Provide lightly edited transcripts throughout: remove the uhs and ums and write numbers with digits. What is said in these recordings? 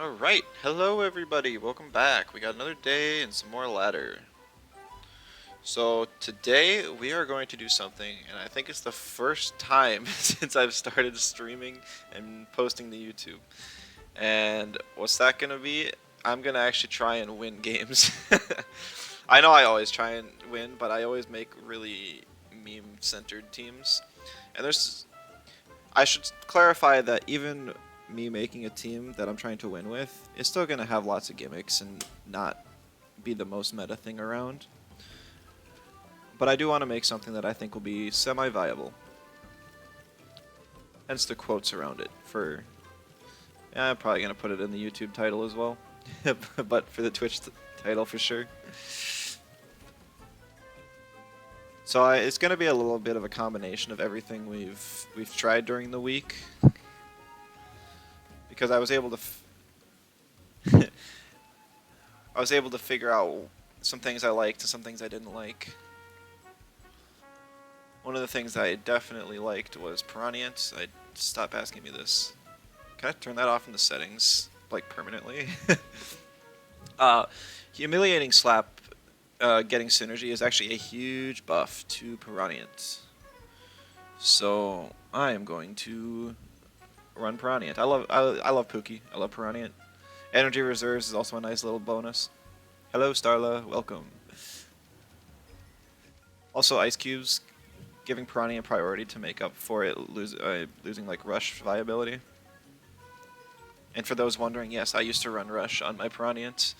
Alright, hello everybody, welcome back. We got another day and some more ladder. So today we are going to do something, and I think it's the first time since I've started streaming and posting to YouTube. And what's that gonna be? I'm gonna actually try and win games. I know I always try and win, but I always make really meme-centered teams. And I should clarify that even me making a team that I'm trying to win with is still going to have lots of gimmicks and not be the most meta thing around. But I do want to make something that I think will be semi-viable. Hence the quotes around it for... I'm probably going to put it in the YouTube title as well. But for the Twitch title for sure. So it's going to be a little bit of a combination of everything we've tried during the week. Because I was able to I was able to figure out some things I liked and some things I didn't like. One of the things I definitely liked was Piranhient. Stop asking me this. Can I turn that off in the settings, like permanently? Humiliating Slap getting synergy is actually a huge buff to Piranhient. So I am going to run Piranhient. I love Pookie. I love Piranhient. Energy Reserves is also a nice little bonus. Hello, Starla. Welcome. Also, Ice Cubes, giving Piranha priority to make up for it losing like Rush viability. And for those wondering, yes, I used to run Rush on my Piranhient.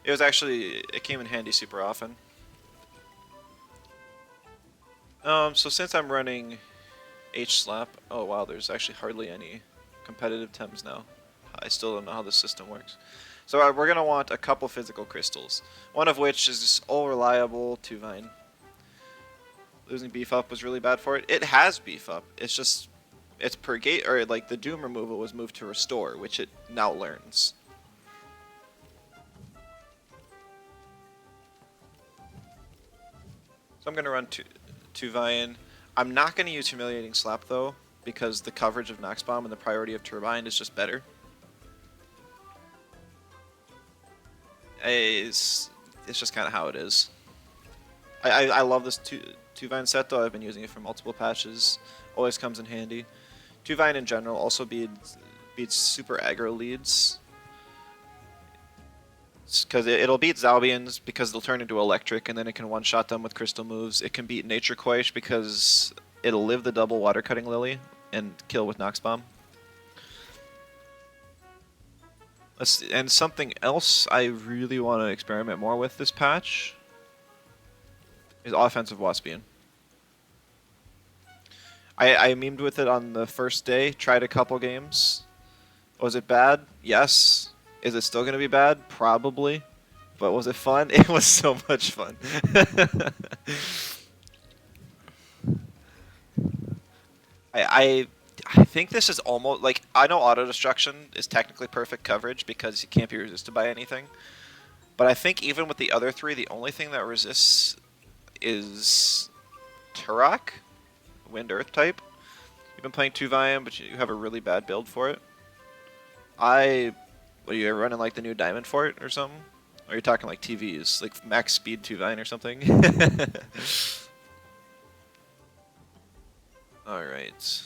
It came in handy super often. So since I'm running H-Slap, oh wow, there's actually hardly any competitive Tems now. I still don't know how the system works. So we're going to want a couple physical crystals, one of which is just all reliable to Vine. Losing beef up was really bad for it. It has beef up. It's just it's per gate, or like the Doom removal was moved to restore, which it now learns. So I'm going to run two Vine. I'm not going to use Humiliating Slap though, because the coverage of Nox Bomb and the priority of Turbine is just better. It's just kind of how it is. I love this two Vine set though. I've been using it for multiple patches. Always comes in handy. Two Vine in general also beats super aggro leads. Because it'll beat Zalbians because they'll turn into electric and then it can one-shot them with crystal moves. It can beat Nature Quaish because it'll live the double water cutting lily and kill with Nox Bomb. And something else I really want to experiment more with this patch is offensive Waspian. I memed with it on the first day, tried a couple games. Was it bad? Yes. Is it still going to be bad? Probably. But was it fun? It was so much fun. I think this is almost like, I know auto destruction is technically perfect coverage because you can't be resisted by anything. But I think even with the other three, the only thing that resists is Turok, Wind Earth type. You've been playing Tuvium, but you have a really bad build for it. What are you running like the new Diamond Fort or something? Or are you talking like TVs, like max speed Tuvine or something? Alright.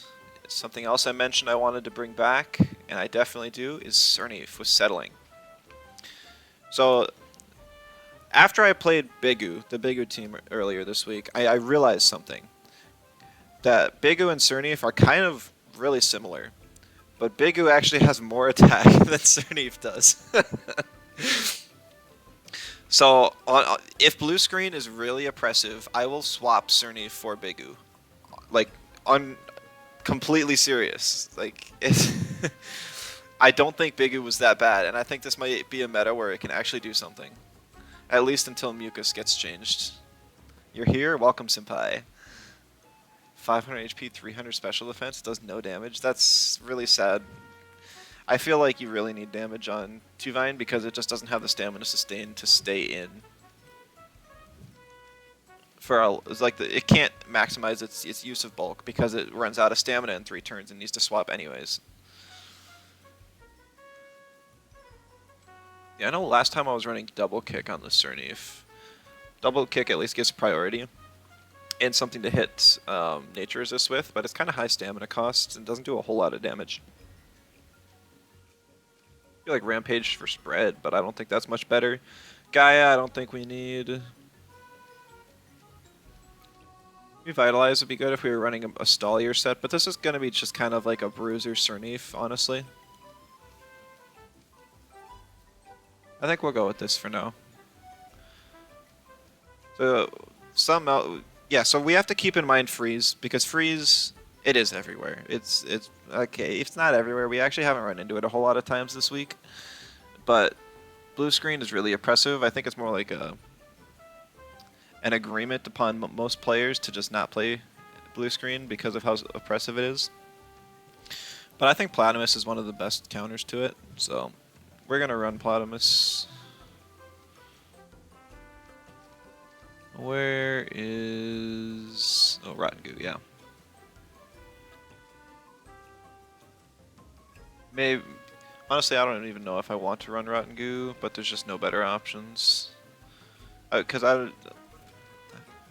Something else I mentioned I wanted to bring back, and I definitely do, is Cernif with settling. So, after I played Bigu, the Bigu team earlier this week, I realized something. That Bigu and Cernif are kind of really similar. But Bigu actually has more attack than Cernif does. So, if blue screen is really oppressive, I will swap Cernif for Bigu. Like, completely serious. Like, I don't think Bigu was that bad, and I think this might be a meta where it can actually do something. At least until Mucus gets changed. You're here? Welcome, Senpai. 500 HP, 300 special defense, does no damage. That's really sad. I feel like you really need damage on Tuvine because it just doesn't have the stamina sustain to stay in. It can't maximize its use of bulk because it runs out of stamina in 3 turns and needs to swap anyways. Yeah, I know last time I was running double kick on the Cernif. Double kick at least gives priority and something to hit nature resist with, but it's kind of high stamina costs and doesn't do a whole lot of damage. I feel like Rampage for spread, but I don't think that's much better. Gaia, I don't think we need. Revitalize would be good if we were running a Stallier set, but this is going to be just kind of like a Bruiser Cernif, honestly. I think we'll go with this for now. So, yeah, so we have to keep in mind freeze, because freeze, it is everywhere. It's okay, it's not everywhere. We actually haven't run into it a whole lot of times this week, but blue screen is really oppressive. I think it's more like an agreement upon most players to just not play blue screen because of how oppressive it is. But I think Platimus is one of the best counters to it, so we're gonna run Platimus. Where is... oh, Rotten Goo, yeah. Maybe... honestly, I don't even know if I want to run Rotten Goo, but there's just no better options. Because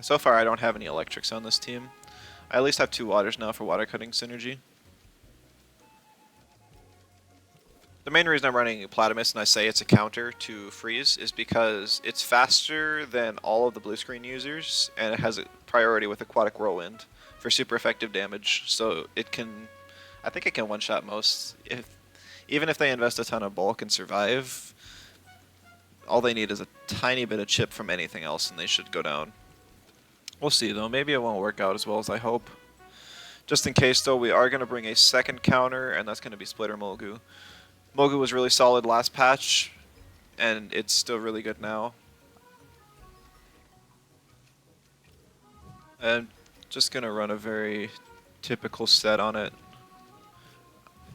so far I don't have any electrics on this team. I at least have 2 waters now for water cutting synergy. The main reason I'm running Platimus and I say it's a counter to freeze is because it's faster than all of the blue screen users and it has a priority with Aquatic Whirlwind for super effective damage. So it can, I think it can one-shot most. Even if they invest a ton of bulk and survive, all they need is a tiny bit of chip from anything else and they should go down. We'll see though, maybe it won't work out as well as I hope. Just in case though, we are going to bring a second counter and that's going to be Splitter Mulgu. Mulgu was really solid last patch, and it's still really good now. I'm just gonna run a very typical set on it.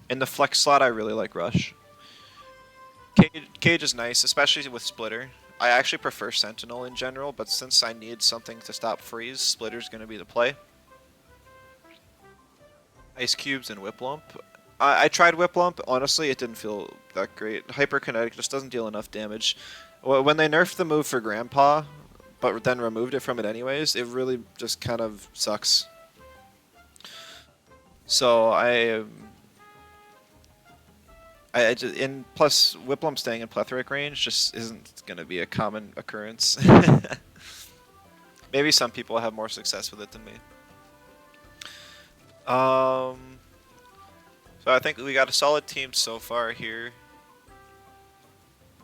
In the flex slot, I really like Rush. Cage is nice, especially with Splitter. I actually prefer Sentinel in general, but since I need something to stop freeze, Splitter's gonna be the play. Ice Cubes and Whiplump. I tried Whiplump. Honestly, it didn't feel that great. Hyperkinetic just doesn't deal enough damage. When they nerfed the move for Grandpa, but then removed it from it anyways, it really just kind of sucks. So I just, in plus Whiplump staying in plethoric range just isn't going to be a common occurrence. Maybe some people have more success with it than me. So I think we got a solid team so far here.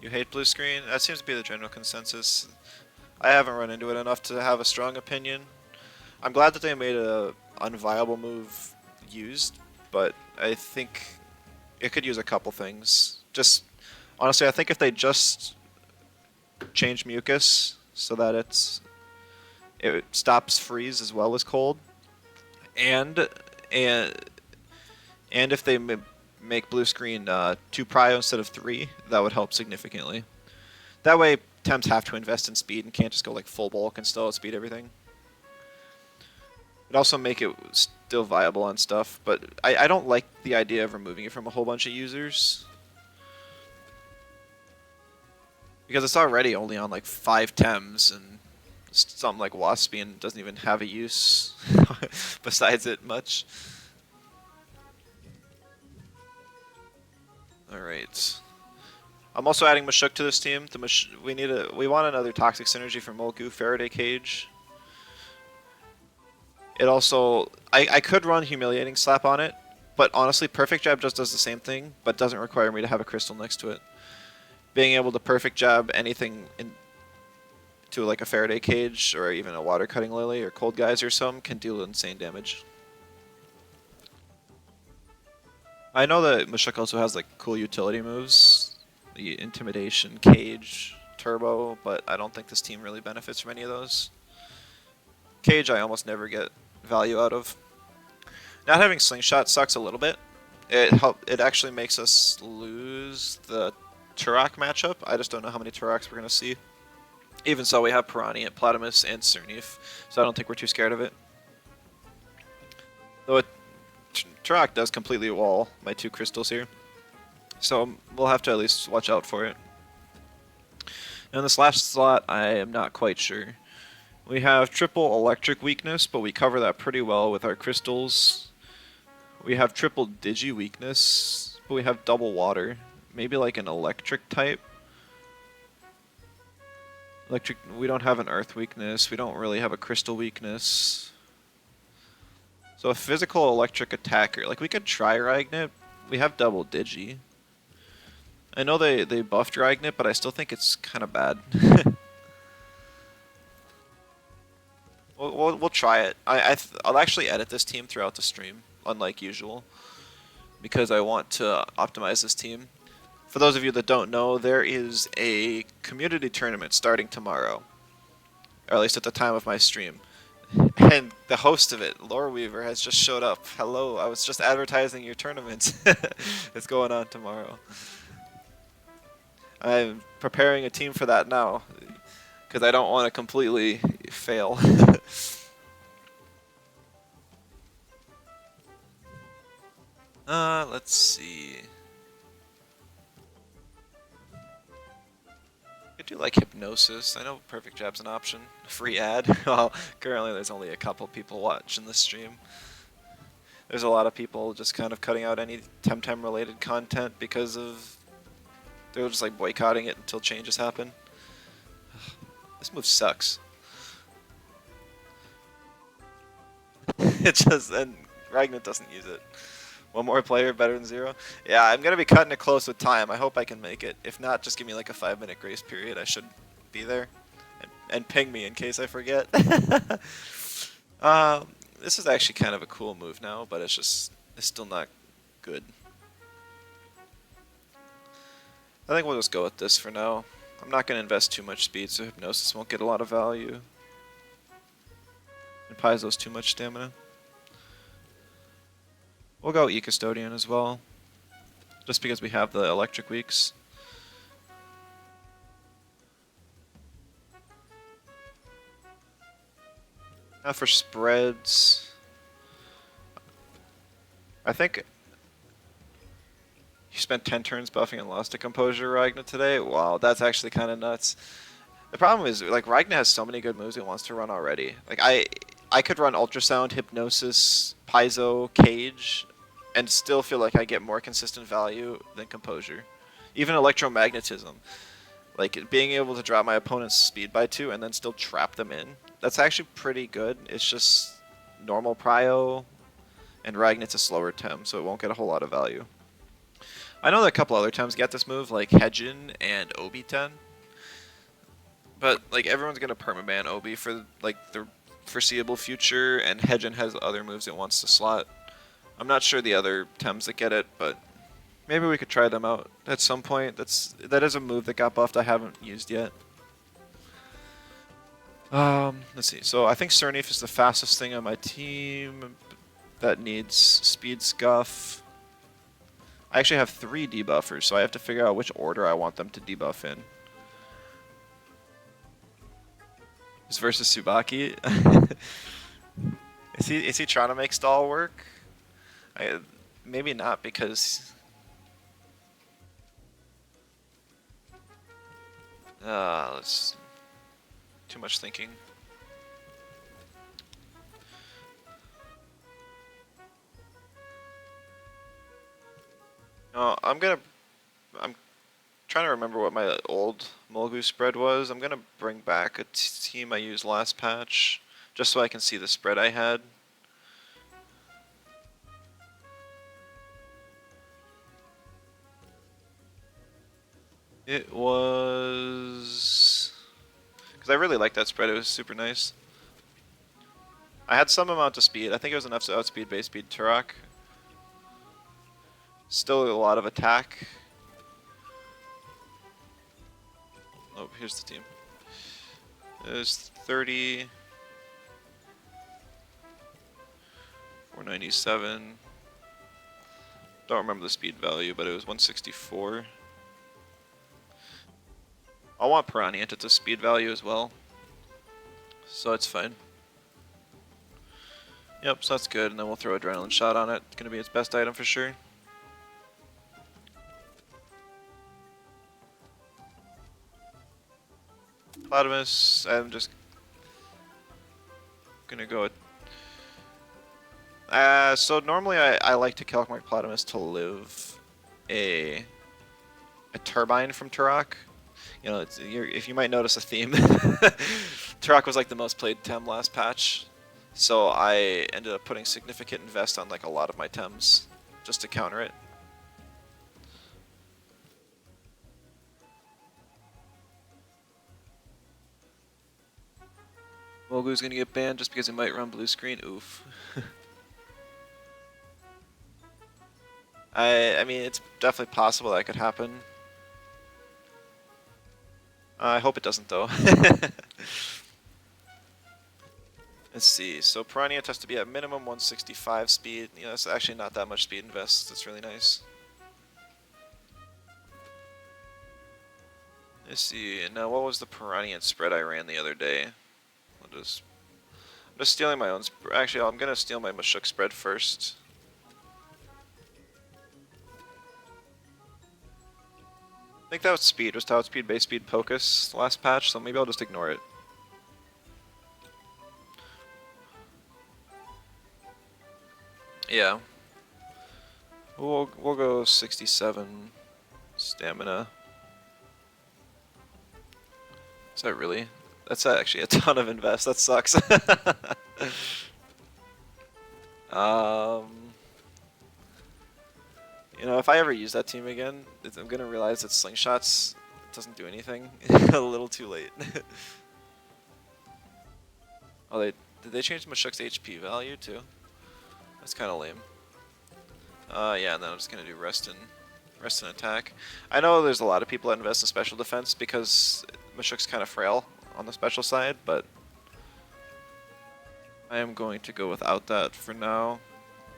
You hate blue screen? That seems to be the general consensus. I haven't run into it enough to have a strong opinion. I'm glad that they made a unviable move used, but I think it could use a couple things. Just honestly, I think if they just change mucus so that it stops freeze as well as cold, and if they make blue screen 2 prio instead of 3, that would help significantly. That way, Tems have to invest in speed and can't just go like full bulk and still outspeed everything. It'd also make it still viable on stuff, but I don't like the idea of removing it from a whole bunch of users. Because it's already only on like 5 Tems, and something like Waspian doesn't even have a use besides it much. Alright. I'm also adding Mashuk to this team. We want another toxic synergy from Mulgu, Faraday Cage. It also I could run Humiliating Slap on it, but honestly Perfect Jab just does the same thing, but doesn't require me to have a crystal next to it. Being able to Perfect Jab anything to like a Faraday Cage or even a Water Cutting Lily or Cold Geyser or something can deal insane damage. I know that Mashuk also has like cool utility moves, the Intimidation, Cage, Turbo, but I don't think this team really benefits from any of those. Cage I almost never get value out of. Not having Slingshot sucks a little bit. It actually makes us lose the Turok matchup. I just don't know how many Turoks we're going to see. Even so, we have Piranha, Platimus, and Cernif, so I don't think we're too scared of it. Though Turok does completely wall my 2 crystals here, so we'll have to at least watch out for it. And this last slot, I am not quite sure. We have triple electric weakness, but we cover that pretty well with our crystals. We have triple digi weakness, but we have double water. Maybe like an electric type. Electric. We don't have an earth weakness. We don't really have a crystal weakness. So a physical electric attacker. Like we could try Ragnit. We have double digi. I know they buffed Ragnit, but I still think it's kind of bad. We'll try it. I'll actually edit this team throughout the stream, unlike usual, because I want to optimize this team. For those of you that don't know, there is a community tournament starting tomorrow, or at least at the time of my stream. And the host of it, Lore Weaver, has just showed up. Hello, I was just advertising your tournament. It's going on tomorrow. I'm preparing a team for that now, because I don't want to completely fail. Let's see. I do like hypnosis. I know Perfect Jab's an option. Free ad. Well, currently there's only a couple people watching the stream. There's a lot of people just kind of cutting out any Temtem related content because of they're just like boycotting it until changes happen. This move sucks. It just and Ragnar doesn't use it. One more player better than 0. Yeah, I'm gonna be cutting it close with time. I hope I can make it. If not, just give me like a 5-minute grace period. I should be there. And ping me in case I forget. This is actually kind of a cool move now, but it's still not good. I think we'll just go with this for now. I'm not going to invest too much speed, so Hypnosis won't get a lot of value. And Paizo's too much stamina. We'll go E-Custodian as well, just because we have the electric weeks. Now for spreads, I think you spent 10 turns buffing and lost to Composure Ragna today. Wow, that's actually kind of nuts. The problem is, like, Ragna has so many good moves he wants to run already. Like, I could run Ultrasound, Hypnosis, Paizo, Cage, and still feel like I get more consistent value than Composure. Even Electromagnetism. Like, being able to drop my opponent's speed by 2 and then still trap them in. That's actually pretty good. It's just normal Prio, and Ragnit's a slower Tem, so it won't get a whole lot of value. I know that a couple other Tems get this move, like Hedjin and Obi-10. But, like, everyone's going to permaban Obi for, like, the foreseeable future, and Hedjin has other moves it wants to slot. I'm not sure the other Tems that get it, but maybe we could try them out at some point. That is a move that got buffed I haven't used yet. Let's see. So I think Cernif is the fastest thing on my team that needs Speed Scuff. I actually have 3 debuffers, so I have to figure out which order I want them to debuff in. This versus Tsubaki. Is he trying to make stall work? Maybe not, because let's too much thinking. No, I'm trying to remember what my old Mulgu spread was. I'm gonna bring back a team I used last patch, just so I can see the spread I had. It was... because I really liked that spread, it was super nice. I had some amount of speed, I think it was enough to outspeed base speed Turok. Still a lot of attack. Oh, here's the team. There's 30... 497. Don't remember the speed value, but it was 164. I want Piranha at its speed value as well, so it's fine. Yep, so that's good, and then we'll throw Adrenaline Shot on it. It's going to be its best item for sure. Platypus, I'm just gonna go with... so normally I like to kill my Platypus to live a turbine from Turok. You know, if you might notice a theme, Turok was like the most played Tem last patch, so I ended up putting significant invest on like a lot of my Tems just to counter it. Mogu's gonna get banned just because he might run blue screen. Oof. I mean, it's definitely possible that could happen. I hope it doesn't though. Let's see. So Piranha has to be at minimum 165 speed. You know, that's actually not that much speed invest. That's really nice. Let's see. Now, what was the Piranha spread I ran the other day? I'm just stealing my own. Actually, I'm gonna steal my Mashuk spread first. I think that was speed. Just outspeed, base speed, Pocus last patch. So maybe I'll just ignore it. Yeah. We'll go 67 stamina. Is that really? That's actually a ton of invest. That sucks. You know, if I ever use that team again, I'm gonna realize that slingshots doesn't do anything. A little too late. Oh, did they change Mashuk's HP value too? That's kind of lame. Yeah, and then I'm just gonna do rest and attack. I know there's a lot of people that invest in special defense because Mashuk's kind of frail on the special side, but I am going to go without that for now,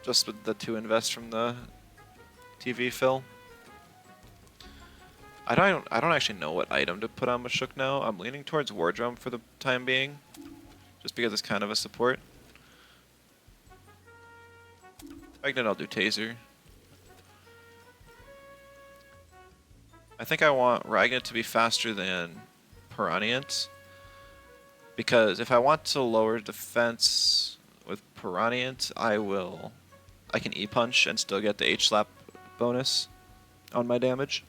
just with the 2 invest from the TV fill. I don't actually know what item to put on Mashuk now. I'm leaning towards War Drum for the time being, just because it's kind of a support. Magnet, I'll do Taser. I think I want Ragnet to be faster than Piranhiant, because if I want to lower defense with Piranhiant, I can E-Punch and still get the H-Slap bonus on my damage.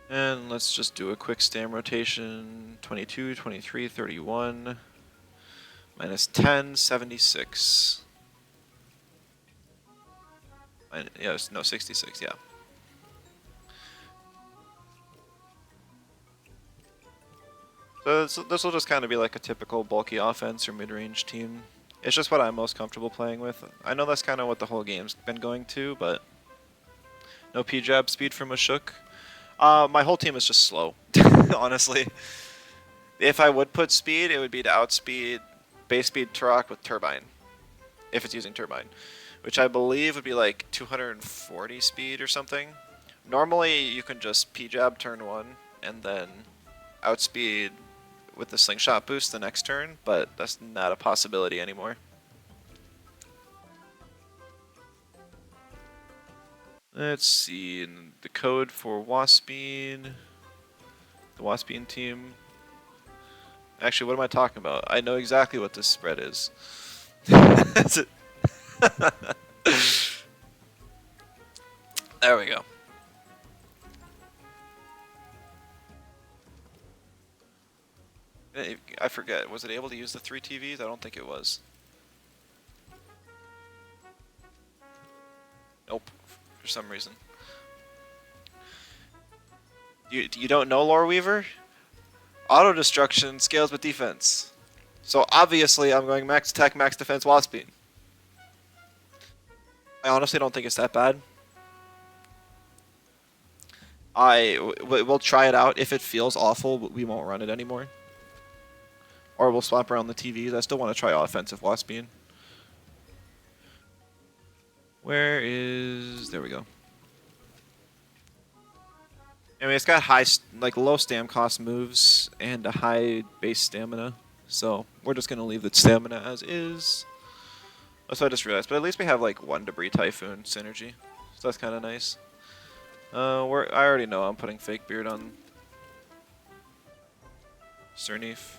And let's just do a quick stam rotation. 22, 23, 31. Minus 10, 76. Yeah, no, 66, yeah. So this will just kind of be like a typical bulky offense or mid-range team. It's just what I'm most comfortable playing with. I know that's kind of what the whole game's been going to, but no P-Jab speed from Mashuk. My whole team is just slow, honestly. If I would put speed, it would be to outspeed base speed Turok with Turbine, if it's using Turbine, which I believe would be like 240 speed or something. Normally, you can just P-Jab turn 1 and then outspeed with the slingshot boost the next turn, but that's not a possibility anymore. Let's see, the code for Waspine, the Waspine team. Actually, what am I talking about? I know exactly what this spread is. There we go. I forget. Was it able to use the 3 TVs? I don't think it was. Nope. For some reason. You don't know Lore Weaver? Auto destruction scales with defense. So obviously I'm going max attack, max defense, Waspine. I honestly don't think it's that bad. We'll try it out. If it feels awful, we won't run it anymore. Or we'll swap around the TVs. I still want to try offensive Waspine. Where is... There we go. I mean, it's got high, like low stam cost moves and a high base stamina. So we're just gonna leave the stamina as is. That's what I just realized. But at least we have like 1 Debris Typhoon synergy. So that's kind of nice. I already know I'm putting fake beard on Cernif.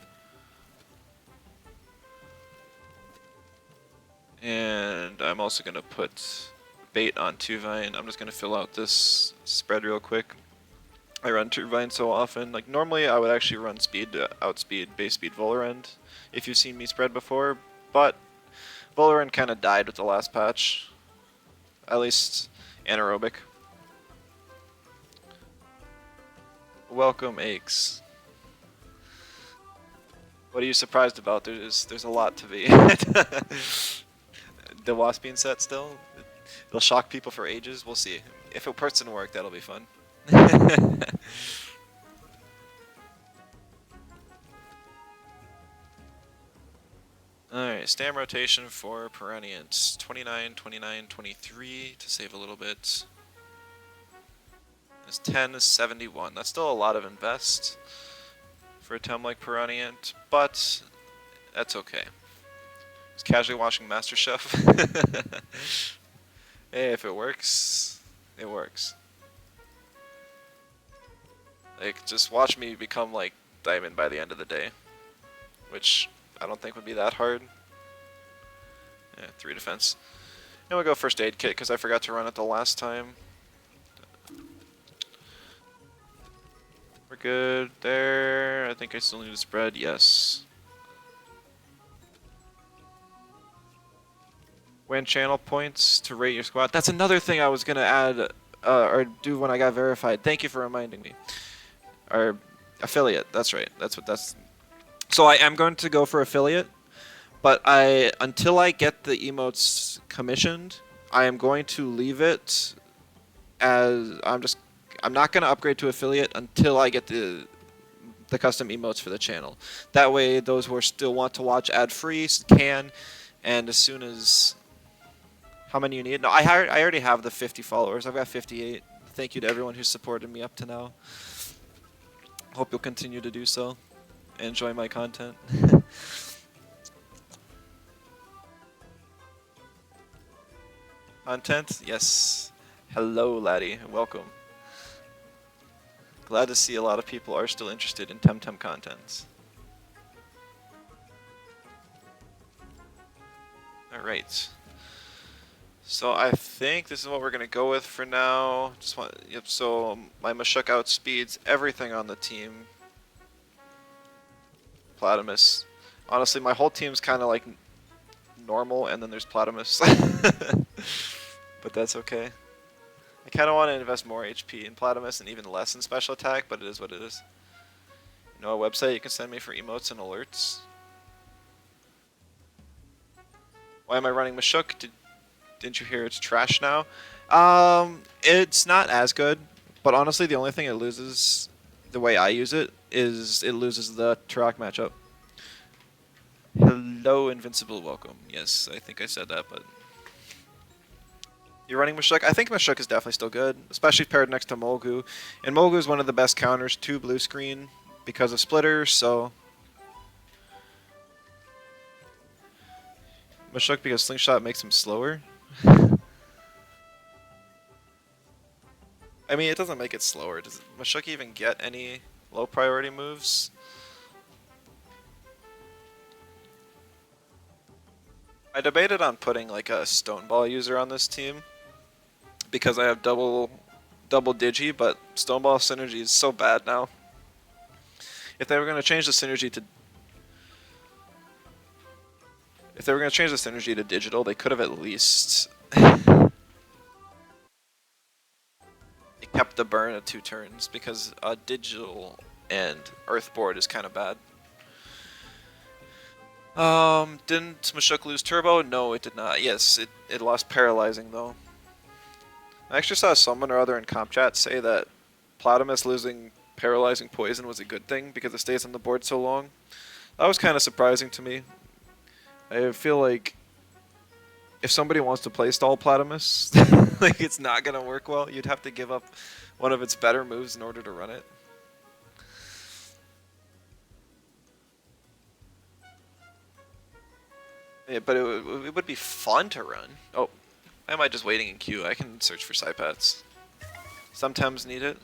And I'm also going to put bait on Tuvine. I'm just going to fill out this spread real quick. I run Tuvine so often. Like, normally I would actually run speed to outspeed base speed Volarend, if you've seen me spread before, but Volarend kind of died with the last patch. At least anaerobic. Welcome, Aches. What are you surprised about? There's a lot to be. The Waspian set still? It'll shock people for ages. We'll see. If it parts didn't work, that'll be fun. Alright, stam rotation for Perennians. 29, 29, 23 to save a little bit. This 10 is 71. That's still a lot of invest for a Tem like Perenniant, but that's okay. Just casually watching MasterChef. Hey, if it works, it works. Like, just watch me become like Diamond by the end of the day, which I don't think would be that hard. Yeah, 3 defense. And we'll go first aid kit because I forgot to run it the last time. We're good there. I think I still need to spread. Yes. When channel points to rate your squad. That's another thing I was gonna add or do when I got verified. Thank you for reminding me. Or affiliate. That's right. That's what that's. So I am going to go for affiliate, but until I get the emotes commissioned, I am going to leave it as I'm not gonna upgrade to affiliate until I get the custom emotes for the channel. That way, those who still want to watch ad-free can, and as soon as how many you need? No, I already have the 50 followers. I've got 58. Thank you to everyone who's supported me up to now. Hope you'll continue to do so. Enjoy my content. Content? Yes. Hello, laddie. Welcome. Glad to see a lot of people are still interested in Temtem content. Alright. So I think this is what we're gonna go with for now. Yep. So my Mashuk outspeeds everything on the team. Platamus. Honestly, my whole team's kind of like normal, and then there's Platamus. But that's okay. I kind of want to invest more HP in Platamus and even less in special attack, but it is what it is. You know, a website you can send me for emotes and alerts. Why am I running Mashuk? Didn't you hear it's trash now? It's not as good, but honestly, the only thing it loses, the way I use it, is it loses the Turok matchup. Hello, Invincible, welcome. Yes, I think I said that, but... You're running Mashuk? I think Mashuk is definitely still good, especially paired next to Molgu. And Molgu is one of the best counters to blue screen because of splitters, so... Mashuk because Slingshot makes him slower? I mean, it doesn't make it slower. Does Mashuk even get any low priority moves? I debated on putting like a Stoneball user on this team because I have double digi, but Stoneball synergy is so bad now. If they were going to change the synergy to digital, they could have at least kept the burn at 2 turns because digital and Earthboard is kind of bad. Didn't Mashuk lose turbo? No, it did not. Yes, it lost paralyzing though. I actually saw someone or other in comp chat say that Platamus losing paralyzing poison was a good thing because it stays on the board so long. That was kind of surprising to me. I feel like if somebody wants to playstyle Platamus, like it's not gonna work well. You'd have to give up one of its better moves in order to run it. Yeah, but it would be fun to run. Oh, am I just waiting in queue? I can search for Psypats. Some Tems need it.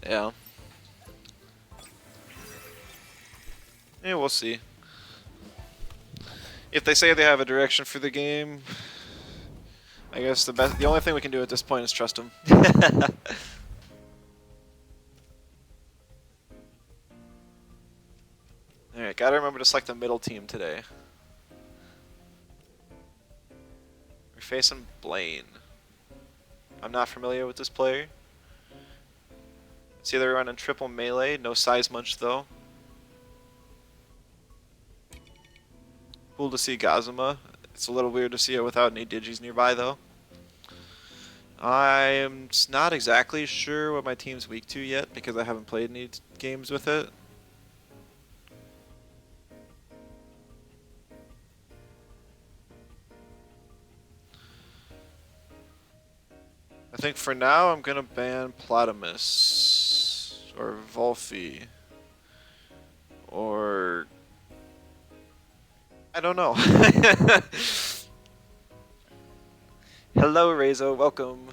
Yeah. Yeah, we'll see. If they say they have a direction for the game, I guess the only thing we can do at this point is trust them. Alright, gotta remember to select the middle team today. We're facing Blaine. I'm not familiar with this player. See, they're running triple melee, no size munch though. Cool to see Gazuma. It's a little weird to see it without any digis nearby though. I'm not exactly sure what my team's weak to yet because I haven't played any games with it. I think for now I'm gonna ban Platamus or Volphy or I don't know. Hello Rezo, welcome.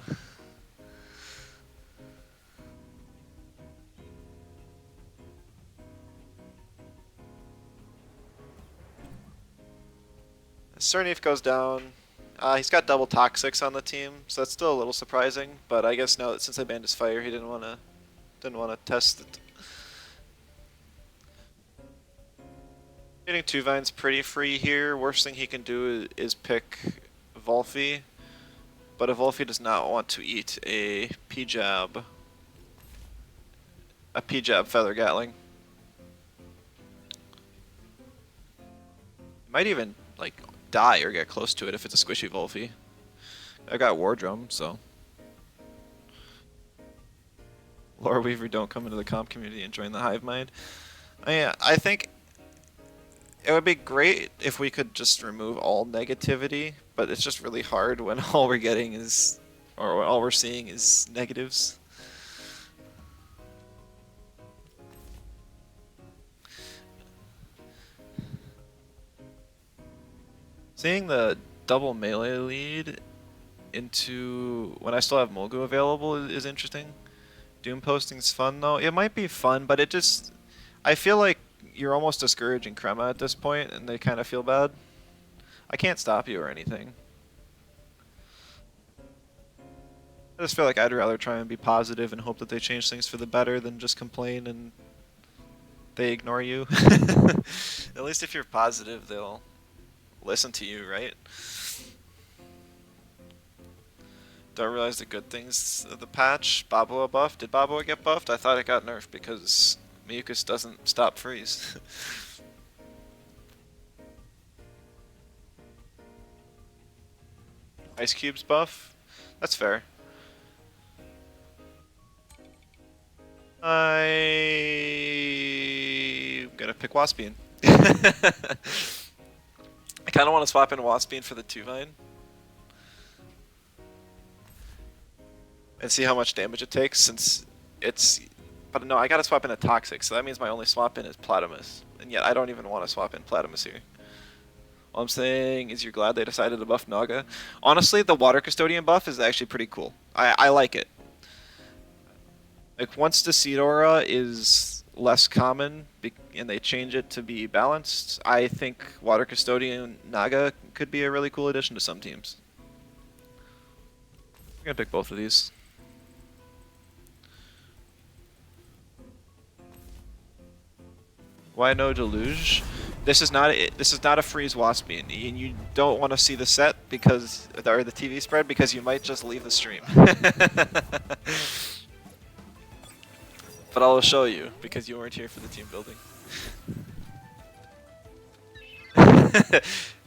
Cernif goes down. He's got double toxics on the team, so that's still a little surprising. But I guess now that since I banned his fire, he didn't want to test it. Getting two vines pretty free here. Worst thing he can do is pick Volphy, but if Volphy does not want to eat a P-Jab Feather Gatling, might even like die or get close to it if it's a squishy Volphy. I got War Drum, so. Lore Weaver, don't come into the comp community and join the hive mind. I think it would be great if we could just remove all negativity, but it's just really hard when all we're getting is, or all we're seeing is negatives. Seeing the double melee lead into when I still have Mulgu available is interesting. Doom posting's fun though. It might be fun, but it just I feel like you're almost discouraging Crema at this point, and they kind of feel bad. I can't stop you or anything. I just feel like I'd rather try and be positive and hope that they change things for the better than just complain and they ignore you. At least if you're positive, they'll listen to you, right? Don't realize the good things of the patch. Babua buff. Did Babua get buffed? I thought it got nerfed because Mucus doesn't stop freeze. Ice Cube's buff? That's fair. I'm gonna pick Waspine. I kind of want to swap in Waspine for the 2-Vine. And see how much damage it takes since it's... But no, I gotta swap in a Toxic, so that means my only swap in is Platamus. And yet I don't even want to swap in Platamus here. All I'm saying is you're glad they decided to buff Naga. Honestly, the Water Custodian buff is actually pretty cool. I like it. Like, once the Seed Aura is less common and they change it to be balanced, I think Water Custodian Naga could be a really cool addition to some teams. I'm gonna pick both of these. Why no Deluge? This is not a freeze Waspine, and you don't want to see the set because or the TV spread because you might just leave the stream. But I'll show you because you weren't here for the team building.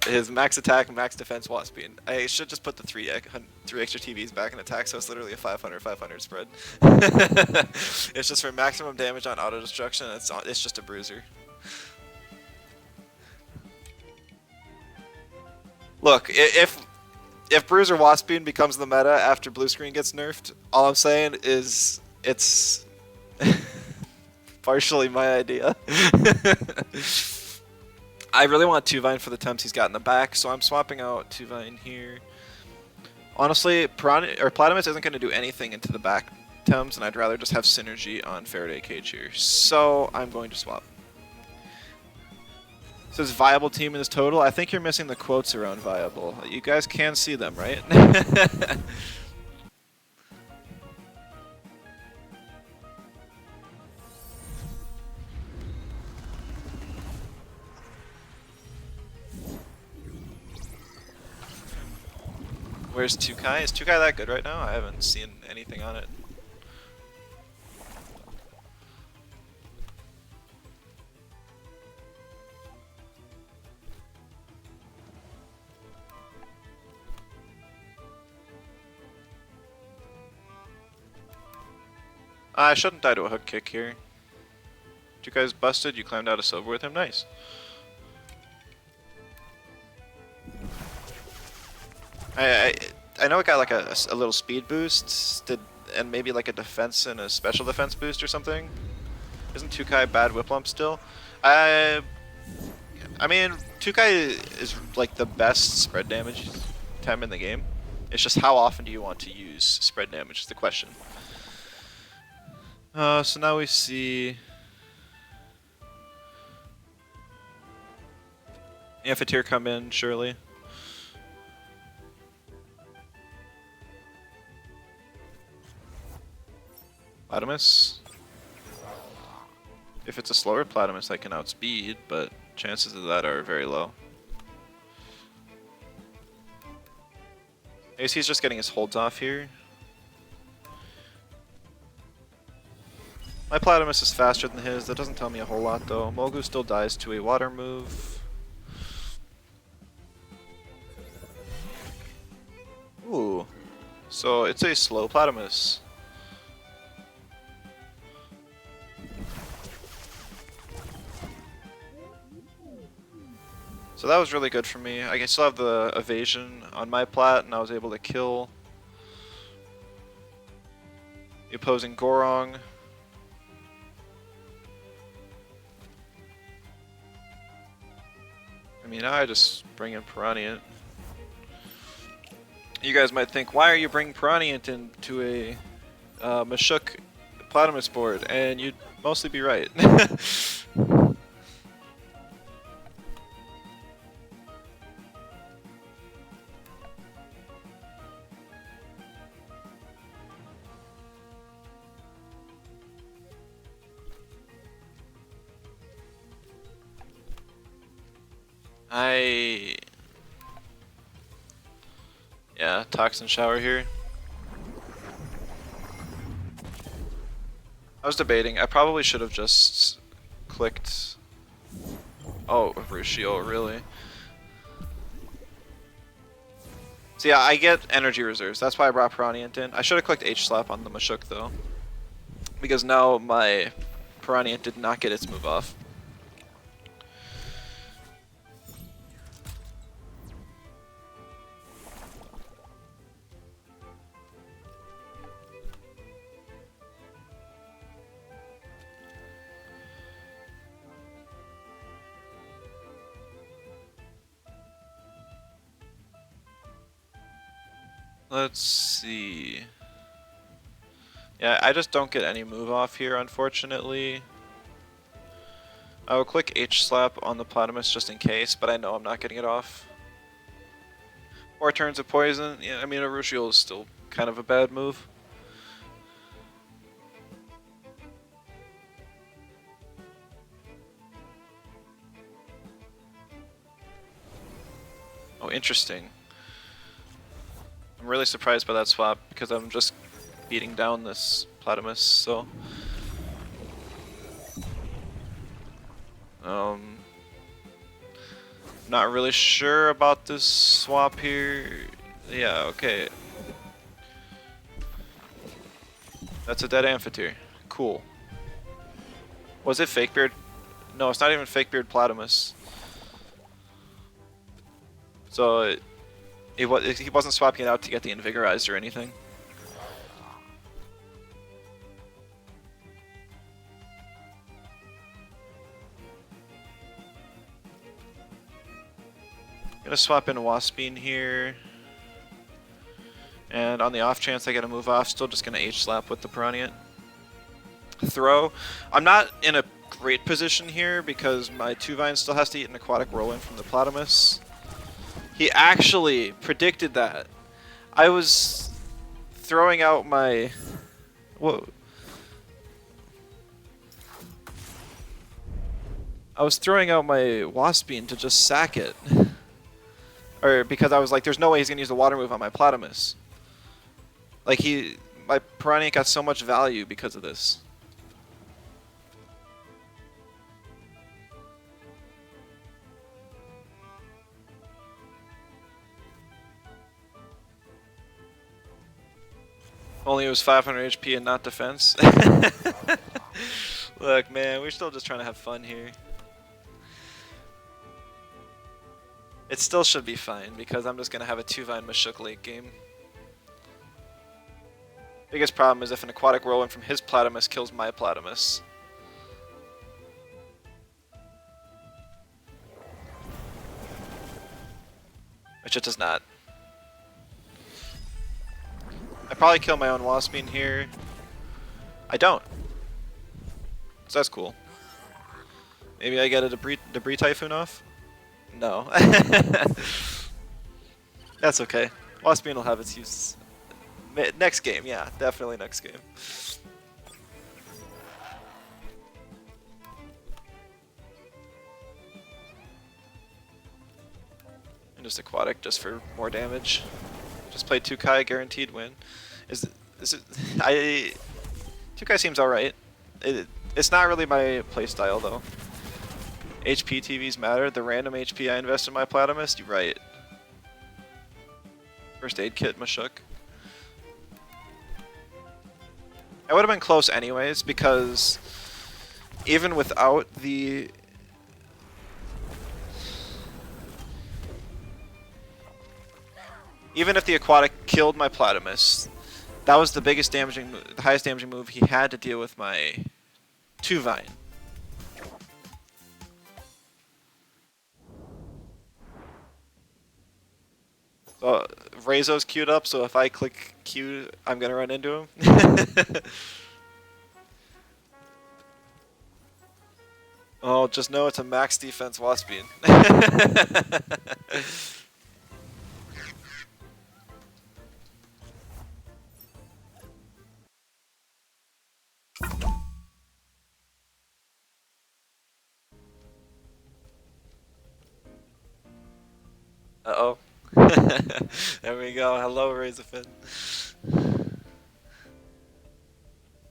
His max attack, max defense Waspine. I should just put the three extra TVs back in attack, so it's literally a 500-500 spread. It's just for maximum damage on auto destruction. It's just a bruiser. Look, if Bruiser Waspine becomes the meta after blue screen gets nerfed, all I'm saying is it's partially my idea. I really want Tuvine for the temps he's got in the back, so I'm swapping out Tuvine here. Honestly, Platymus isn't going to do anything into the back Tems, and I'd rather just have synergy on Faraday Cage here. So I'm going to swap. It says viable team in this total. I think you're missing the quotes around viable. You guys can see them, right? Where's Tukai? Is Tukai that good right now? I haven't seen anything on it. I shouldn't die to a hook kick here. You guys busted, you climbed out of silver with him, nice. I know it got like a little speed boost, and maybe like a defense and a special defense boost or something. Isn't Tukai bad whip lump still? I mean, Tukai is like the best spread damage tem in the game. It's just how often do you want to use spread damage is the question. So now we see Amphitheater come in, surely. Platymus. If it's a slower Platymus, I can outspeed, but chances of that are very low. I guess he's just getting his holds off here. My Platymus is faster than his. That doesn't tell me a whole lot, though. Mogu still dies to a water move. Ooh. So it's a slow Platymus. So that was really good for me. I still have the evasion on my plat, and I was able to kill the opposing Gorong. I mean, now I just bring in Piranha. You guys might think, why are you bringing Piranha into a Mashuk Platymus board? And you'd mostly be right. Yeah, Toxin Shower here. I was debating. I probably should have just clicked... Oh, Rushio, really? So yeah, I get energy reserves. That's why I brought Piranha in. I should have clicked H-Slap on the Mashuk, though. Because now my Piranha did not get its move off. Let's see. Yeah, I just don't get any move off here, unfortunately. I will click H-Slap on the Platymus just in case, but I know I'm not getting it off. 4 turns of poison. Yeah, I mean, Urushiol is still kind of a bad move. Oh, interesting. I'm really surprised by that swap because I'm just beating down this Platymus, so... Not really sure about this swap here. Yeah, okay. That's a dead Amphitheater. Cool. Was it Fake Beard? No, it's not even Fake Beard Platymus. So he wasn't swapping it out to get the Invigorized or anything. Gonna swap in Waspine here. And on the off chance I get a move off, still just gonna H-slap with the Piranha. Throw. I'm not in a great position here because my 2-Vine still has to eat an aquatic whirlwind from the Platymus. He actually predicted that. I was throwing out my... Whoa. I was throwing out my Waspine to just sack it. Or because I was like, there's no way he's gonna use the water move on my Platymus. Like my Piranha got so much value because of this. Only it was 500 HP and not defense. Look, man, we're still just trying to have fun here. It still should be fine because I'm just gonna have a 2-Vine Mashuk late game. Biggest problem is if an aquatic whirlwind from his Platymus kills my Platymus. Which it does not. I probably kill my own Waspine here. I don't. So that's cool. Maybe I get a debris Typhoon off? No. That's okay. Waspine will have its use. Next game, yeah. Definitely next game. And just aquatic just for more damage. Just play 2Kai, guaranteed win. Is it 2Kai seems alright. It's not really my playstyle though. HP TVs matter. The random HP I invest in my Platymus, you're right. First aid kit, Mashuk. I would have been close anyways because even without the even if the aquatic killed my Platymus, that was the highest damaging move he had to deal with my 2-Vine. So Rezo's queued up, so if I click Q, I'm gonna run into him. Oh, just know it's a max defense Waspine. Uh-oh. There we go. Hello, Razorfin.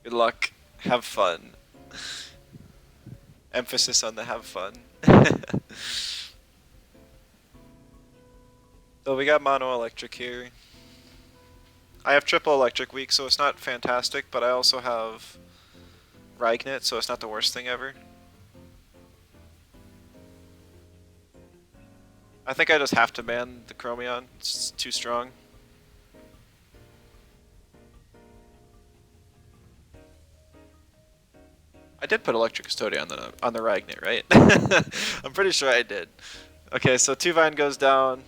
Good luck. Have fun. Emphasis on the have fun. So we got mono electric here. I have triple electric weak, so it's not fantastic, but I also have Reignit, so it's not the worst thing ever. I think I just have to ban the Chromion. It's too strong. I did put Electric Custodian on the Reignit, right? I'm pretty sure I did. Okay, so 2-Vine goes down.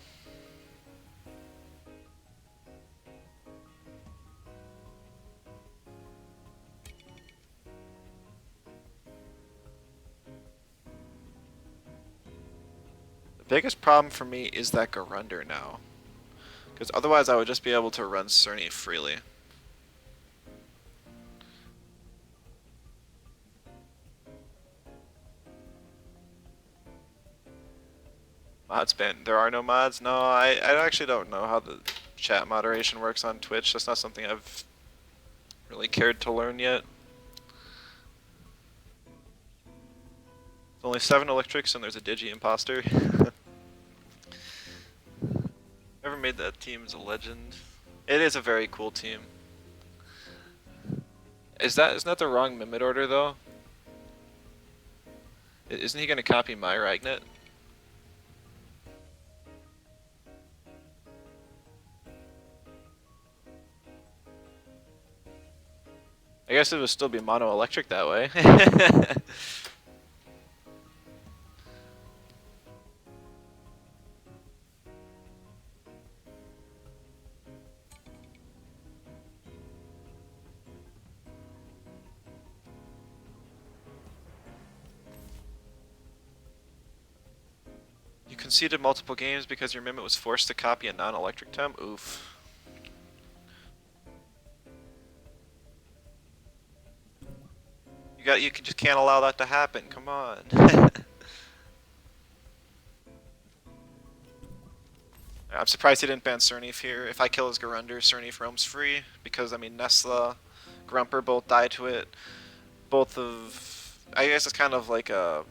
The biggest problem for me is that Garunder now. Because otherwise I would just be able to run Cerny freely. Mods ban. There are no mods? No, I actually don't know how the chat moderation works on Twitch. That's not something I've really cared to learn yet. There's only 7 electrics and there's a Digi Imposter. Whoever made that team is a legend. It is a very cool team. Isn't that the wrong Mimid order though? Isn't he gonna copy my Reignit? I guess it would still be mono electric that way. conceded multiple games because your Mimit was forced to copy a non-electric Tem? Oof. You just can't allow that to happen. Come on. I'm surprised he didn't ban Cernif here. If I kill his Garunder, Cernif roams free because I mean Nesla, Grumper both die to it. Both of I guess it's kind of like a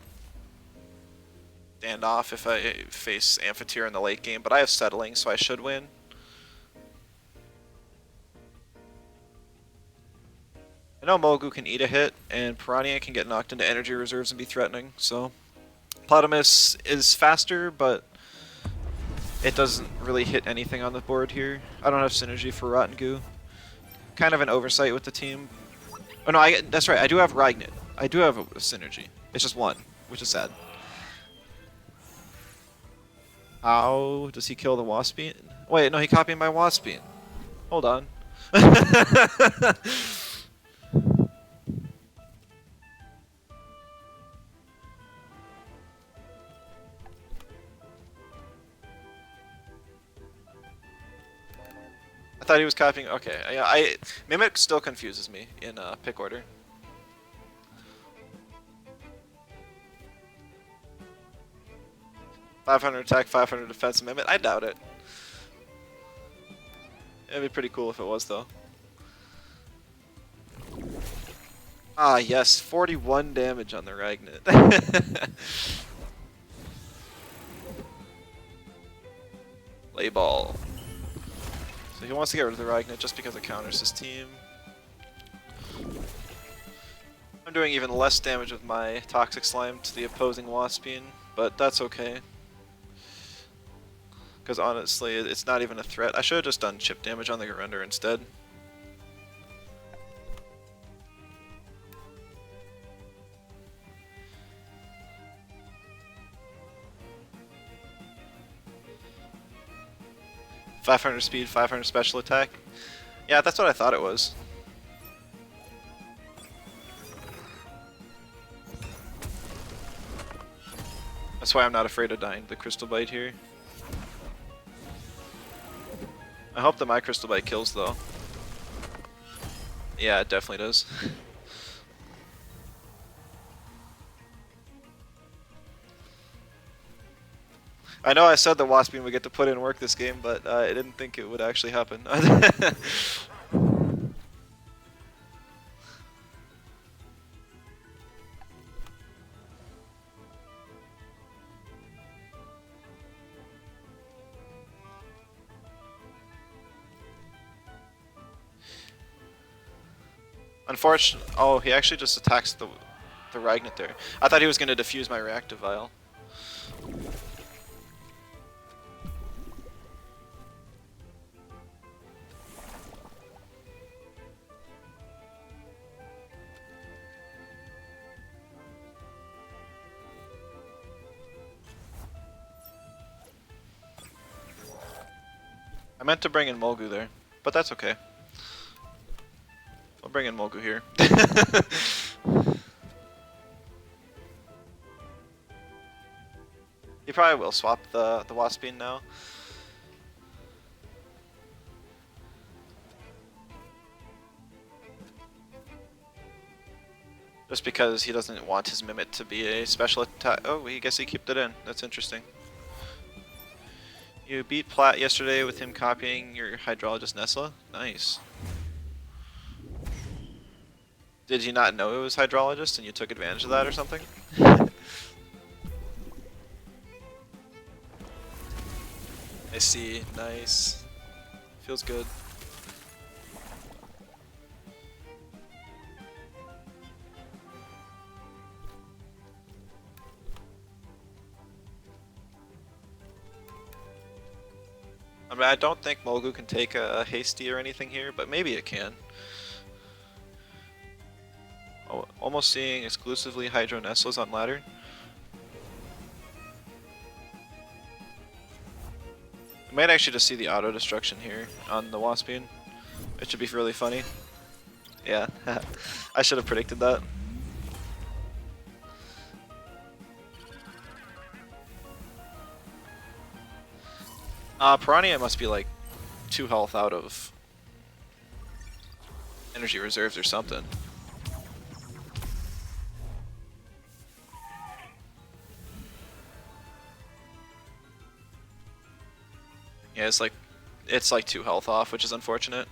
standoff if I face Amphitheater in the late game, but I have Settling, so I should win. I know Mogu can eat a hit, and Piranha can get knocked into energy reserves and be threatening, so Platamus is faster, but it doesn't really hit anything on the board here. I don't have synergy for Rotten Goo. Kind of an oversight with the team. Oh no, that's right, I do have Ragnit. I do have a synergy. It's just one, which is sad. How does he kill the Waspine? Wait, no, he copied my Waspine. Hold on. I thought he was copying. Okay, yeah, Mimic still confuses me in pick order. $500 attack, 500 defense, Mimic. I doubt it. It'd be pretty cool if it was though. Ah yes, 41 damage on the Ragnit. Play ball. So he wants to get rid of the Ragnit just because it counters his team. I'm doing even less damage with my Toxic Slime to the opposing Waspine, but that's okay. Because honestly, it's not even a threat. I should have just done chip damage on the Garunder instead. $500 speed, 500 special attack. Yeah, that's what I thought it was. That's why I'm not afraid of dying to the Crystal Bite here. I hope that my Crystal Bite kills though. Yeah, it definitely does. I know I said the Waspine would get to put in work this game, but I didn't think it would actually happen. Unfortunately, oh, he actually just attacks the Ragnit there. I thought he was going to defuse my reactive vial. I meant to bring in Molgu there, but that's okay. I'll bring in Molgu here. He probably will swap the Waspine now. Just because he doesn't want his Mimit to be a special attack. Oh, I guess he kept it in. That's interesting. You beat Plat yesterday with him copying your Hydrologist Nesla? Nice. Did you not know it was Hydrologist and you took advantage of that or something? I see. Nice. Feels good. I mean, I don't think Molgu can take a hasty or anything here, but maybe it can. Oh, almost seeing exclusively Hydro Nestles on ladder. I might actually just see the auto destruction here on the Waspine. It should be really funny. Yeah, I should have predicted that. Piranha must be like 2 health out of energy reserves or something. Yeah, it's like 2 health off, which is unfortunate.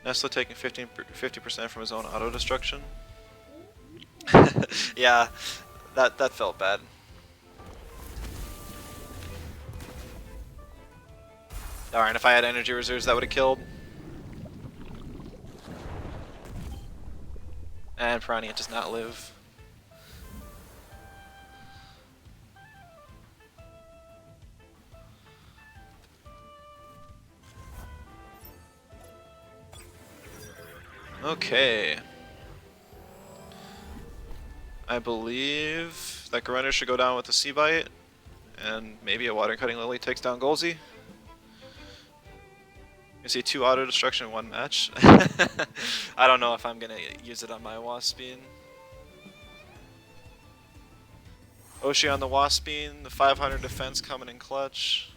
Nestle taking 50% from his own auto destruction. Yeah, that felt bad. Darn, if I had energy reserves, that would have killed. And Piranha does not live. Okay. I believe that Garender should go down with a Sea Bite, and maybe a Water Cutting Lily takes down Golzy. You see 2 auto destruction in 1 match. I don't know if I'm gonna use it on my Waspine. Oshi on the Waspine, the 500 defense coming in clutch.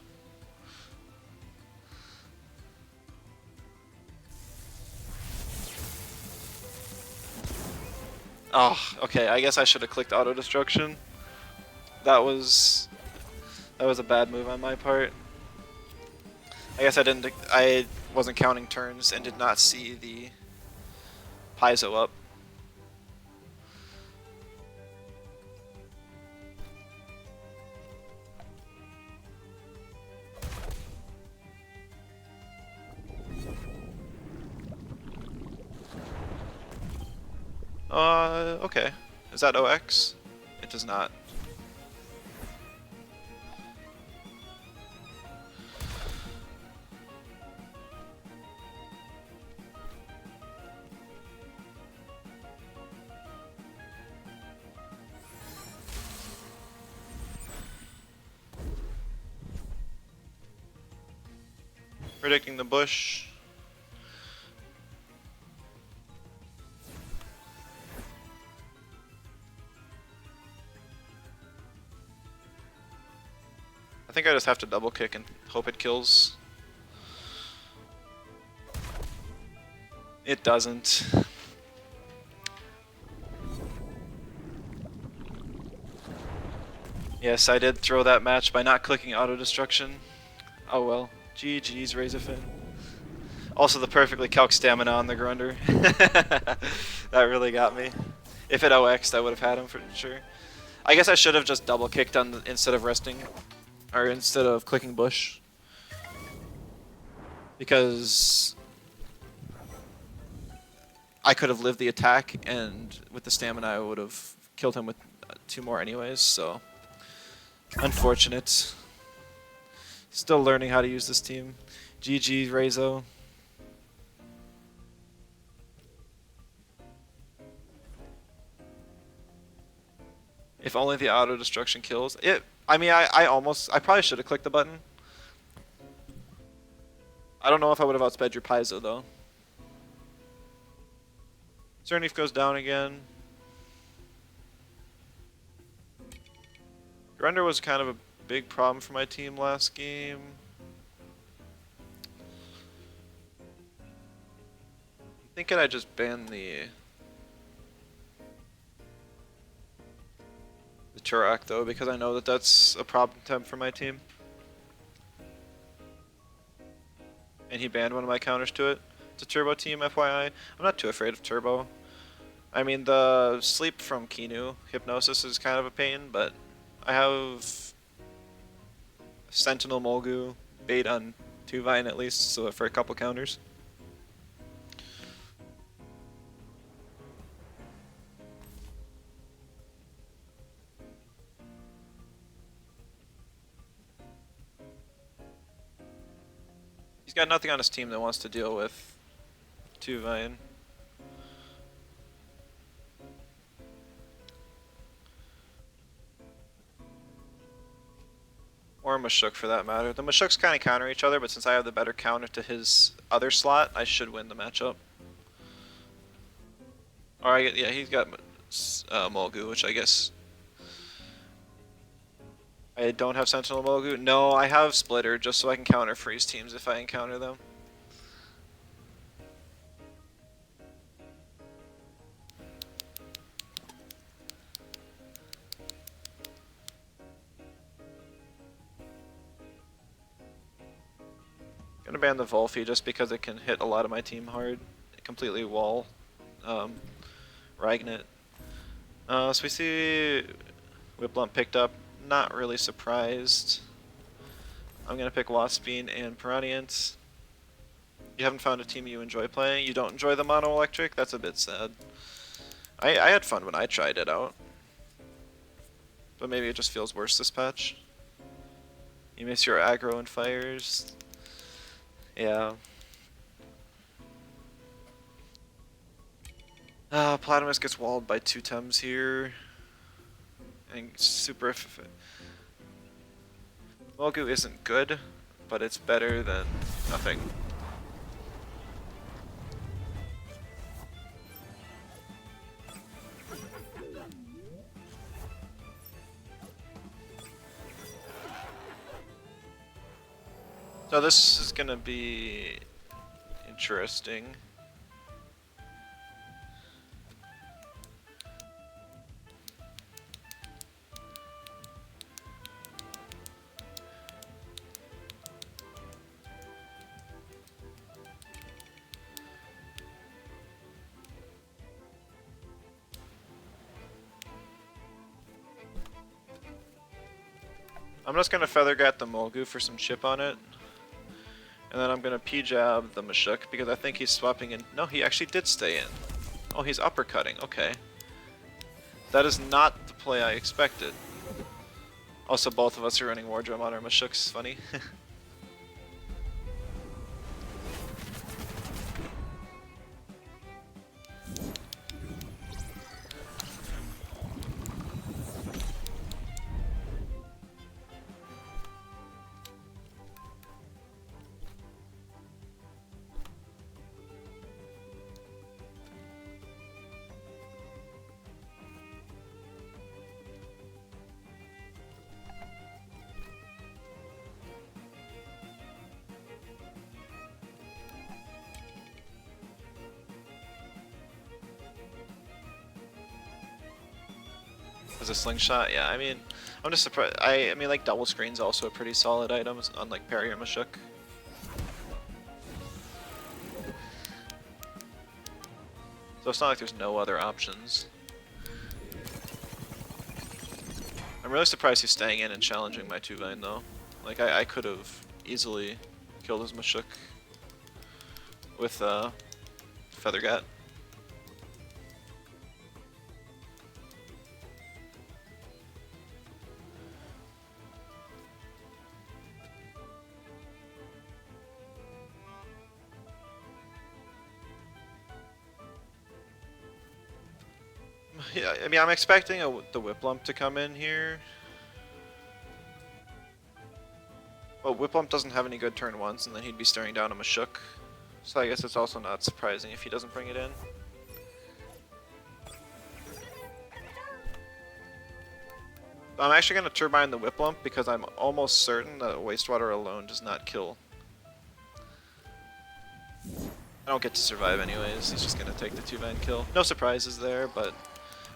Oh, okay, I guess I should have clicked auto destruction. That was a bad move on my part. I guess I wasn't counting turns and did not see the Paizo up. Okay. Is that OX? It does not. Predicting the bush. I think I just have to double kick and hope it kills. It doesn't. Yes, I did throw that match by not clicking auto destruction. Oh well. GG's, Razorfin. Also the perfectly calc stamina on the Grunder. That really got me. If it OX'd, I would have had him for sure. I guess I should have just double kicked on instead of resting, or instead of clicking bush, because I could have lived the attack, and with the stamina I would have killed him with 2 more anyways. So unfortunate. Still learning how to use this team. GG, Rezo. If only the auto destruction kills. I mean, I probably should have clicked the button. I don't know if I would have outsped your Paizo though. Cernif goes down again. Render was kind of a big problem for my team last game. I'm thinking I just ban the Turok though, because I know that that's a problem temp for my team. And he banned one of my counters to it. It's a turbo team, FYI. I'm not too afraid of turbo. I mean, the sleep from Kinu, Hypnosis, is kind of a pain, but I have Sentinel Molgu, bait on 2 Vine at least, so for a couple counters. He's got nothing on his team that wants to deal with 2 Vine. Or Mashuk for that matter. The Mashuks kind of counter each other, but since I have the better counter to his other slot, I should win the matchup. Or I get, yeah, he's got Mulgu, which I guess I don't have Sentinel Mulgu. No, I have Splitter just so I can counter freeze teams if I encounter them. Gonna ban the Volphy just because it can hit a lot of my team hard. Completely wall Ragnet. So we see Whiplump picked up. Not really surprised. I'm gonna pick Waspine and Piranhians. You haven't found a team you enjoy playing? You don't enjoy the Mono Electric? That's a bit sad. I had fun when I tried it out. But maybe it just feels worse this patch. You miss your aggro and fires. Yeah. Platimus gets walled by 2 Tems here. And super... Mulgu isn't good, but it's better than nothing. So this is gonna be interesting. I'm just gonna Feather Gat the Mulgu for some chip on it. And then I'm gonna P-Jab the Mashuk because I think he's swapping in. No, he actually did stay in. Oh, he's uppercutting. Okay. That is not the play I expected. Also, both of us are running War Drum on our Mashuks. Funny. As a slingshot, yeah. I mean, I'm just surprised. I mean, like double screen's also a pretty solid item, unlike Parry or Mashuk. So it's not like there's no other options. I'm really surprised he's staying in and challenging my 2-Vine though. Like I could have easily killed his Mashuk with Feather Gat. Yeah, I mean, I'm expecting the Whiplump to come in here. Well, Whiplump doesn't have any good turn ones, and then he'd be staring down a Mashuk. So I guess it's also not surprising if he doesn't bring it in. I'm actually going to Turbine the Whiplump because I'm almost certain that Wastewater alone does not kill. I don't get to survive anyways, he's just going to take the 2-Vine kill. No surprises there, but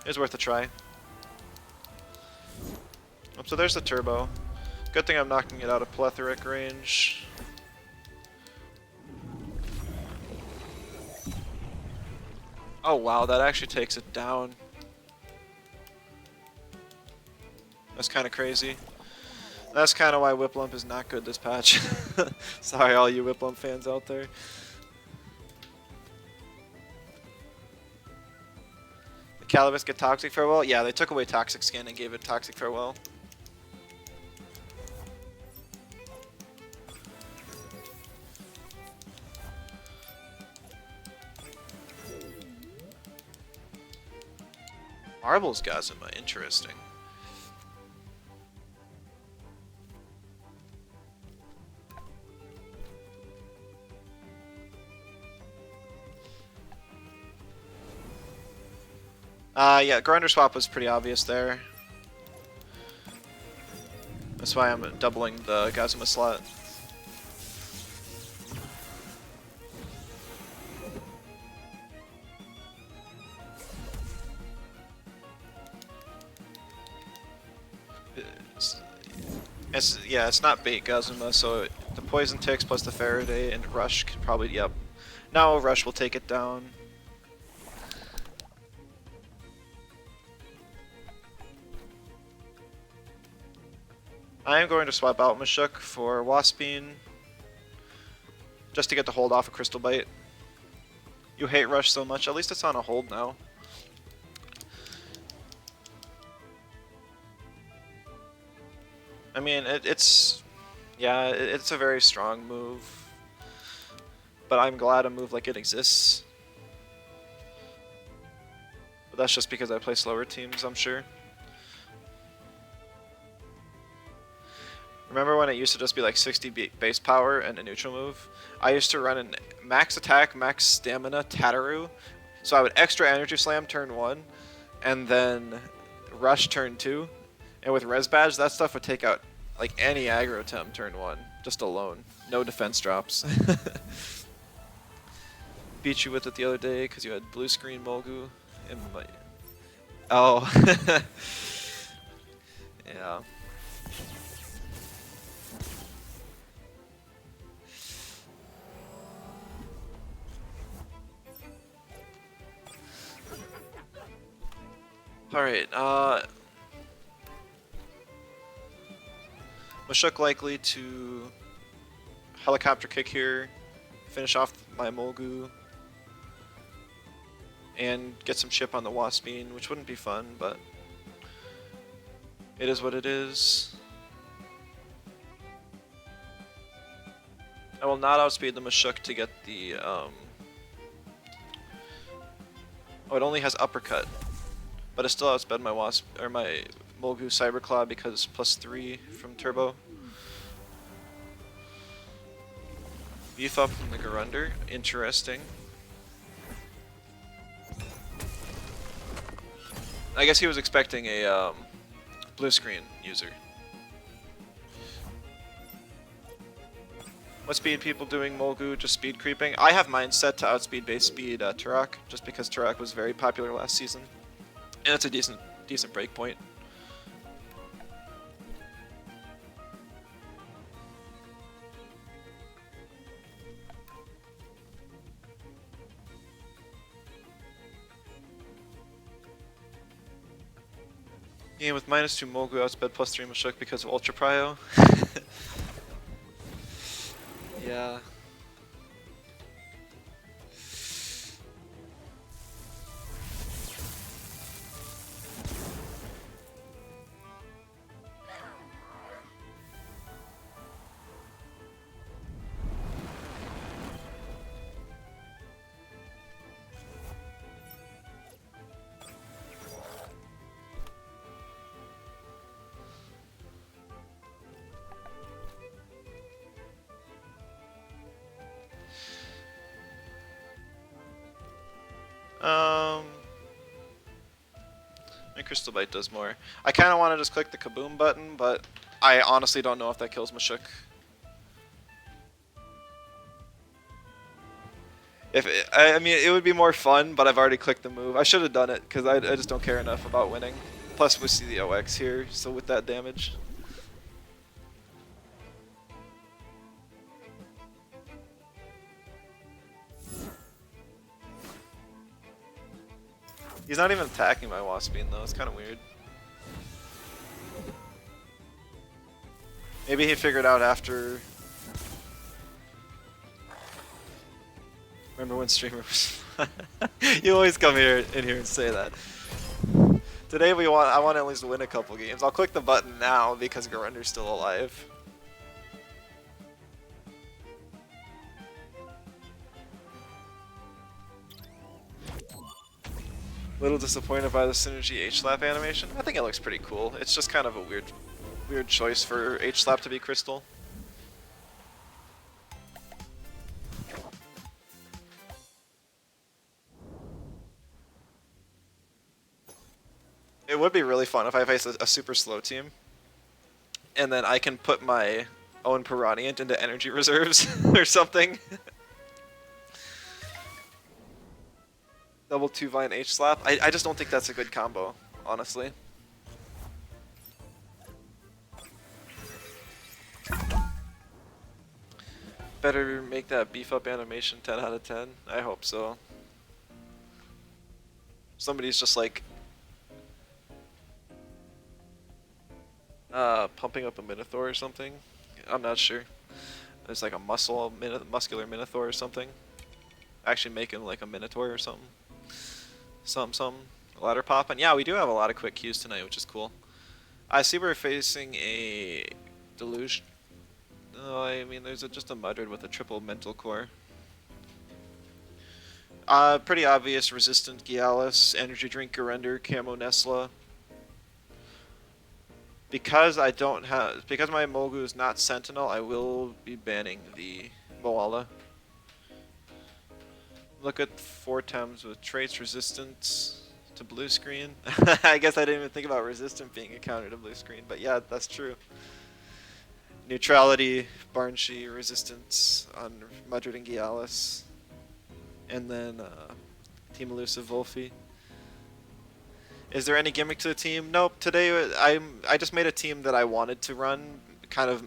it was worth a try. So there's the turbo. Good thing I'm knocking it out of plethoric range. Oh wow, that actually takes it down. That's kind of crazy. That's kind of why Whiplump is not good this patch. Sorry all you Whiplump fans out there. The Calibus get Toxic Farewell? Yeah, they took away Toxic Skin and gave it Toxic Farewell. Marbles Gazuma, interesting. Yeah, grinder swap was pretty obvious there. That's why I'm doubling the Gazuma slot. It's not bait Gazuma, so the poison ticks plus the Faraday and Rush could probably, yep. Now Rush will take it down. I am going to swap out Mashuk for Waspine, just to get the hold off a Crystal Bite. You hate Rush so much, at least it's on a hold now. I mean, it's a very strong move, but I'm glad a move like it exists. But that's just because I play slower teams, I'm sure. Remember when it used to just be like 60 base power and a neutral move? I used to run an max attack, max stamina Tataru, so I would extra energy slam turn 1, and then rush turn 2, and with res badge, that stuff would take out like any aggro Tem turn 1, just alone. No defense drops. Beat you with it the other day because you had blue screen Molgu. Oh. Yeah. Alright, Mashuk likely to helicopter kick here, finish off my Molgu, and get some chip on the Waspine, which wouldn't be fun, but it is what it is. I will not outspeed the Mashuk to get the, oh, it only has uppercut, but it still outsped my my Molgu Cyberclaw because +3 from Turbo. Beef up from the Garunder, interesting. I guess he was expecting a blue screen user. What speed people doing Molgu? Just speed creeping? I have mine set to outspeed base speed Turok, just because Turok was very popular last season. And it's a decent breakpoint. Game with -2 Molgu outsped +3 Mashuk because of Ultra Prio. Yeah. My Crystal Bite does more. I kind of want to just click the Kaboom button, but I honestly don't know if that kills Mashuk. I mean, it would be more fun, but I've already clicked the move. I should have done it, because I just don't care enough about winning. Plus, we see the OX here, so with that damage. He's not even attacking my Waspine though, it's kind of weird. Maybe he figured out after... Remember when streamers... You always come in here and say that. Today I want to at least win a couple games. I'll click the button now because Garunder's still alive. Little disappointed by the Synergy H-Slap animation. I think it looks pretty cool. It's just kind of a weird choice for H-Slap to be Crystal. would be really fun if I face a super slow team, and then I can put my own Piranha into energy reserves or something. Double 2-Vine H-Slap. I just don't think that's a good combo, honestly. Better make that beef up animation 10 out of 10. I hope so. Somebody's just like pumping up a Minotaur or something. I'm not sure. It's like a muscular Minotaur or something. Actually making like a Minotaur or something. Some ladder pop. And yeah, we do have a lot of quick Qs tonight, which is cool. I see we're facing a Deluge. No, I mean there's just a Mudred with a triple mental core. Pretty obvious resistant Gialis, energy drink Garender, Camo Nesla. Because I don't have, because my Mogu is not Sentinel, I will be banning the Moala. Look at 4 Tems with traits resistance to blue screen. I guess I didn't even think about resistant being a counter to blue screen, but yeah, that's true. Neutrality, Barnshee, resistance on Mudred and Gialis. And then Team Elusive Wolfie. Is there any gimmick to the team? Nope. Today I just made a team that I wanted to run, kind of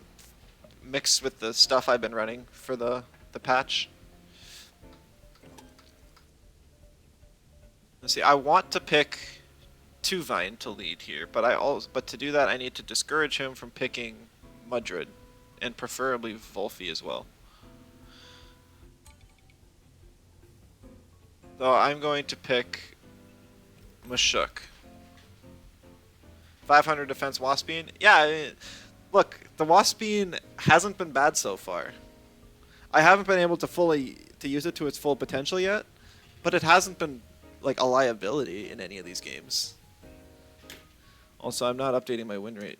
mixed with the stuff I've been running for the patch. Let's see. I want to pick 2-Vine to lead here, but to do that I need to discourage him from picking Mudred, and preferably Wolfie as well. So I'm going to pick Mashuk. 500 defense Waspine. Yeah, I mean, look, the Waspine hasn't been bad so far. I haven't been able to use it to its full potential yet, but it hasn't been like a liability in any of these games. Also, I'm not updating my win rate.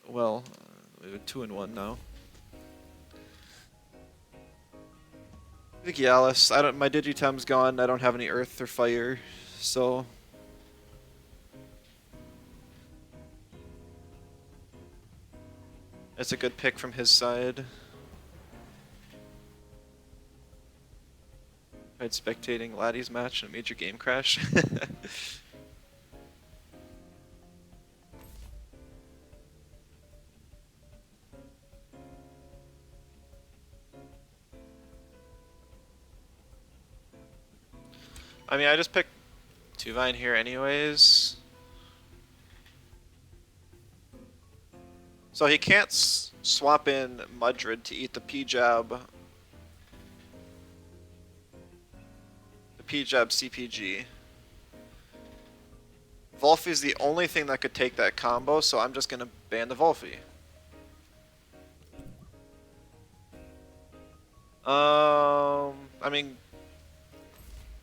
Well, we're 2-1 now. The Gialis. My Digitem's gone. I don't have any Earth or Fire, so. It's a good pick from his side. Tried spectating Laddie's match in a major game crash. I mean, I just picked 2-Vine here anyways. So he can't swap in Mudred to eat the P-Jab. The P-Jab CPG. Wolfie is the only thing that could take that combo, so I'm just gonna ban the Wolfie. I mean,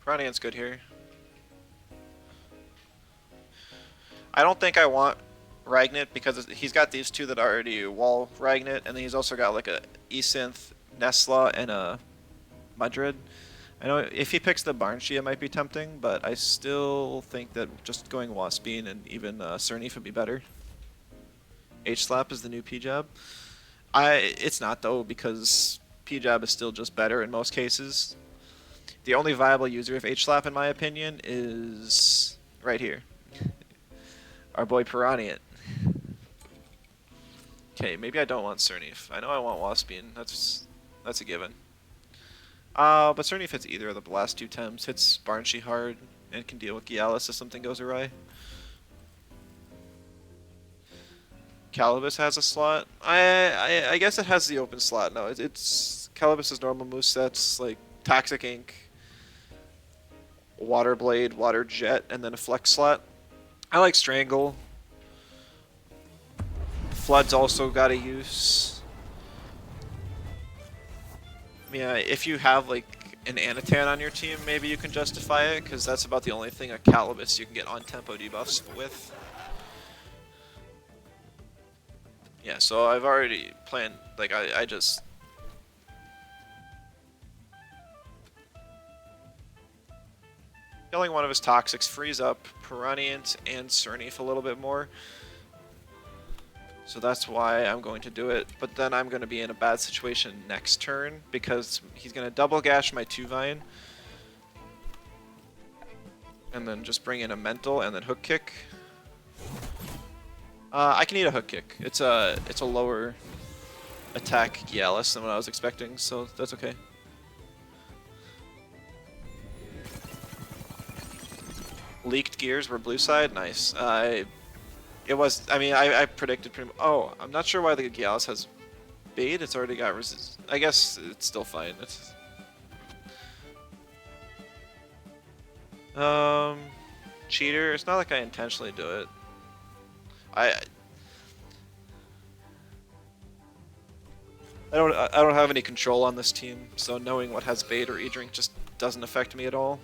Piranha's good here. I don't think I want Ragnit because he's got these two that already wall Ragnit, and then he's also got like a Esynth, Nesla, and a Mudred. I know if he picks the Barnshee it might be tempting, but I still think that just going Waspine and even Cernif would be better. H-Slap is the new P-Jab. It's not though, because P-Jab is still just better in most cases. The only viable user of H-Slap in my opinion is right here. Our boy Piranha. Okay, maybe I don't want Cernif. I know I want Waspine. That's a given. But Cernif hits either of the last 2 Tems. Hits Barnshee hard and can deal with Gialis if something goes awry. Calibus has a slot. I guess it has the open slot. No, it's Calibus's normal movesets like Toxic Ink, Water Blade, Water Jet, and then a flex slot. I like Strangle. Flood's also got a use. Yeah, if you have like an Anatan on your team, maybe you can justify it, because that's about the only thing a Calibus you can get on tempo debuffs with. Yeah, so I've already planned, like I just... Killing one of his toxics frees up Piranhiant and Cernif a little bit more. So that's why I'm going to do it. But then I'm going to be in a bad situation next turn because he's going to double gash my 2-Vine. And then just bring in a mental and then hook kick. I can eat a hook kick. It's a lower attack Gialis than what I was expecting, so that's okay. Leaked gears were blue side, nice. I predicted pretty much. Oh, I'm not sure why the Gialis has bait. It's already got resist. I guess it's still fine. It's cheater. It's not like I intentionally do it. I don't have any control on this team, so knowing what has bait or e-drink just doesn't affect me at all.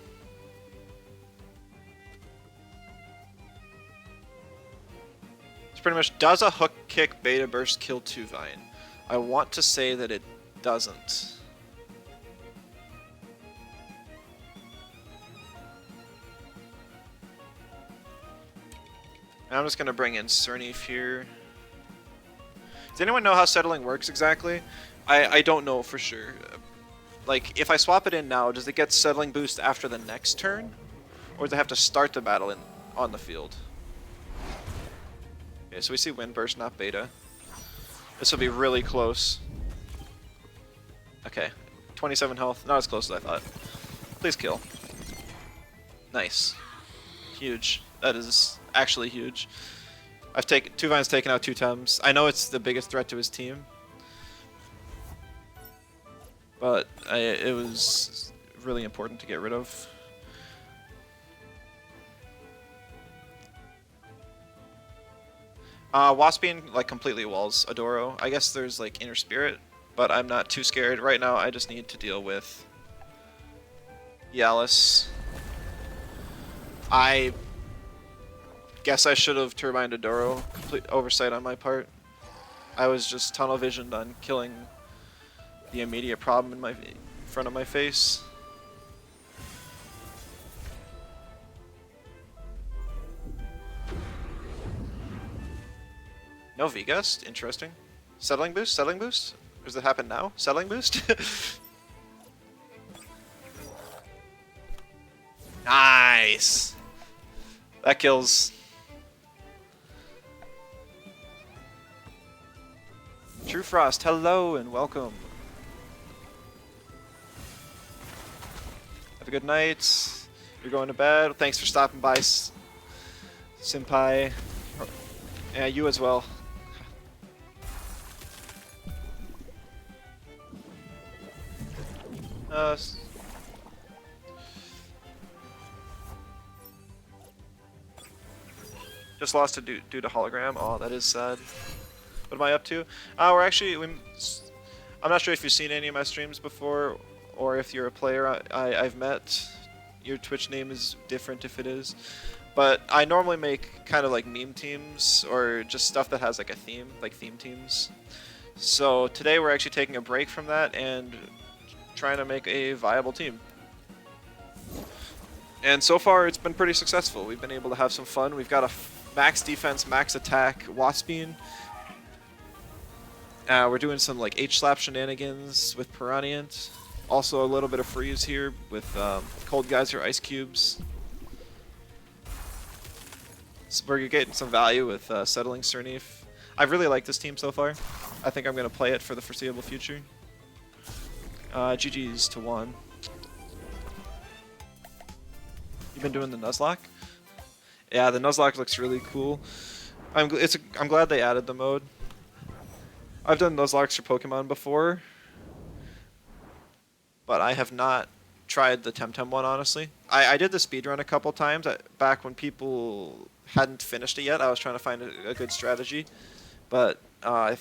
It's pretty much, does a hook kick beta burst kill 2-Vine? I want to say that it doesn't. I'm just gonna bring in Cernif here. Does anyone know how settling works exactly? I don't know for sure. Like, if I swap it in now, does it get settling boost after the next turn? Or does it have to start the battle on the field? Okay, so we see Wind Burst, not Beta. This will be really close. Okay, 27 health, not as close as I thought. Please kill. Nice. Huge. That is actually huge. 2-Vine's taken out 2 Tems. I know it's the biggest threat to his team, but it was really important to get rid of. Waspine like completely walls Adoro. I guess there's like Inner Spirit, but I'm not too scared right now. I just need to deal with Gialis. I guess I should have turbined Adoro. Complete oversight on my part. I was just tunnel visioned on killing the immediate problem in front of my face. No V-Gust? Interesting. Settling boost? Settling boost? Or does it happen now? Settling boost? Nice! That kills. True Frost, hello and welcome. Have a good night. You're going to bed. Thanks for stopping by, Senpai. Yeah, you as well. Just lost due to hologram. Oh, that is sad. What am I up to? We're actually... I'm not sure if you've seen any of my streams before, or if you're a player I've met. Your Twitch name is different if it is. But I normally make kind of like meme teams, or just stuff that has like a theme, like theme teams. So today we're actually taking a break from that and trying to make a viable team. And so far it's been pretty successful. We've been able to have some fun. We've got a max defense, max attack Waspine. We're doing some like H-slap shenanigans with Piranhiant. Also a little bit of freeze here with Cold Geyser Ice Cubes. So we're getting some value with settling Cernif. I really like this team so far. I think I'm going to play it for the foreseeable future. GG's to 1. You've been doing the Nuzlocke? Yeah, the Nuzlocke looks really cool. I'm glad they added the mode. I've done Nuzlocks for Pokemon before, but I have not tried the Temtem one, honestly. I did the speedrun a couple times, back when people hadn't finished it yet. I was trying to find a good strategy, but I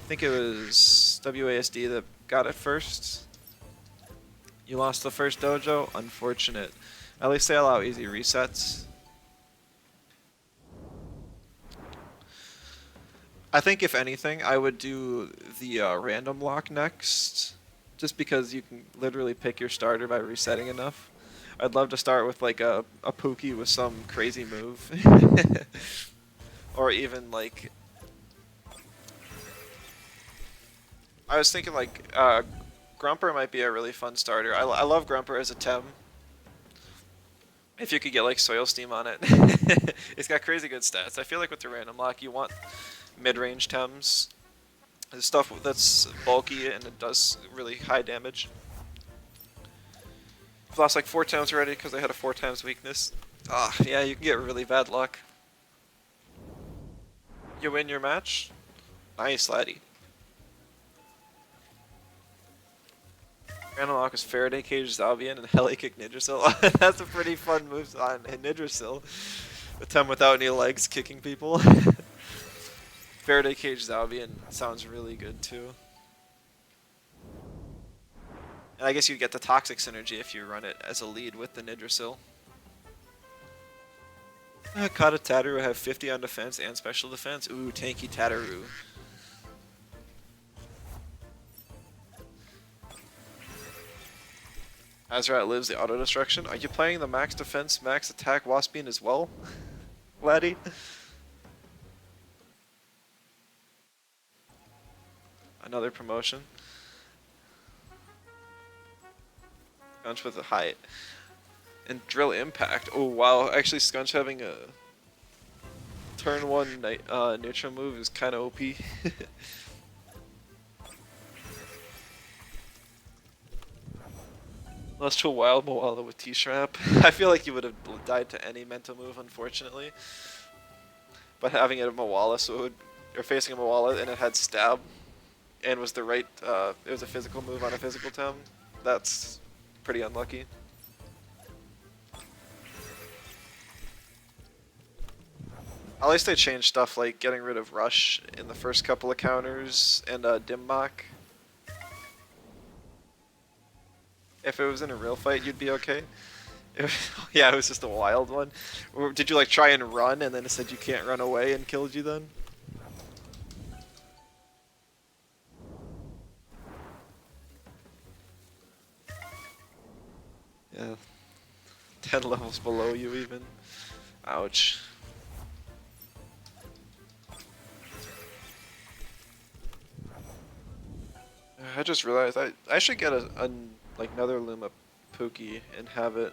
think it was WASD that got it first. You lost the first dojo? Unfortunate. At least they allow easy resets. I think if anything, I would do the random lock next, just because you can literally pick your starter by resetting enough. I'd love to start with like a Pookie with some crazy move. Or even like I was thinking like Grumper might be a really fun starter. I love Grumper as a Tem. If you could get like Soil Steam on it. It's got crazy good stats. I feel like with the random lock you want mid-range Tems. The stuff that's bulky and it does really high damage. I've lost like 4 times already because I had a 4 times weakness. Ah, yeah, you can get really bad luck. You win your match? Nice, laddie. Random lock is Faraday Cage, Zalvian, and Heli Kick Nidrasil. That's a pretty fun move on Nidrasil. A Tem without any legs kicking people. Faraday Cage Zalvian sounds really good too. And I guess you get the Toxic Synergy if you run it as a lead with the Nidrasil. Kata Tataru have 50 on defense and special defense. Ooh, tanky Tataru. Azrat lives the auto destruction. Are you playing the max defense, max attack Waspine as well, laddie? Another promotion. Scunch with a height. And drill impact. Oh wow, actually Scunch having a turn 1 neutral move is kind of OP. Let's try Wild Moala with T-Shrap. I feel like you would have died to any mental move, unfortunately. But having it a Moala, so it would, you're facing a Moala and it had Stab, and was the right, it was a physical move on a physical Tem. That's pretty unlucky. At least they changed stuff like getting rid of Rush in the first couple of counters and Dim Mak. If it was in a real fight, you'd be okay. Yeah, it was just a wild one. Or did you like try and run and then it said you can't run away and killed you then? Yeah. 10 levels below you even. Ouch. I just realized I should get a like another Luma Pookie and have it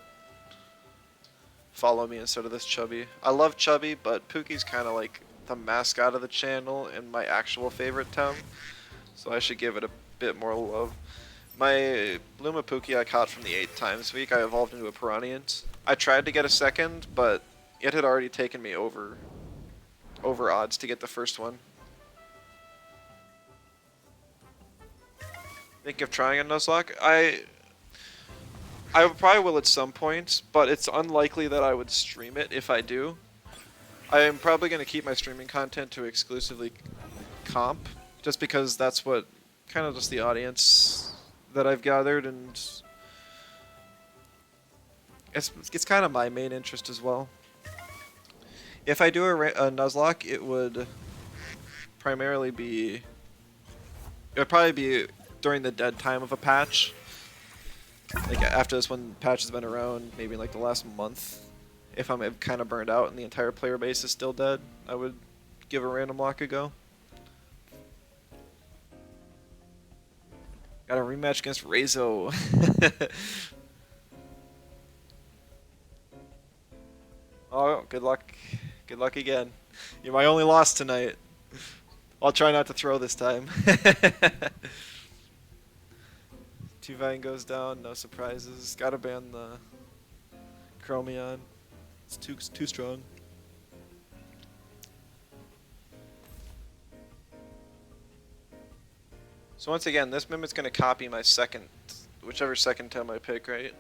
follow me instead of this Chubby. I love Chubby, but Pookie's kind of like the mascot of the channel and my actual favorite Tem, so I should give it a bit more love. My Luma Pookie I caught from the 8 times week, I evolved into a Piranhient. I tried to get a second, but it had already taken me over odds to get the first one. Think of trying a Nuzlocke? I probably will at some point, but it's unlikely that I would stream it if I do. I am probably going to keep my streaming content to exclusively comp, just because that's what kind of just the audience that I've gathered, and it's kind of my main interest as well. If I do a Nuzlocke, it would primarily be, it would probably be during the dead time of a patch. Like after this one patch has been around, maybe like the last month. If I'm kind of burned out and the entire player base is still dead, I would give a random lock a go. Got a rematch against Rezo. Oh, good luck. Good luck again. You're my only loss tonight. I'll try not to throw this time. Tuvine goes down, no surprises. Gotta ban the Chromion. It's too strong. So once again, this Mimic is gonna copy my second, whichever second Tem I pick, right?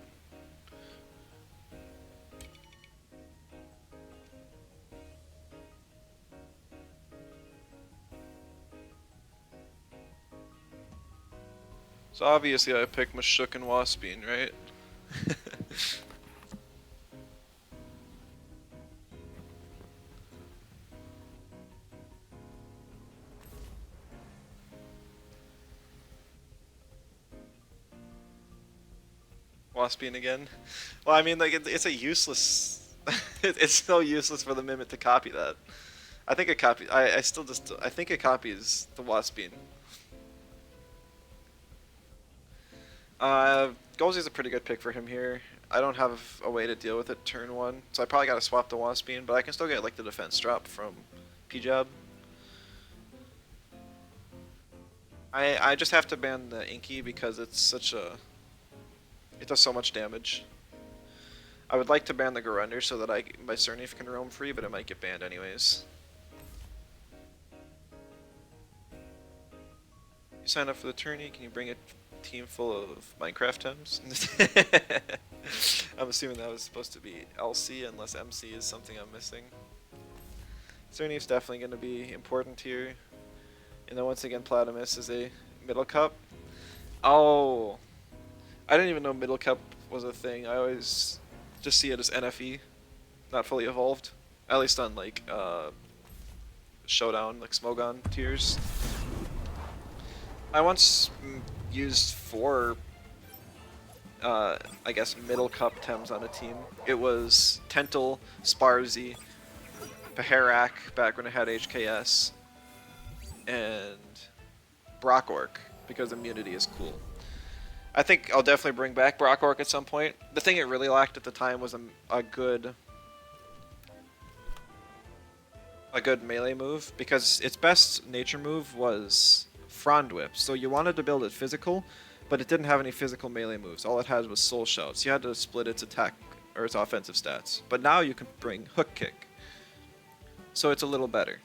So obviously I pick Mashuk and Waspine, right? Waspine again. Well, I mean, like it's a useless. It's so useless for the Mimit to copy that. I think it copy. I still just. I think it copies the Waspine. Golzy's a pretty good pick for him here. I don't have a way to deal with it turn one, so I probably gotta swap the Waspine, but I can still get like the defense drop from P-Jab. I just have to ban the Inky because it's such a. It does so much damage. I would like to ban the Garunder so that my Cernif can roam free, but it might get banned anyways. You sign up for the tourney, can you bring a team full of Minecraft Tems? I'm assuming that was supposed to be LC unless MC is something I'm missing. Cernif's definitely going to be important here. And then once again, Platimus is a middle cup. Oh, I didn't even know middle cup was a thing. I always just see it as NFE, not fully evolved. At least on like Showdown, like Smogon tiers. I once used 4, I guess, middle cup Tems on a team. It was Tental, Sparzy, Paharak back when I had HKS, and Brockork, because immunity is cool. I think I'll definitely bring back Brockork at some point. The thing it really lacked at the time was a good melee move, because its best nature move was Frond Whip. So you wanted to build it physical, but it didn't have any physical melee moves. All it had was Soul Shout. So you had to split its attack or its offensive stats. But now you can bring Hook Kick. So it's a little better.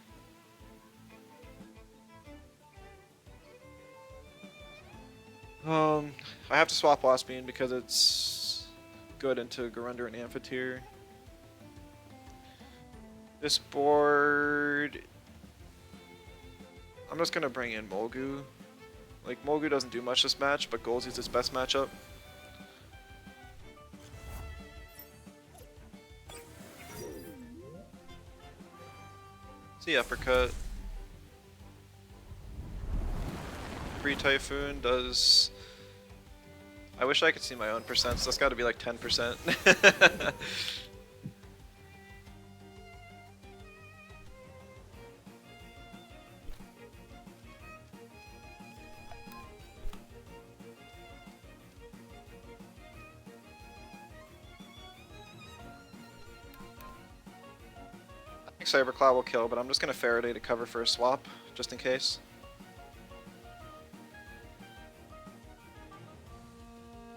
I have to swap Waspine because it's good into Garunder and Amphitheater. This board, I'm just gonna bring in Molgu. Like, Molgu doesn't do much this match, but Golzy's its best matchup. See Uppercut. Free Typhoon does... I wish I could see my own percents. That's gotta be like 10%. I think Cyberclaw will kill, but I'm just gonna Faraday to cover for a swap, just in case.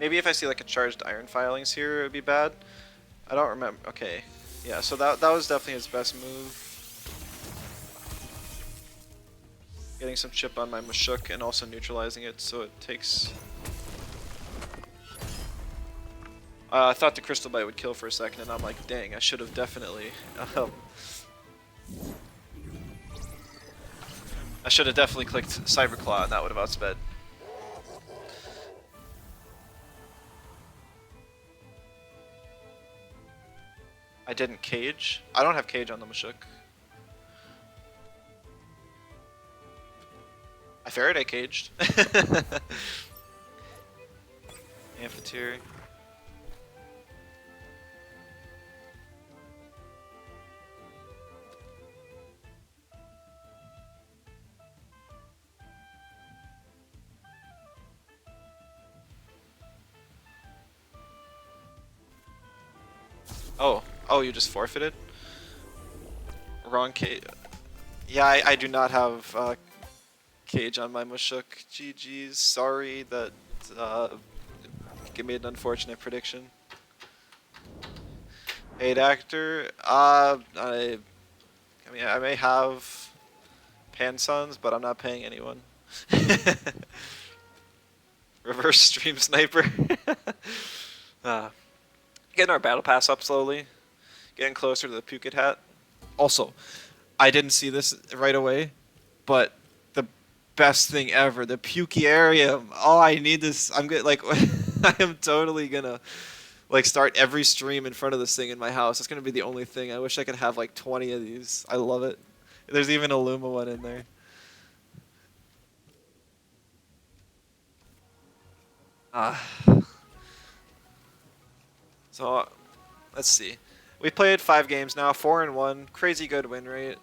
Maybe if I see like a charged Iron Filings here, it would be bad. I don't remember. Okay, yeah. So that was definitely his best move. Getting some chip on my Mashuk and also neutralizing it, so it takes. I thought the Crystal Bite would kill for a second, and I'm like, dang, I should have definitely. I should have definitely clicked Cyberclaw, and that would have outsped. I didn't cage. I don't have cage on the Mashuk. I Faraday caged. Amphitheater. Oh, you just forfeited? Wrong cage. Yeah, I do not have cage on my Mashuk. GG's. Sorry that made an unfortunate prediction. Paid actor. I mean, I may have Pansons, but I'm not paying anyone. Reverse stream sniper. Getting our battle pass up slowly. Getting closer to the Pukit hat. Also, I didn't see this right away, but the best thing ever, the Pukarium. Oh, I need this. I'm good. Like, I am totally gonna like start every stream in front of this thing in my house. It's gonna be the only thing. I wish I could have like 20 of these. I love it. There's even a Luma one in there. Ah. So let's see. We played 5 games now, 4-1, crazy good win rate.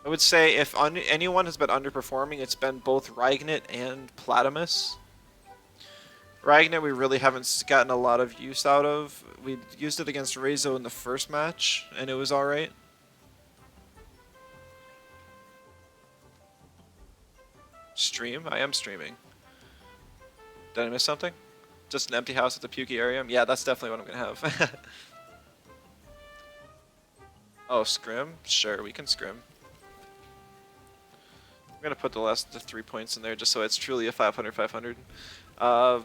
I would say if anyone has been underperforming, it's been both Reignit and Platamus. Reignit we really haven't gotten a lot of use out of. We used it against Rezo in the first match, and it was alright. Stream? I am streaming. Did I miss something? Just an empty house with a pukey area? Yeah, that's definitely what I'm gonna have. Oh, scrim? Sure, we can scrim. I'm gonna put the 3 points in there just so it's truly a 500-500. Yeah,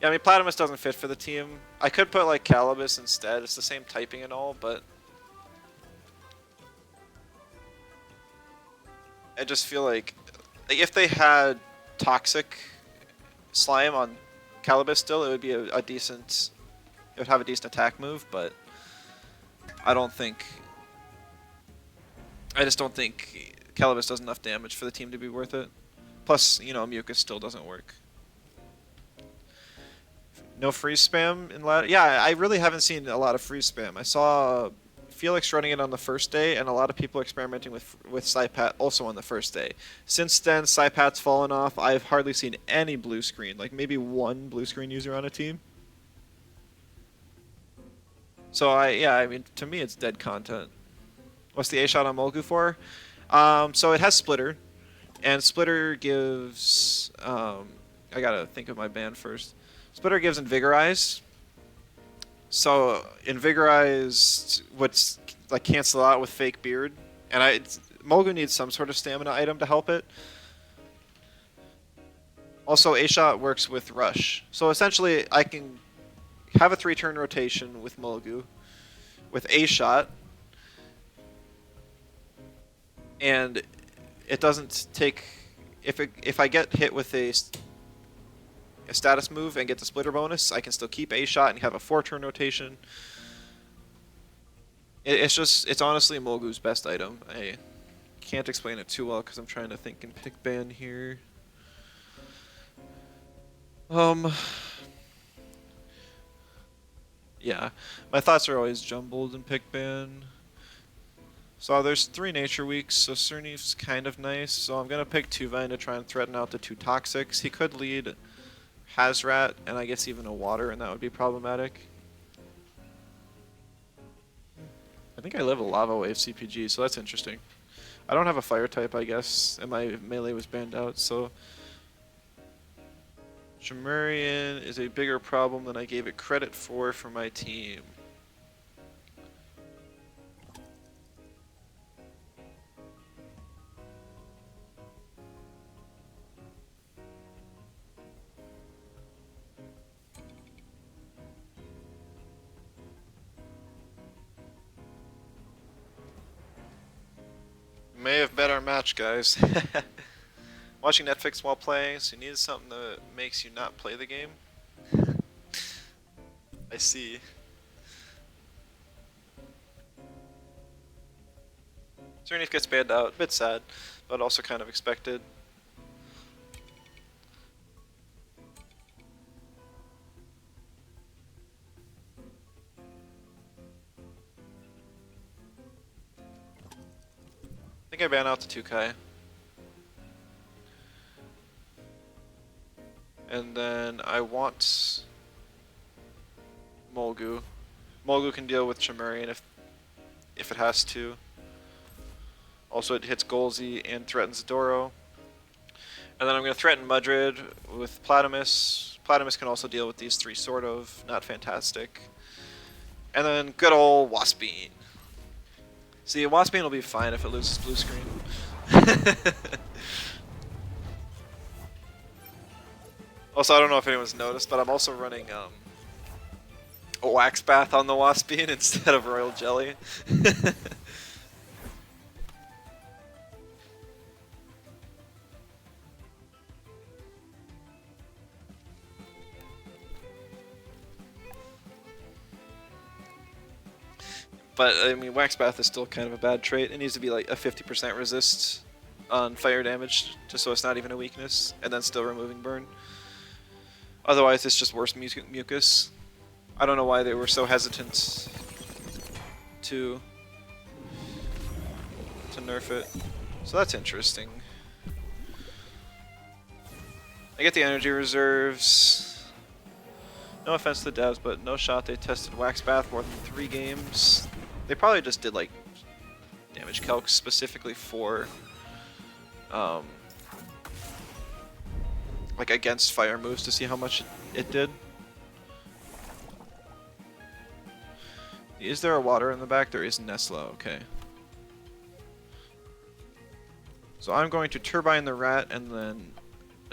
I mean, Platamus doesn't fit for the team. I could put, like, Calibus instead. It's the same typing and all, but I just feel like if they had Toxic Slime on Calibus still, it would be a decent... It would have a decent attack move, but I don't think... I just don't think Calibus does enough damage for the team to be worth it. Plus, you know, Mucus still doesn't work. No freeze spam in ladder? Yeah, I really haven't seen a lot of freeze spam. I saw Felix running it on the first day, and a lot of people experimenting with Sypat also on the first day. Since then, Sypat's fallen off. I've hardly seen any blue screen, like maybe one blue screen user on a team. So I mean, to me, it's dead content. What's the A shot on Molgu for? So it has Splitter, and Splitter gives. I gotta think of my ban first. Splitter gives Invigorize. So Invigorize would like cancel out with Fake Beard, and Molgu needs some sort of stamina item to help it. Also, A shot works with Rush. So essentially, I can have a 3-turn rotation with Molgu, with A shot. And it doesn't take if I get hit with a status move and get the splitter bonus, I can still keep A shot and have a 4-turn rotation. It's honestly Molgu's best item. I can't explain it too well because I'm trying to think and pick ban here. Yeah, my thoughts are always jumbled in pick ban. So there's 3 Nature Weeks, so Cernif's kind of nice. So I'm going to pick Tuvine to try and threaten out the 2 Toxics. He could lead Hazrat, and I guess even a Water, and that would be problematic. I think I live a Lava Wave CPG, so that's interesting. I don't have a Fire type, I guess, and my melee was banned out, so... Jamurian is a bigger problem than I gave it credit for my team. May have bet our match, guys. Watching Netflix while playing, so you need something that makes you not play the game? I see. Cernif gets banned out, a bit sad, but also kind of expected. I think I ban out the 2Kai. And then I want Molgu. Molgu can deal with Chamurian if it has to. Also it hits Golzy and threatens Doro. And then I'm going to threaten Mudrid with Platamus. Platamus can also deal with these 3 sort of, not fantastic. And then good ol' Waspine. See, Waspine will be fine if it loses blue screen. Also, I don't know if anyone's noticed, but I'm also running a Wax Bath on the Waspine instead of Royal Jelly. But, I mean, Wax Bath is still kind of a bad trait. It needs to be like a 50% resist on fire damage, just so it's not even a weakness, and then still removing burn. Otherwise, it's just worse mucus. I don't know why they were so hesitant to nerf it. So that's interesting. I get the energy reserves. No offense to the devs, but no shot they tested Wax Bath more than 3 games. They probably just did like damage calcs specifically for like against fire moves to see how much it did. Is there a water in the back? There is Nesla, okay. So I'm going to Turbine the Rat and then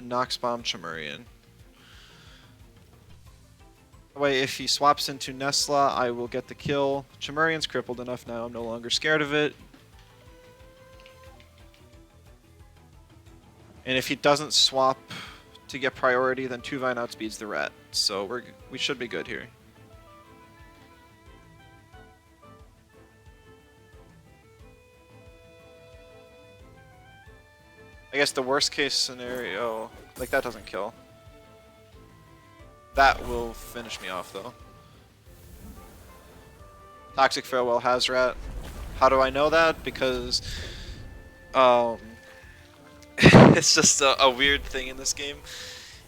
Nox Bomb Chimerian. That way, if he swaps into Nesla, I will get the kill. Chimerian's crippled enough now, I'm no longer scared of it. And if he doesn't swap to get priority, then Tuvine outspeeds the Rat. So we should be good here. I guess the worst case scenario, like that doesn't kill. That will finish me off though. Toxic Farewell has Rat. How do I know that? Because it's just a weird thing in this game.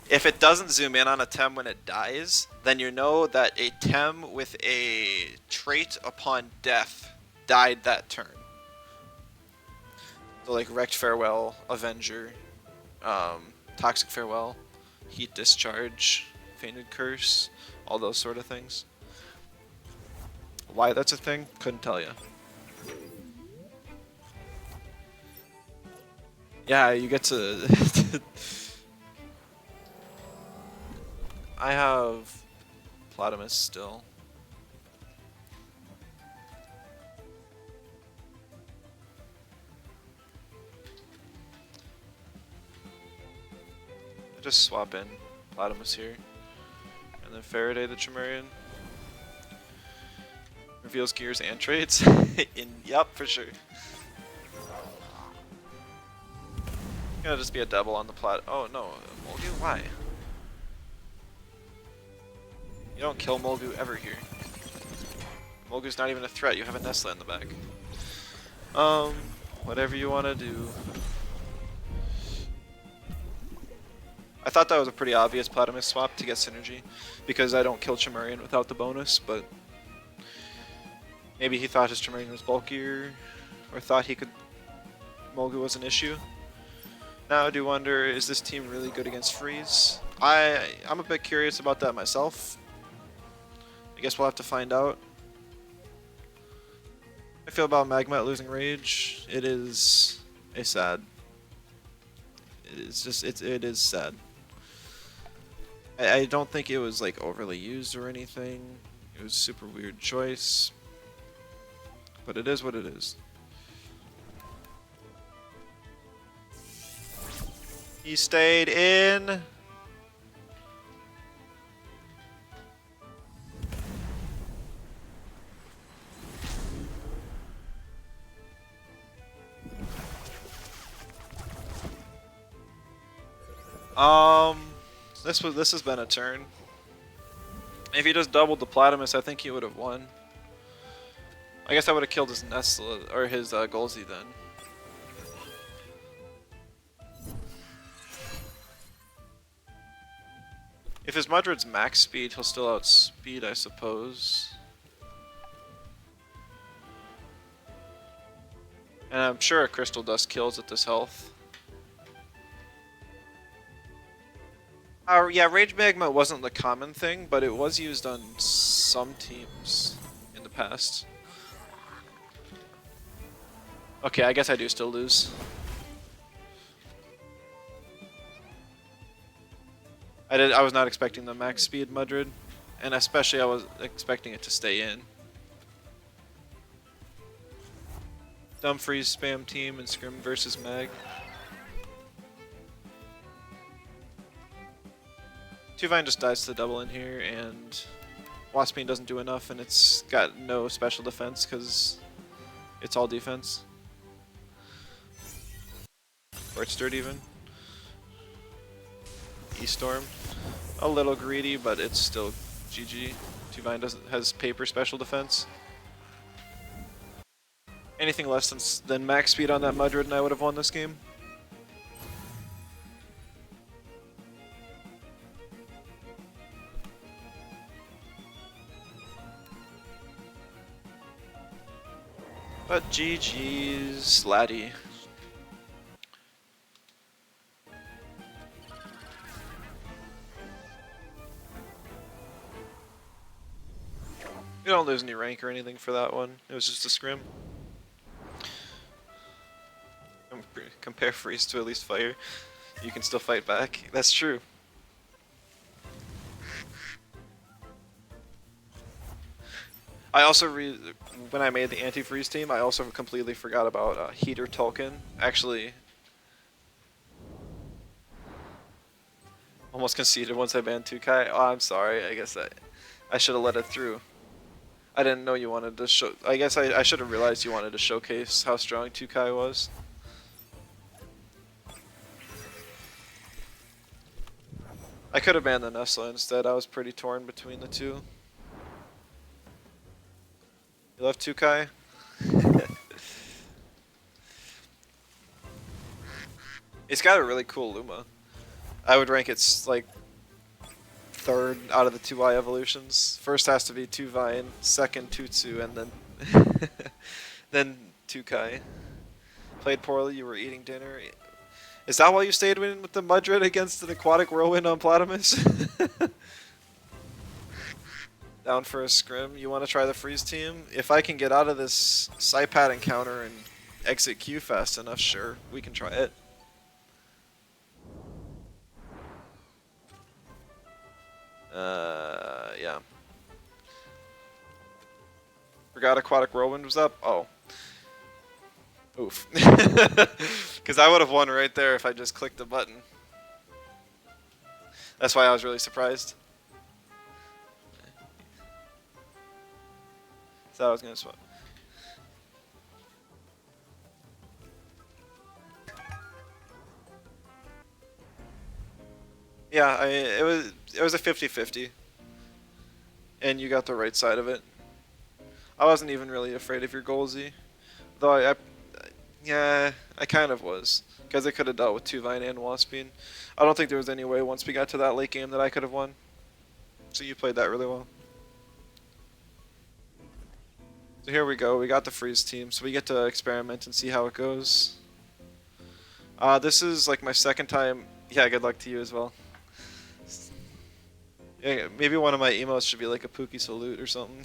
If it doesn't zoom in on a Tem when it dies, then you know that a Tem with a trait upon death died that turn. So like Wrecked Farewell, Avenger, Toxic Farewell, Heat Discharge, Fainted Curse, all those sort of things. Why that's a thing, couldn't tell you. Yeah, you get to... I have Platamus still. I just swap in Platamus here. And then Faraday the Chimerian. Reveals gears and traits. Yup, for sure. Gonna just be a double on the plat. Oh no, Mulgu? Why? You don't kill Mulgu ever here. Mulgu's not even a threat, you have a Nesla in the back. Whatever you wanna do. I thought that was a pretty obvious Platamus swap to get synergy, because I don't kill Chimerian without the bonus, but maybe he thought his Chimerian was bulkier, or thought he could... Mulgu was an issue. Now I do wonder, is this team really good against freeze? I'm a bit curious about that myself. I guess we'll have to find out. I feel about Magmat losing rage. It is a sad. It is just it is sad. I don't think it was like overly used or anything. It was a super weird choice. But it is what it is. He stayed in. This has been a turn. If he just doubled the Platamus, I think he would have won. I guess I would have killed his Nesla or his Golzi then. If his Mudred's max speed, he'll still outspeed, I suppose. And I'm sure a Crystal Dust kills at this health. Yeah, Rage Magma wasn't the common thing, but it was used on some teams in the past. Okay, I guess I do still lose. I was not expecting the max speed Mudred, and especially I was expecting it to stay in. Dumfries spam team and Scrim versus Mag. Tuvine just dies to the double in here, and Waspine doesn't do enough, and it's got no special defense because it's all defense. Or it's dirt even. E-Storm. A little greedy, but it's still GG. Two-Vine has paper special defense. Anything less than max speed on that Mudred and I would have won this game. But GG's, laddie. You don't lose any rank or anything for that one. It was just a scrim. Compare freeze to at least fire. You can still fight back. That's true. I also when I made the anti-freeze team, I also completely forgot about Heater Tolkien. Actually, almost conceded once I banned 2Kai. Oh, I'm sorry. I guess I should have let it through. I didn't know you wanted to show. I guess I should have realized you wanted to showcase how strong 2Kai was. I could have banned the Nestla instead. I was pretty torn between the two. You love 2Kai? It's got a really cool Luma. I would rank it like third out of the 2Y evolutions. First has to be 2Vine, second Tutsu, and then then 2Kai. Played poorly, you were eating dinner. Is that why you stayed in with the Mudred against an Aquatic Whirlwind on Platamus? Down for a scrim. You want to try the freeze team? If I can get out of this Psypad encounter and exit Q fast enough, sure, we can try it. Yeah. Forgot Aquatic Whirlwind was up? Oh. Oof. Because I would have won right there if I just clicked the button. That's why I was really surprised. So I was gonna swap. Yeah, it was a 50-50. And you got the right side of it. I wasn't even really afraid of your Golzy. Though yeah, I kind of was. Because I could have dealt with 2Vine and Waspine. I don't think there was any way once we got to that late game that I could have won. So you played that really well. So here we go, we got the freeze team, so we get to experiment and see how it goes. This is like my second time. Yeah, good luck to you as well. Yeah, maybe one of my emotes should be like a Pookie salute or something.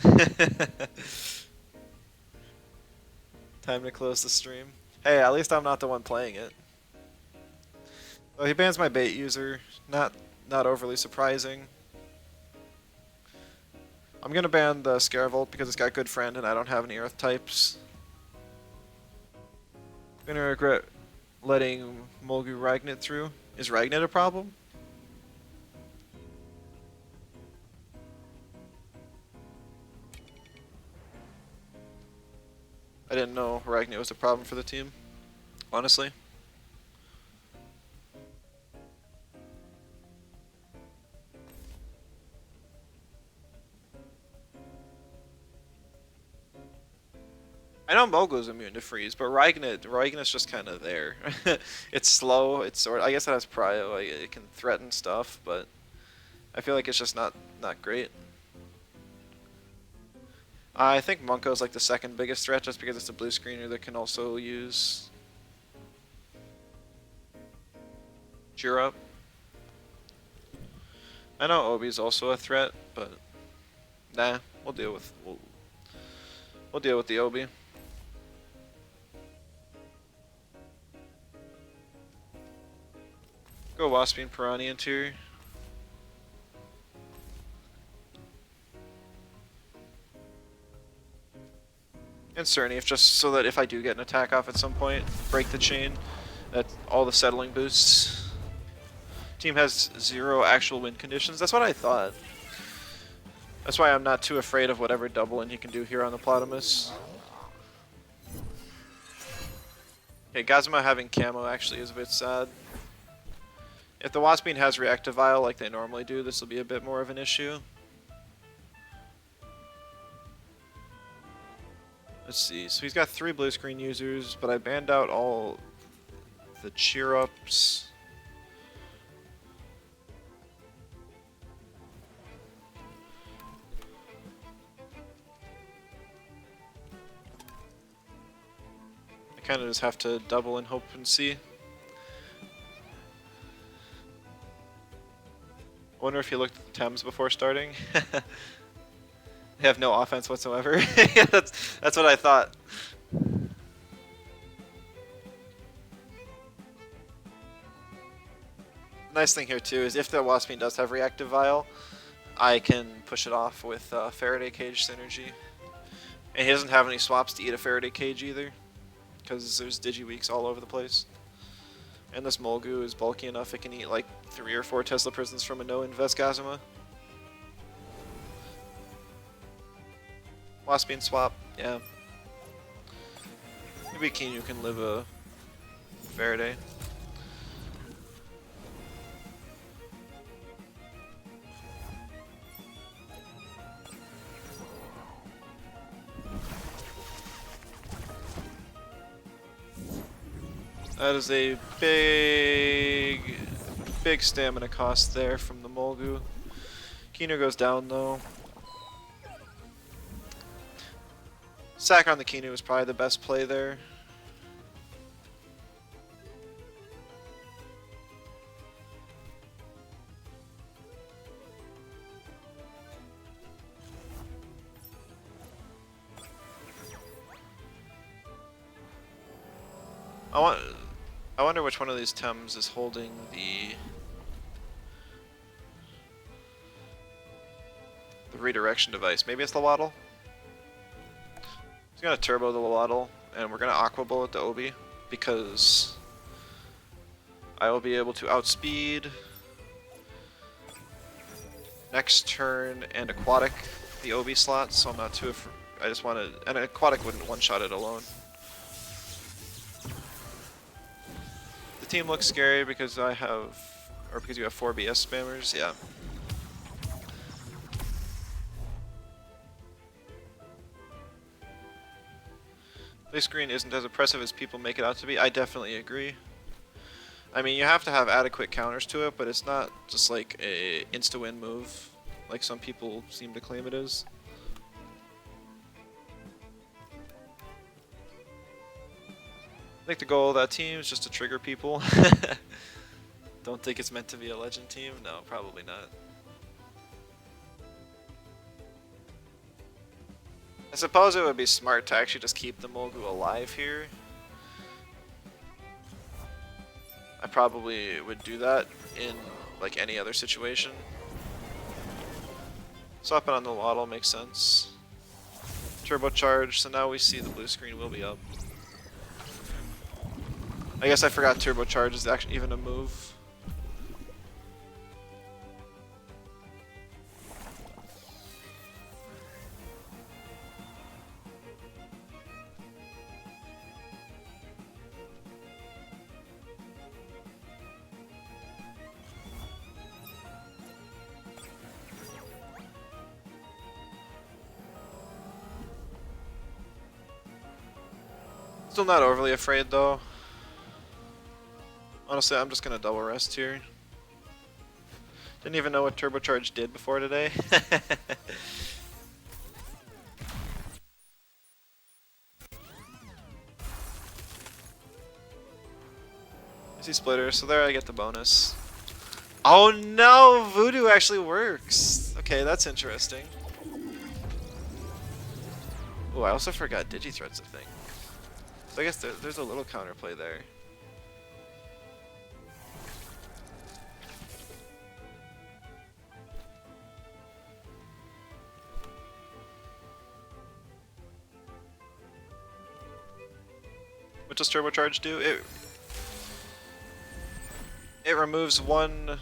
Time to close the stream. Hey, at least I'm not the one playing it. Well, he bans my bait user. Not overly surprising. I'm gonna ban the Scaravolt because it's got good friend and I don't have any earth types. Gonna regret letting Mulgu Ragnet through. Is Ragnet a problem? I didn't know Ragnet was a problem for the team, honestly. I know Mulgu's immune to freeze, but Ragnet's just kind of there. It's slow. It's I guess it has prio. It can threaten stuff, but I feel like it's just not great. I think Munko's like the second biggest threat, just because it's a blue screener that can also use cheer up. I know Obi's also a threat, but nah, we'll deal with the Obi. Go Waspine Piranha Interior. And Cernief, just so that if I do get an attack off at some point, break the chain, that all the settling boosts. Team has 0 actual win conditions. That's what I thought. That's why I'm not too afraid of whatever double he can do here on the Platamus. Okay, Gazma having camo actually is a bit sad. If the Waspine has Reactive Vial like they normally do, this will be a bit more of an issue. Let's see, so he's got 3 blue screen users, but I banned out all the cheer-ups. I kind of just have to double and hope and see. I wonder if you looked at the Tems before starting. They have no offense whatsoever. Yeah, that's what I thought. The nice thing here too is if the Waspine does have Reactive Vial, I can push it off with Faraday Cage synergy. And he doesn't have any swaps to eat a Faraday Cage either, because there's Digiweeks all over the place. And this Molgu is bulky enough it can eat like 3 or 4 Tesla prisons from a no-invest Gazuma. Waspine swap, yeah. Maybe Kinyu can live a Faraday. That is a big stamina cost there from the Molgu. Kinyu goes down though. Sack on the Kinyu is probably the best play there. I wonder which one of these Tems is holding the redirection device. Maybe it's the Waddle? He's gonna turbo the Waddle, and we're gonna Aqua Bullet the Obi, because I will be able to outspeed next turn and Aquatic the Obi slot, so I'm not too afraid. I just want to, and Aquatic wouldn't one-shot it alone. The team looks scary because I have, or because you have 4 BS spammers, yeah. This screen isn't as oppressive as people make it out to be. I definitely agree. I mean, you have to have adequate counters to it, but it's not just like a insta-win move like some people seem to claim it is. I think the goal of that team is just to trigger people. Don't think it's meant to be a legend team? No, probably not. I suppose it would be smart to actually just keep the Molgu alive here. I probably would do that in like any other situation. Swapping on the Waddle makes sense. Turbocharge, so now we see the blue screen will be up. I guess I forgot Turbocharge is actually even a move. Still not overly afraid though. Honestly, I'm just gonna double rest here. Didn't even know what Turbocharge did before today. I see Splitter, so there I get the bonus. Oh no! Voodoo actually works! Okay, that's interesting. Oh, I also forgot Digithread's a thing. So I guess there's a little counterplay there. What does Turbocharge do? It removes one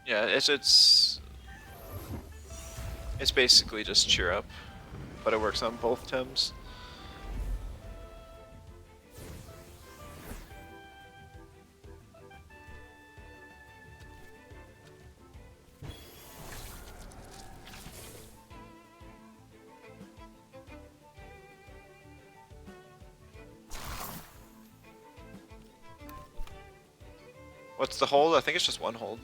yeah, it's basically just cheer up, but it works on both Tems. What's the hold? I think it's just one hold.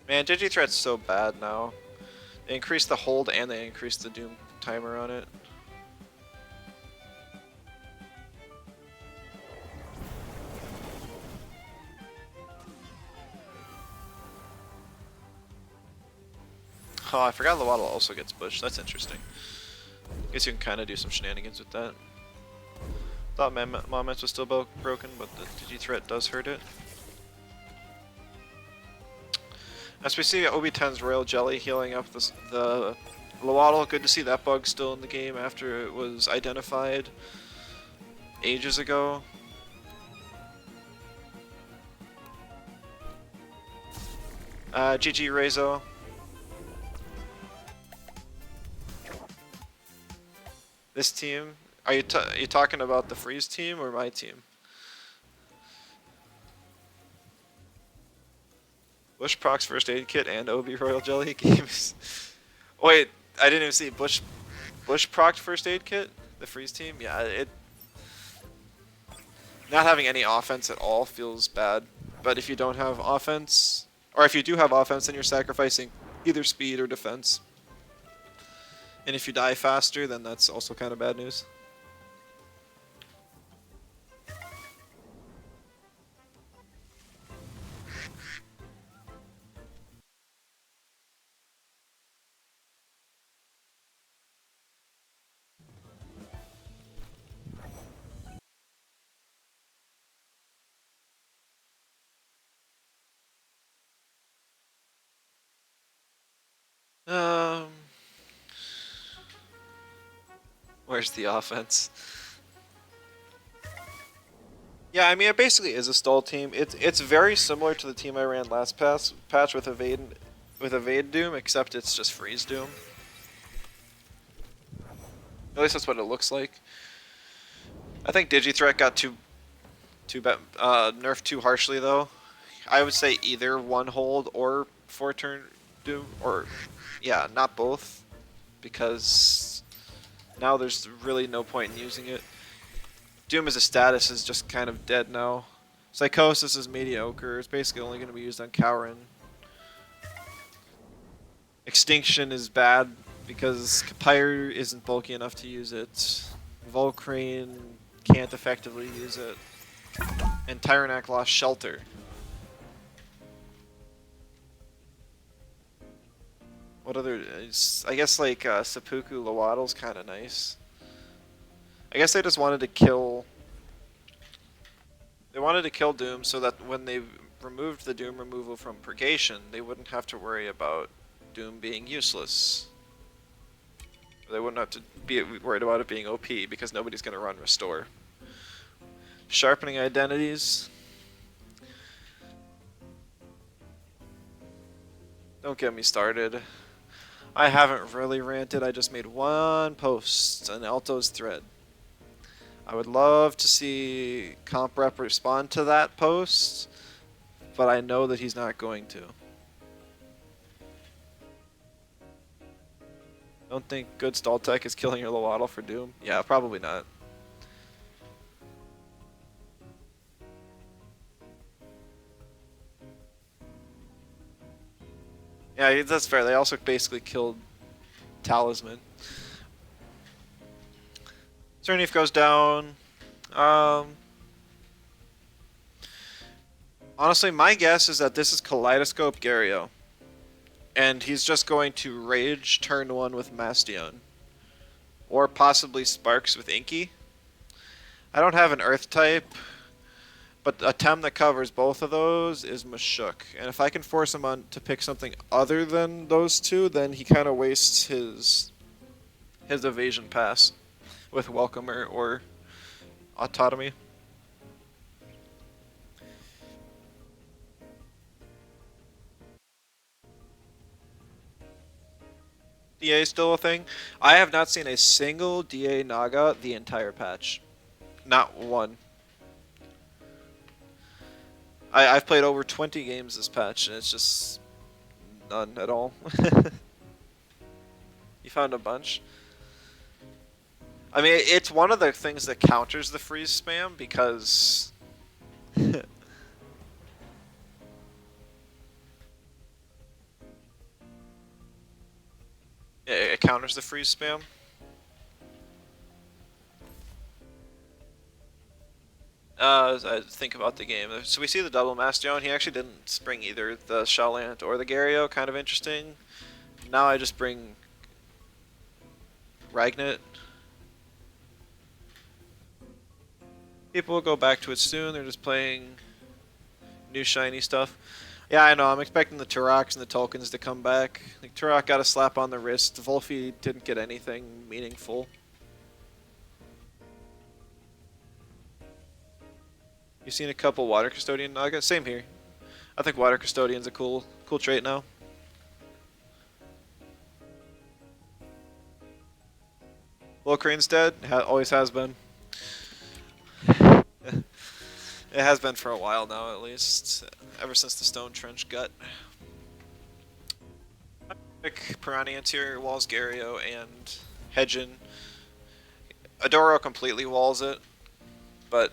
Man, Digithreat's so bad now. They increased the hold and they increased the Doom timer on it. Oh, I forgot Lowaddle also gets pushed. That's interesting. Guess you can kind of do some shenanigans with that. Thought Moments was still broken, but the Digithreat does hurt it. As we see Obi-10's Royal Jelly healing up the Lowaddle, good to see that bug still in the game after it was identified ages ago. GG Rezo. This team, are you talking about the Freeze team or my team? Bush Proc's first aid kit and Obi Royal Jelly games. Wait, I didn't even see Bush Proc first aid kit. The Freeze team, yeah, it not having any offense at all feels bad. But if you don't have offense, or if you do have offense, then you're sacrificing either speed or defense. And if you die faster, then that's also kind of bad news. Um, where's the offense? Yeah, I mean it basically is a stall team. It's very similar to the team I ran last patch with evade Doom, except it's just freeze Doom. At least that's what it looks like. I think Digithreat got nerfed too harshly though. I would say either one hold or 4-turn Doom, or yeah, not both, because now there's really no point in using it. Doom as a status is just kind of dead now. Psychosis is mediocre. It's basically only going to be used on Cowrin. Extinction is bad because Pyre isn't bulky enough to use it. Volcrane can't effectively use it. And Tyrannac lost Shelter. What other... I guess like Seppuku Lowaddle's kind of nice. I guess they just wanted to kill... They wanted to kill Doom so that when they removed the Doom removal from Purgation, they wouldn't have to worry about Doom being useless. They wouldn't have to be worried about it being OP because nobody's going to run Restore. Sharpening Identities. Don't get me started. I haven't really ranted, I just made one post, an Alto's thread. I would love to see Comp Rep respond to that post, but I know that he's not going to. Don't think good stall tech is killing your Lowaddle for Doom? Yeah, probably not. Yeah, that's fair. They also basically killed Talisman. Cernif goes down. Honestly, my guess is that this is Kaleidoscope Gario. And he's just going to Rage turn 1 with Mastion. Or possibly Sparks with Inky. I don't have an Earth type, but a Tem that covers both of those is Mashuk. And if I can force him on to pick something other than those two, then he kind of wastes his evasion pass with Welcomer or Autotomy. DA still a thing? I have not seen a single DA Naga the entire patch. Not one. I've played over 20 games this patch and it's just none at all. found a bunch. I mean, it's one of the things that counters the freeze spam because yeah, it counters the freeze spam. I think about the game. So we see the double Mastodon. He actually didn't bring either the Shell Ant or the Gario. Kind of interesting. Now I just bring Ragnet. People will go back to it soon. They're just playing new shiny stuff. Yeah, I know. I'm expecting the Turoks and the Tolkiens to come back. Like, Turok got a slap on the wrist. Volfi didn't get anything meaningful. You've seen a couple Water Custodian nuggets? Same here. I think Water Custodian's a cool trait now. Volcrane's dead. Always has been. It has been for a while now, at least. Ever since the Stone Trench gut. Pick Piranha Anterior walls Gario and Hedgen. Adoro completely walls it, but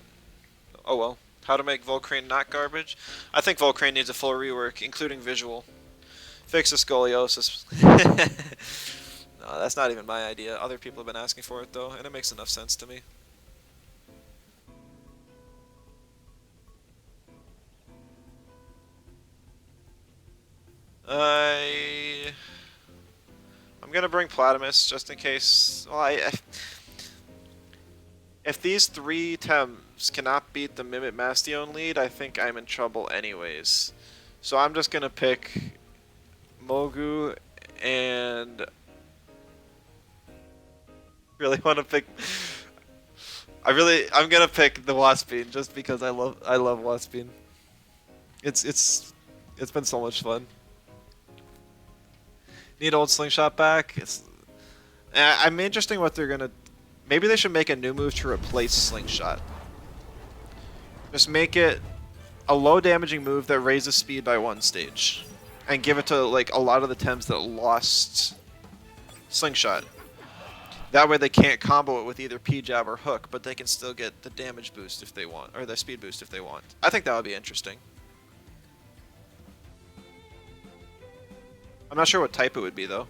oh well. How to make Volcrane not garbage? I think Volcrane needs a full rework, including visual. Fix the scoliosis. No, that's not even my idea. Other people have been asking for it though, and it makes enough sense to me. I'm gonna bring Platamus just in case. Well, if these three Tems cannot beat the Mimit Mastion lead, I think I'm in trouble anyways. So I'm just gonna pick Mogu and really want to pick. I'm gonna pick the Waspine just because I love Waspine. It's been so much fun. Need old Slingshot back. I'm interested in what they're gonna. Maybe they should make a new move to replace Slingshot. Just make it a low damaging move that raises speed by one stage, and give it to like a lot of the Tems that lost Slingshot. That way they can't combo it with either P-Jab or Hook, but they can still get the damage boost if they want, or the speed boost if they want. I think that would be interesting. I'm not sure what type it would be, though.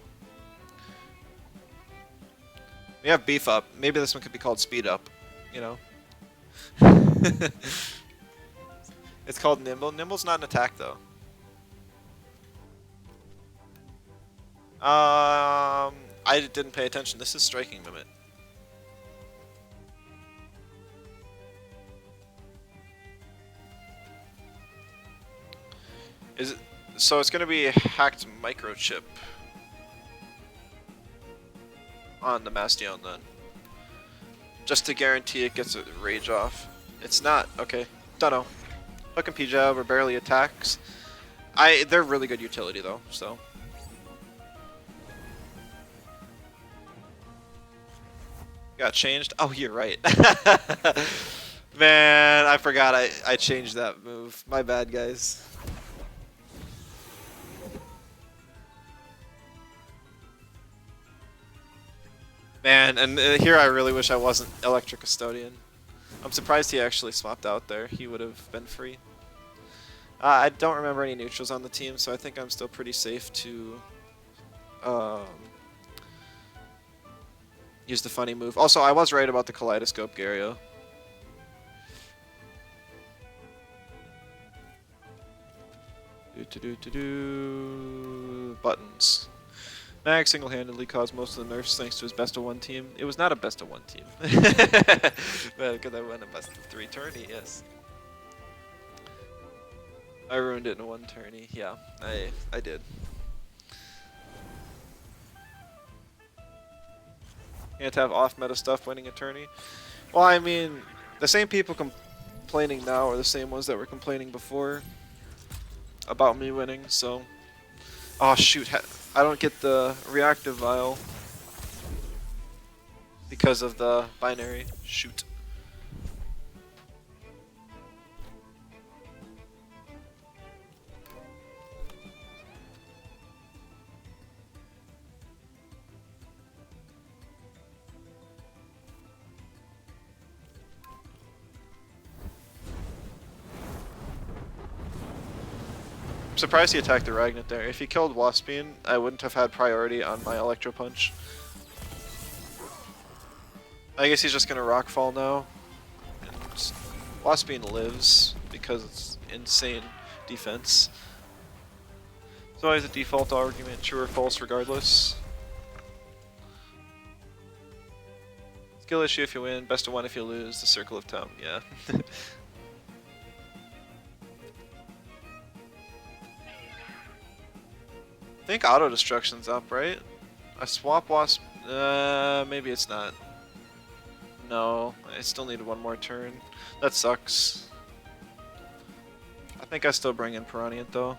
We have Beef Up. Maybe this one could be called Speed Up, you know? It's called Nimble. Nimble's not an attack, though. I didn't pay attention. This is Striking Mimit. Is it? So it's gonna be a hacked microchip on the Mastion then, just to guarantee it gets a rage off. It's not okay. Dunno. Hook and P-Jab are barely attacks. They're really good utility though. So. Got changed? Oh, you're right. Man, I forgot I changed that move. My bad, guys. Man, and here I really wish I wasn't Electric Custodian. I'm surprised he actually swapped out there. He would have been free. I don't remember any neutrals on the team, so I think I'm still pretty safe to use the funny move. Also, I was right about the Kaleidoscope Gario. Buttons. Mag single-handedly caused most of the nerfs thanks to his best of one team. It was not a best of one team. Because I won a best of three tourney, yes. I ruined it in one tourney. Yeah, I did. Can't have off-meta stuff winning a tourney. Well, I mean, the same people complaining now are the same ones that were complaining before about me winning, so... Oh, shoot. I don't get the reactive vial because of the binary. Shoot. I'm surprised he attacked the Ragnet there. If he killed Waspine, I wouldn't have had priority on my Electro Punch. I guess he's just gonna Rockfall now. And Waspine lives because it's insane defense. It's always a default argument, true or false regardless. Skill issue if you win, best of one if you lose, the circle of Tem, yeah. I think auto destruction's up, right? A swap wasp, maybe it's not. No, I still need one more turn. That sucks. I think I still bring in Piranha though.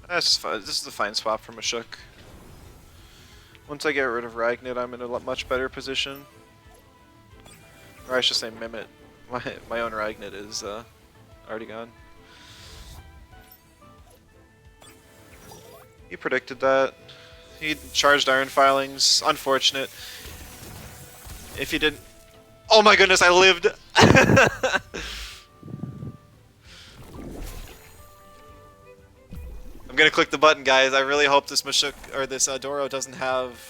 That's fine. This is a fine swap from Mashuk. Once I get rid of Ragnet, I'm in a much better position. Or I should say Mimit. My own Ragnet is already gone. He predicted that. He charged Iron Filings. Unfortunate. If he didn't... Oh my goodness, I lived! I'm gonna click the button, guys. I really hope this Mashuk or this Doro doesn't have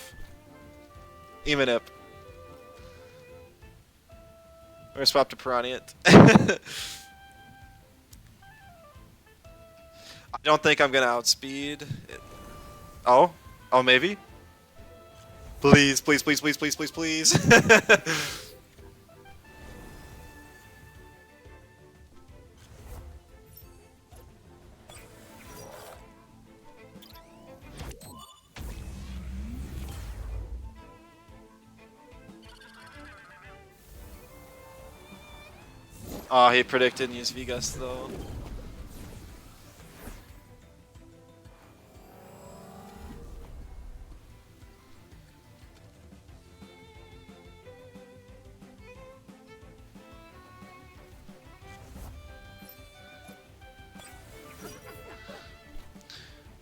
Emanip. We're gonna swap to Piranha. I don't think I'm gonna outspeed it. Oh? Oh, maybe? Please, please, please, please, please, please, please. Oh, he predicted and used Vegas though.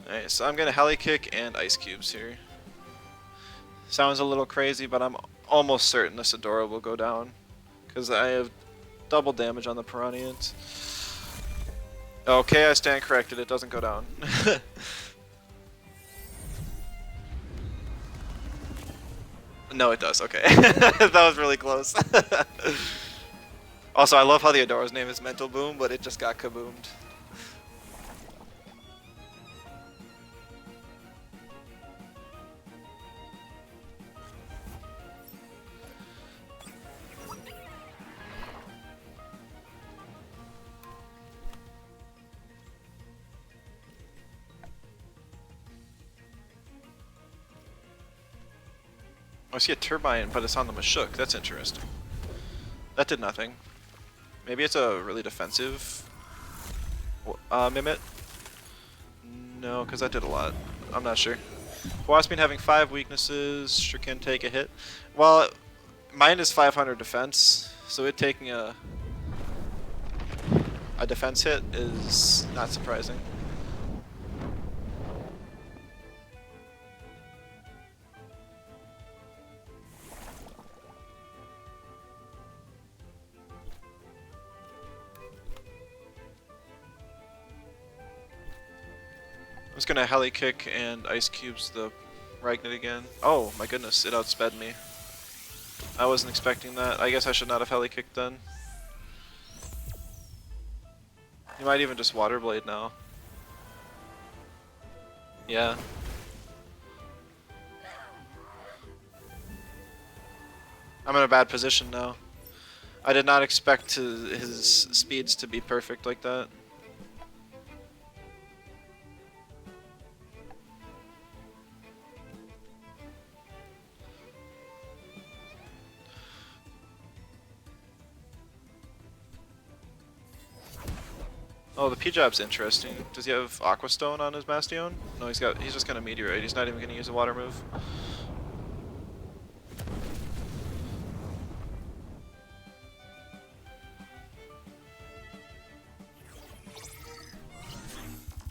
Alright, so I'm gonna Heli Kick and Ice Cubes here. Sounds a little crazy, but I'm almost certain this Adora will go down. Because I have double damage on the Piranha. Okay, I stand corrected, it doesn't go down. No, it does, okay. That was really close. Also, I love how the Adora's name is Mental Boom, but it just got kaboomed. I see a Turbine, but it's on the Mashuk. That's interesting. That did nothing. Maybe it's a really defensive Mimit? No, because that did a lot. I'm not sure. Waspine having 5 weaknesses, sure can take a hit. Well, mine is 500 defense, so it taking a defense hit is not surprising. I'm just gonna Heli Kick and Ice Cubes the Ragnet again. Oh my goodness, it outsped me. I wasn't expecting that. I guess I should not have Heli Kicked then. You might even just Water Blade now. Yeah. I'm in a bad position now. I did not expect his speeds to be perfect like that. Oh, the P-Job's interesting. Does he have Aqua Stone on his Bastion? No, he's just gonna Meteorite. He's not even gonna use a water move.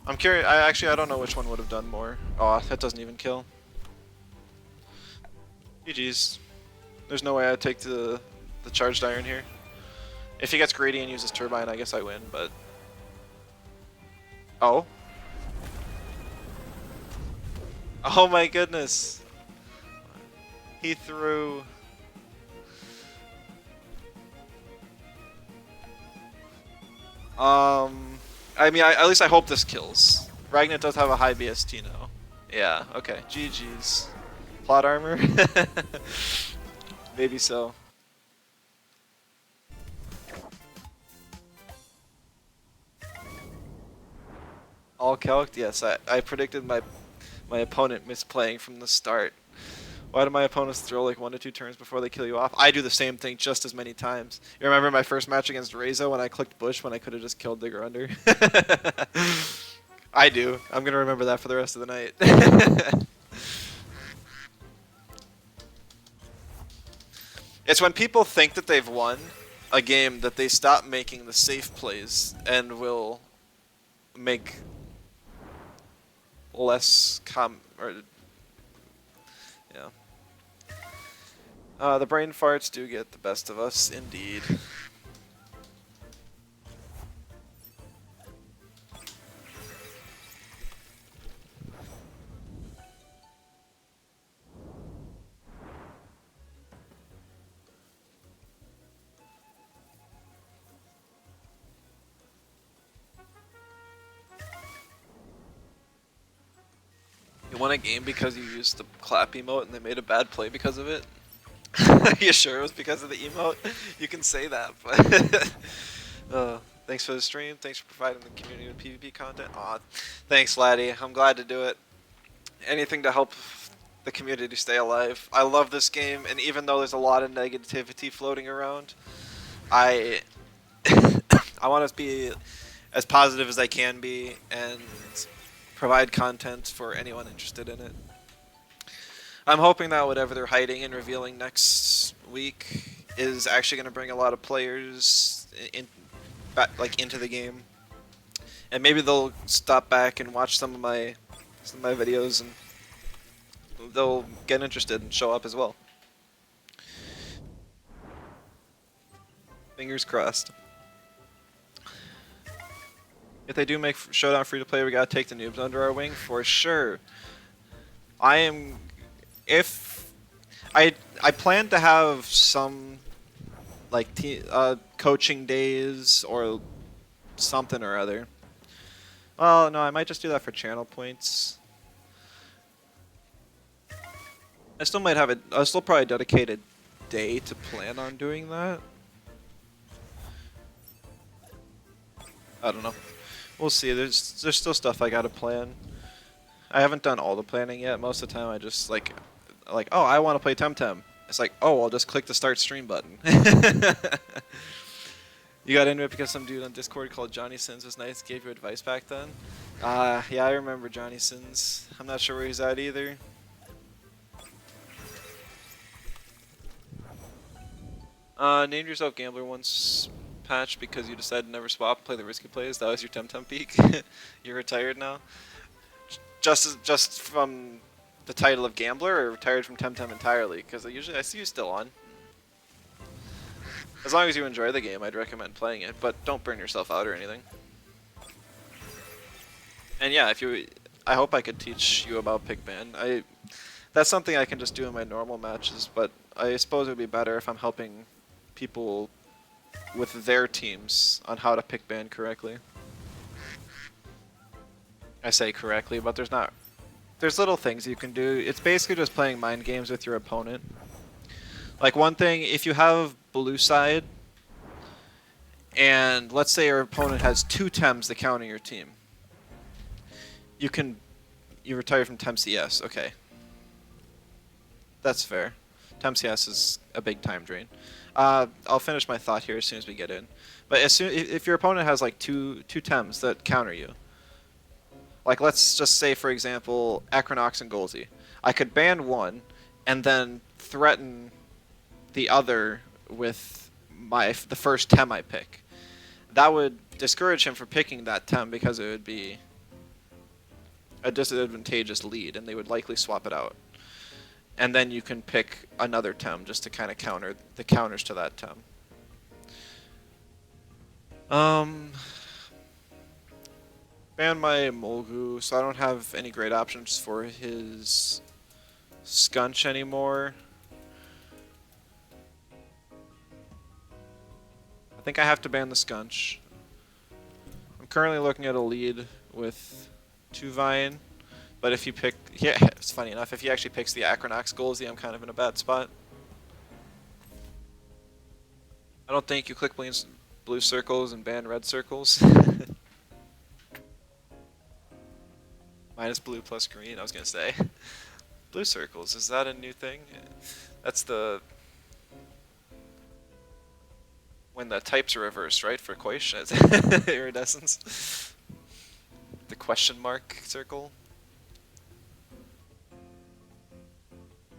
I'm curious. I don't know which one would have done more. Oh, that doesn't even kill. GG's. There's no way I'd take the charged iron here. If he gets greedy and uses turbine, I guess I win. But oh, oh my goodness, he threw. I mean, at least I hope this kills. Ragnar does have a high BST now. Yeah, okay. GG's. Plot armor? Maybe so. All calced? Yes, I predicted my opponent misplaying from the start. Why do my opponents throw like 1 to 2 turns before they kill you off? I do the same thing just as many times. You remember my first match against Reza when I clicked Bush when I could have just killed Digger Under? I do. I'm going to remember that for the rest of the night. It's when people think that they've won a game that they stop making the safe plays and will make less yeah. The brain farts do get the best of us, indeed. You won a game because you used the clap emote and they made a bad play because of it? Are you sure it was because of the emote? You can say that, but... thanks for the stream. Thanks for providing the community with PvP content. Aw, thanks, laddie. I'm glad to do it. Anything to help the community stay alive. I love this game, and even though there's a lot of negativity floating around, I I want to be as positive as I can be and provide content for anyone interested in it. I'm hoping that whatever they're hiding and revealing next week is actually going to bring a lot of players into the game, and maybe they'll stop back and watch some of my videos and they'll get interested and show up as well. Fingers crossed. If they do make Showdown free to play, we gotta take the noobs under our wing for sure. I plan to have some like coaching days or something or other. Well, no, I might just do that for channel points. I still might have I'll still probably dedicate a day to plan on doing that. I don't know. We'll see. There's still stuff I gotta plan. I haven't done all the planning yet. Most of the time I just like, oh, I want to play Temtem. It's like, oh, I'll just click the start stream button. You got into it because some dude on Discord called Johnny Sins was nice, gave you advice back then? Yeah, I remember Johnny Sins. I'm not sure where he's at either. Named yourself Gambler once patch because you decided to never swap, play the risky plays. That was your Temtem peak. You're retired now. Just from the title of Gambler, or retired from Temtem entirely? Because I see you still on. As long as you enjoy the game, I'd recommend playing it, but don't burn yourself out or anything. And yeah, I hope I could teach you about pick ban. That's something I can just do in my normal matches, but I suppose it would be better if I'm helping people with their teams on how to pick ban correctly. I say correctly, but there's little things you can do. It's basically just playing mind games with your opponent. Like one thing, if you have blue side, and let's say your opponent has 2 tems to counter your team, you retire from Tem CS. Okay, that's fair. Tem CS is a big time drain. I'll finish my thought here as soon as we get in. But if your opponent has like two tems that counter you, like let's just say for example Acronox and Golzy, I could ban one and then threaten the other with the first tem I pick. That would discourage him from picking that tem because it would be a disadvantageous lead, and they would likely swap it out. And then you can pick another tem just to kind of counter the counters to that tem. Ban my Molgu, so I don't have any great options for his Scunch anymore. I think I have to ban the Scunch. I'm currently looking at a lead with 2 Vine, but if you pick, yeah, it's funny enough, if he actually picks the Acronox Golzy, I'm kind of in a bad spot. I don't think you click blue circles and ban red circles. Minus blue plus green, I was gonna say. Blue circles, is that a new thing? That's the... when the types are reversed, right? For question, iridescence. The question mark circle.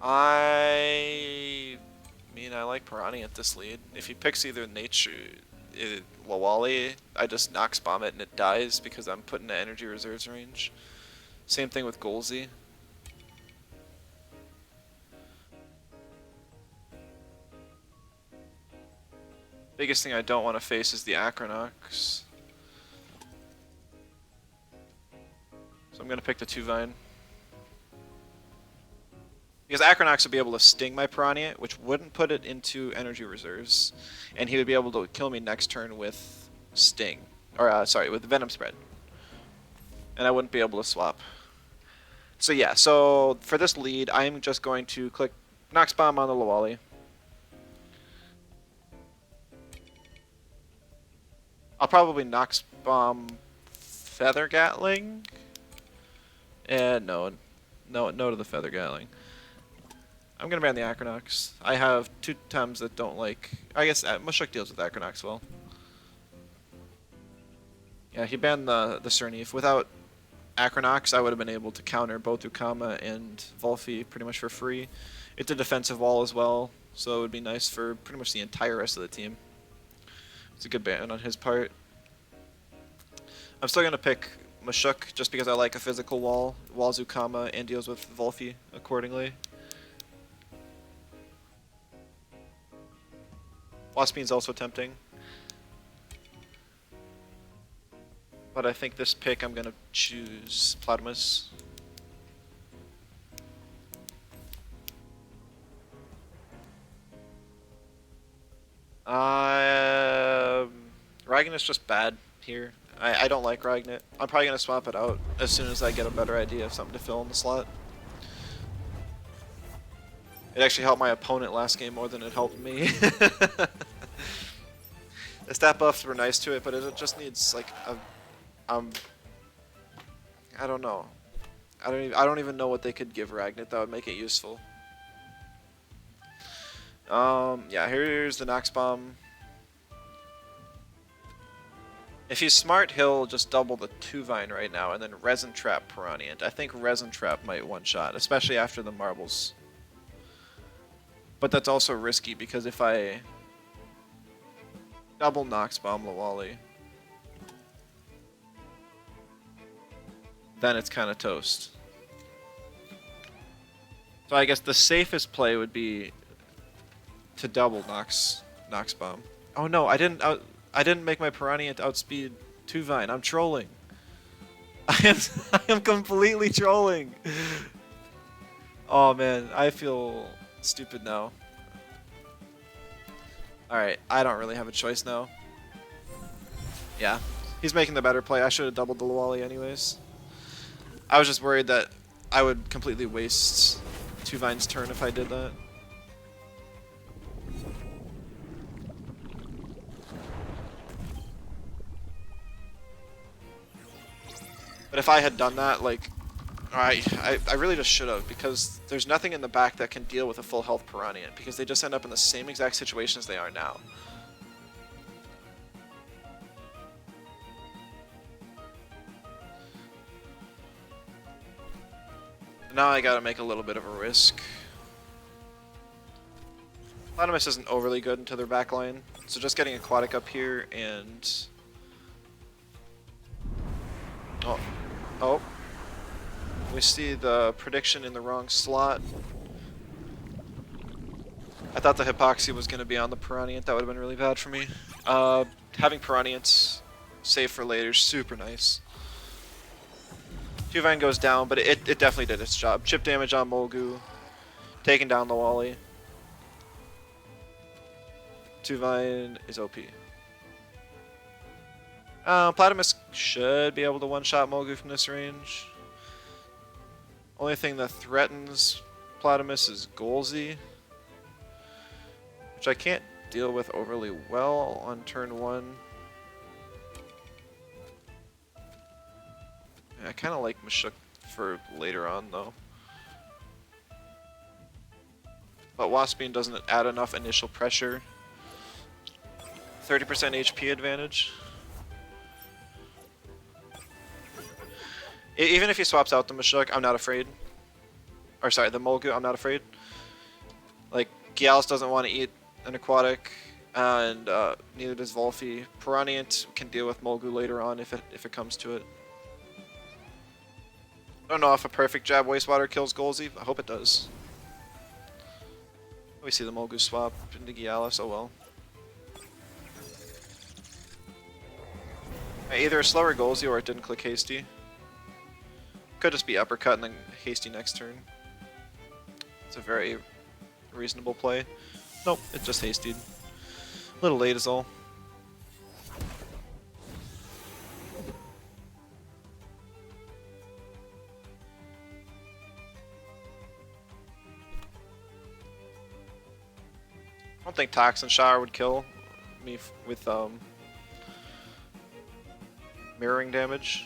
I mean, I like Piranha at this lead. If he picks either nature, Lawali, I just Nox Bomb it and it dies because I'm put in energy reserves range. Same thing with Golzy. Biggest thing I don't want to face is the Acronox. So I'm going to pick the 2 Vine. Because Acronox would be able to sting my Piranha, which wouldn't put it into energy reserves. And he would be able to kill me next turn with Sting. Or, sorry, with Venom Spread. And I wouldn't be able to swap. So yeah, so for this lead, I'm just going to click Nox Bomb on the Lawali. I'll probably Nox Bomb Feather Gatling. And no to the Feather Gatling. I'm gonna ban the Acronox. I have 2 tems that don't like... I guess Mushuk deals with Acronox well. Yeah, he banned the Cerny. Without Acronox, I would have been able to counter both Ukama and Volfi pretty much for free. It's a defensive wall as well, so it would be nice for pretty much the entire rest of the team. It's a good ban on his part. I'm still gonna pick Mushuk just because I like a physical wall. Walls Ukama and deals with Volfi accordingly. Waspin's also tempting. But I think this pick I'm gonna choose Platamus. Ragnan is just bad here. I don't like Ragnet. I'm probably gonna swap it out as soon as I get a better idea of something to fill in the slot. It actually helped my opponent last game more than it helped me. The stat buffs were nice to it, but it just needs like a I don't know. I don't even know what they could give Ragnet that would make it useful. Yeah, here's the Nox Bomb. If he's smart, he'll just double the 2 Vine right now and then Resin Trap Piranha. I think Resin Trap might one-shot, especially after the marbles. But that's also risky because if I double Nox Bomb Lawali, then it's kind of toast. So I guess the safest play would be to double Nox Bomb. Oh no, I didn't make my Piranha outspeed 2 Vine. I'm trolling. I am completely trolling. Oh man, I feel stupid now. Alright, I don't really have a choice now. Yeah, he's making the better play. I should have doubled the Lawali anyways. I was just worried that I would completely waste 2 Vine's turn if I did that. But if I had done that, like, I really just should have, because there's nothing in the back that can deal with a full health Piranha, because they just end up in the same exact situation as they are now. Now I gotta make a little bit of a risk. Platamus isn't overly good into their backline, so just getting Aquatic up here and... Oh. We see the prediction in the wrong slot. I thought the Hypoxia was going to be on the Piranha. That would have been really bad for me. Having Piranhans save for later is super nice. Tuvine goes down, but it definitely did its job. Chip damage on Molgu, taking down the Wally. Tuvine is OP. Platymus should be able to one-shot Molgu from this range. Only thing that threatens Platymus is Golzy, which I can't deal with overly well on turn 1. Yeah, I kind of like Mashuk for later on, though. But Waspine doesn't add enough initial pressure. 30% HP advantage. Even if he swaps out the Mashuk, I'm not afraid. Or sorry, the Molgu, I'm not afraid. Like, Gialis doesn't want to eat an aquatic, and neither does Volphy. Piranhant can deal with Molgu later on if it comes to it. I don't know if a perfect jab wastewater kills Golzy. I hope it does. We see the Molgu swap into Gialis, oh well. Either a slower Golzy or it didn't click Hasty. Could just be uppercut and then Hasty next turn. It's a very reasonable play. Nope, it just Hastied. A little late is all. I don't think Toxin Shower would kill me with mirroring damage.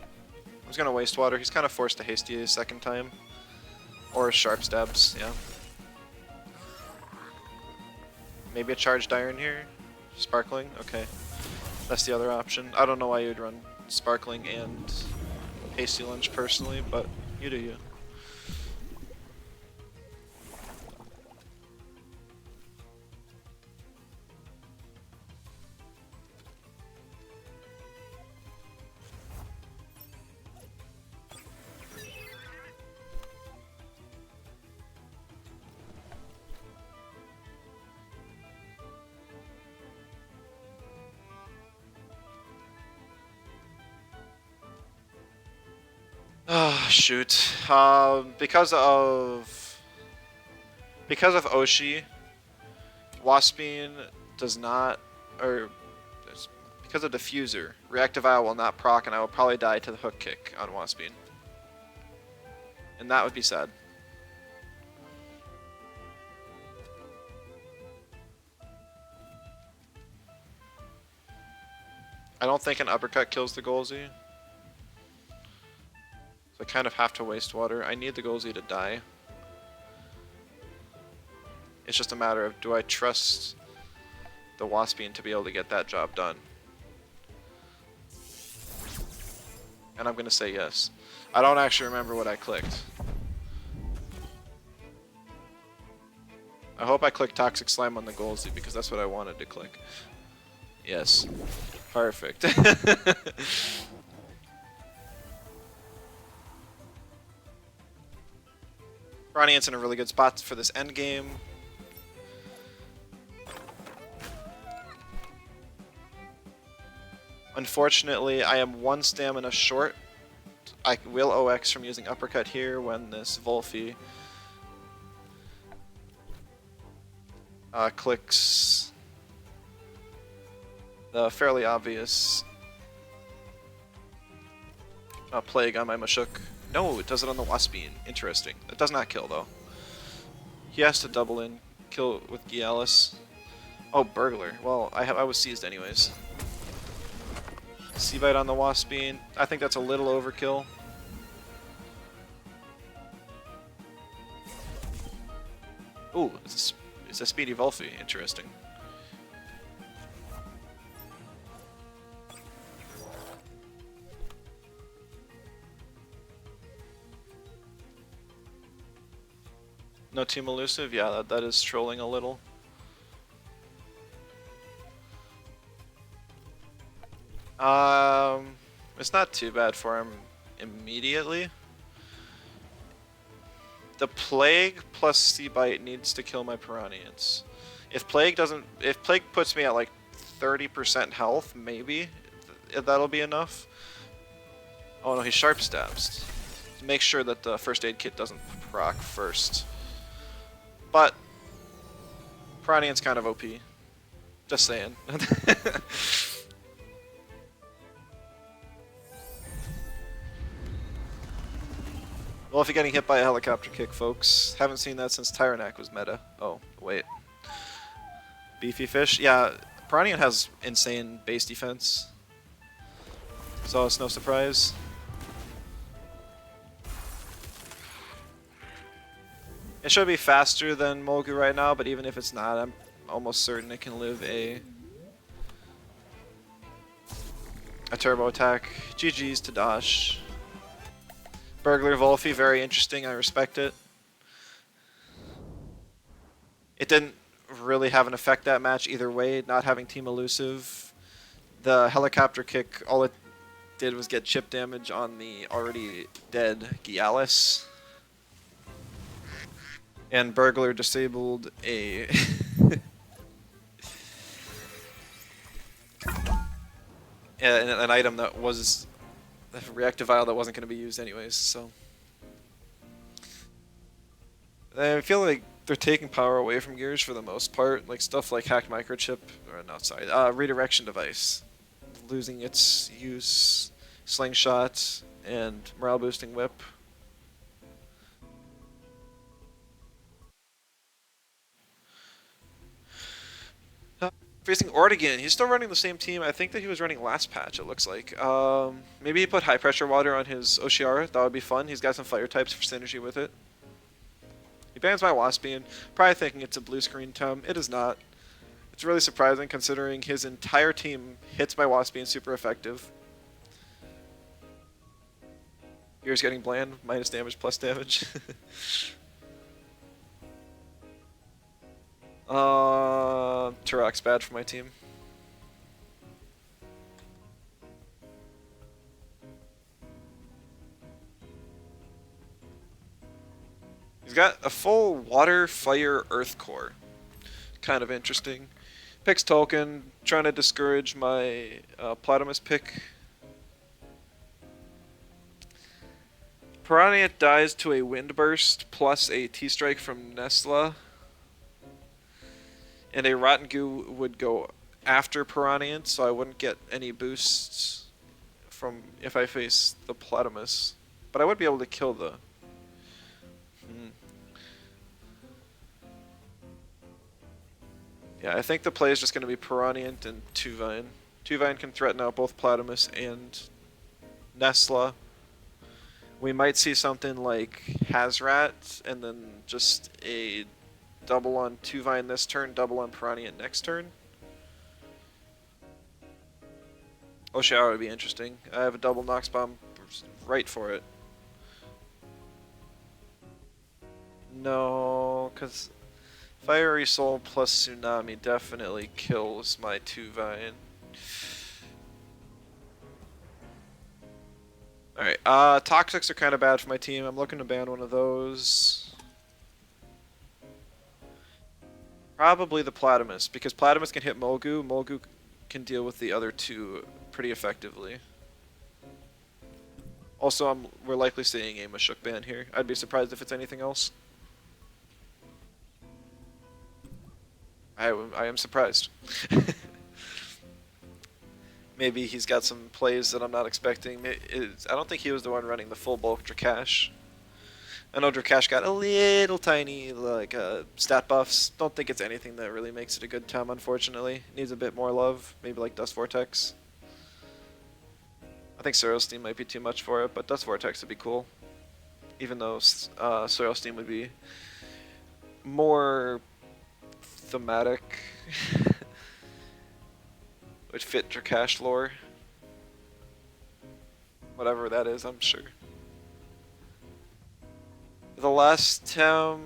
I was gonna waste water. He's kind of forced to hasty a second time, or sharp stabs. Yeah. Maybe a charged iron here. Sparkling. Okay, that's the other option. I don't know why you'd run sparkling and hasty lunge personally, but you do you. Oh, shoot. Because of Oshi, Waspine does not, or because of Diffuser, Reactive Eye will not proc, and I will probably die to the hook kick on Waspine. And that would be sad. I don't think an uppercut kills the Golzy. So I kind of have to waste water. I need the Golzy to die. It's just a matter of, do I trust the Waspine to be able to get that job done? And I'm going to say yes. I don't actually remember what I clicked. I hope I clicked Toxic Slime on the Golzy because that's what I wanted to click. Yes. Perfect. Piranha's in a really good spot for this end game. Unfortunately, I am 1 stamina short. I will OX from using uppercut here when this Volphy clicks the fairly obvious plague on my Mashuk. No, it does it on the Waspine. Interesting. It does not kill, though. He has to double in, kill with Gialis. Oh, Burglar. Well, I was seized anyways. Seabite on the Waspine. I think that's a little overkill. Ooh, it's a speedy Volphy. Interesting. No Team Elusive? Yeah, that is trolling a little. It's not too bad for him immediately. The Plague plus Sea Bite needs to kill my Piranhans. If Plague puts me at like 30% health, maybe that'll be enough. Oh no, he Sharp Stabs. Make sure that the first aid kit doesn't proc first. But Piranhan's kind of OP. Just saying. Well, if you're getting hit by a helicopter kick, folks, haven't seen that since Tyrannac was meta. Oh, wait. Beefy fish? Yeah, Piranha has insane base defense. So it's no surprise. It should be faster than Mogu right now, but even if it's not, I'm almost certain it can live a turbo attack. GG's to Dosh. Burglar Volfi, very interesting, I respect it. It didn't really have an effect that match either way, not having Team Elusive. The helicopter kick, all it did was get chip damage on the already dead Gialis. And Burglar disabled a... an item that was... a reactive vial that wasn't going to be used anyways, so... I feel like they're taking power away from Gears for the most part, like stuff like hacked microchip, or not, sorry, redirection device, losing its use, slingshot, and morale boosting whip. Facing Ortigan, he's still running the same team. I think that he was running last patch, it looks like. Maybe he put high pressure water on his Oshiara, that would be fun. He's got some fire types for synergy with it. He bans my Waspian, probably thinking it's a blue screen Tem. It is not. It's really surprising considering his entire team hits my Waspian super effective. Gears getting bland, minus damage, plus damage. Turok's bad for my team. He's got a full water, fire, earth core. Kind of interesting. Picks token, trying to discourage my Platymus pick. Piranha dies to a wind burst plus a T-strike from Nesla. And a Rotten Goo would go after Piranha, so I wouldn't get any boosts from if I face the Platymus. But I would be able to kill the... Yeah, I think the play is just going to be Piranha and Tuvine. Tuvine can threaten out both Platymus and Nesla. We might see something like Hazrat, and then just a double on Tuvine this turn, double on Piranha next turn. Oshiara would be interesting. I have a double Nox Bomb right for it. No, because Fiery Soul plus Tsunami definitely kills my Tuvine. Alright, Toxics are kind of bad for my team. I'm looking to ban one of those. Probably the Platymus, because Platymus can hit Mogu. Mogu can deal with the other two pretty effectively. Also, we're likely seeing a Mashuk ban here. I'd be surprised if it's anything else. I am surprised. Maybe he's got some plays that I'm not expecting. I don't think he was the one running the full bulk Drakash. I know Drakash got a little tiny like stat buffs. Don't think it's anything that really makes it a good Tem, unfortunately. Needs a bit more love, maybe like Dust Vortex. I think Soil Steam might be too much for it, but Dust Vortex would be cool. Even though Soil Steam would be more thematic. Would fit Drakash lore. Whatever that is, I'm sure. The last Tem,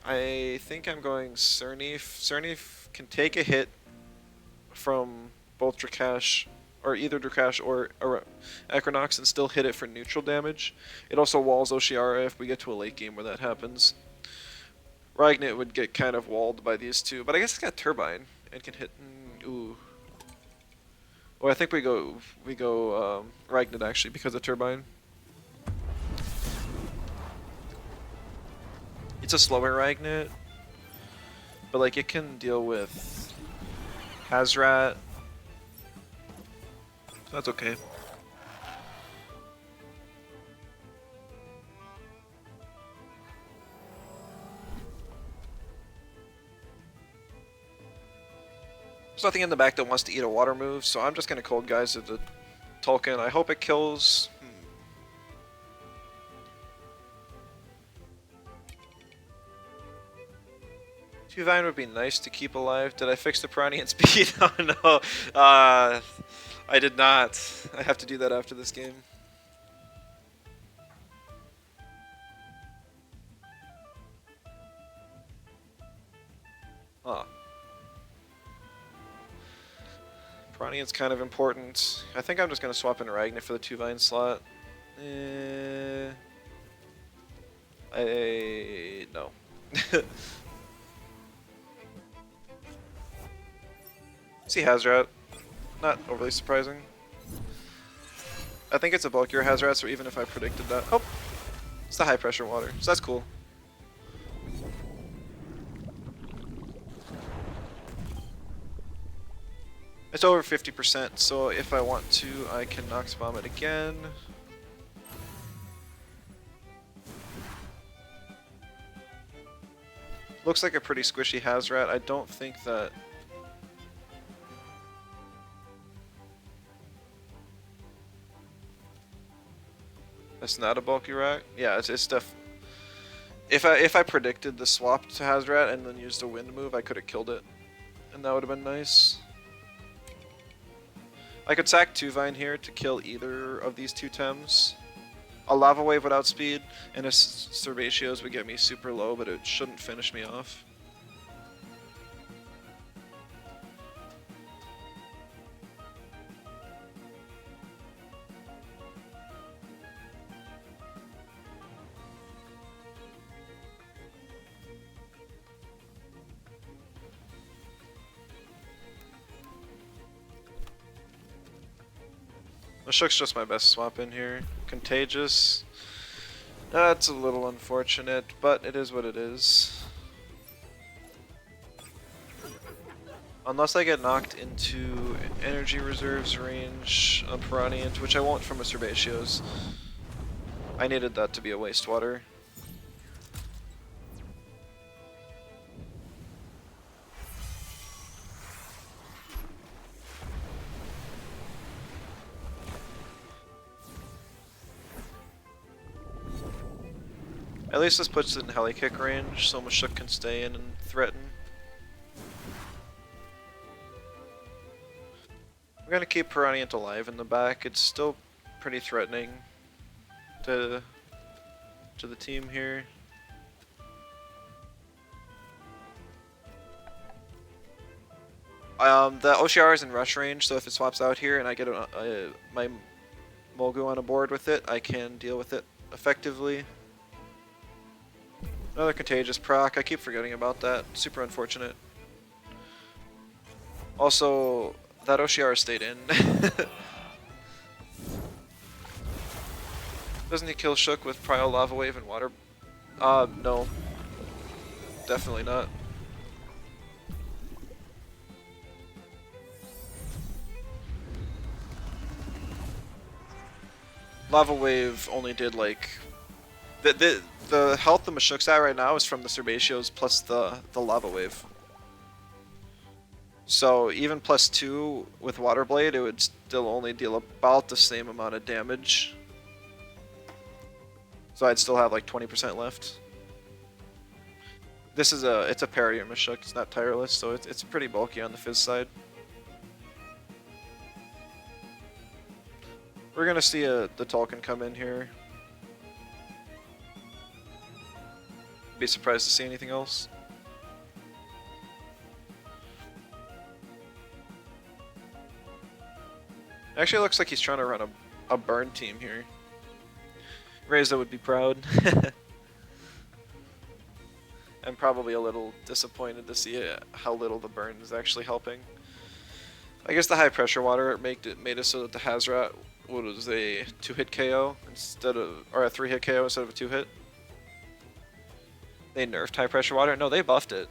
I think I'm going Cerneef. Cerneef can take a hit from both Drakash or either Drakash or Equinox, and still hit it for neutral damage. It also walls Oshiara if we get to a late game where that happens. Ragnit would get kind of walled by these two, but I guess it's got Turbine and can hit. Ooh. Oh, I think we go Ragnit actually because of Turbine. It's a slower Ragnit, but like it can deal with Hazrat. So that's okay. There's nothing in the back that wants to eat a water move, so I'm just gonna Cold Guise the Tolkien. I hope it kills. Two-Vine would be nice to keep alive. Did I fix the Piranha speed? Oh no. I did not. I have to do that after this game. Huh. Piranha's kind of important. I think I'm just going to swap in Ragnar for the two-Vine slot. No. See Hazrat. Not overly surprising. I think it's a bulkier Hazrat, so even if I predicted that... Oh! It's the high pressure water, so that's cool. It's over 50%, so if I want to, I can Nox Bomb it again. Looks like a pretty squishy Hazrat. I don't think that... That's not a bulky rack? Yeah, it's def... If I predicted the swap to Hazrat and then used a wind move, I could have killed it. And that would have been nice. I could sack two-Vine here to kill either of these two Tems. A Lava Wave would outspeed, and a Cerbatios would get me super low, but it shouldn't finish me off. Mashuk's just my best swap in here. Contagious. That's a little unfortunate, but it is what it is. Unless I get knocked into energy reserves range on Piranha, which I won't from a Cerbatios. I needed that to be a wastewater. At least this puts it in heli kick range, so Mashuk can stay in and threaten. I'm gonna keep Piranha alive in the back. It's still pretty threatening to the team here. The Oshiara is in rush range, so if it swaps out here and I get my Molgu on a board with it, I can deal with it effectively. Another contagious proc. I keep forgetting about that. Super unfortunate. Also, that Oshiara stayed in. Doesn't he kill Shook with Prio, Lava Wave, and Water? No. Definitely not. Lava Wave only did like... The health the Mashuk's at right now is from the Cerbatios plus the Lava Wave. So even +2 with Water Blade, it would still only deal about the same amount of damage. So I'd still have like 20% left. This is it's a parry Mashuk, it's not tireless, so it's pretty bulky on the Fizz side. We're gonna see the Tolkien come in here. Be surprised to see anything else. Actually, it looks like he's trying to run a burn team here. Reza would be proud. I'm probably a little disappointed to see how little the burn is actually helping. I guess the high pressure water made it so that the Hazrat was a 2-hit KO instead of, or a 3-hit KO instead of a 2-hit. They nerfed high pressure water. No, they buffed it.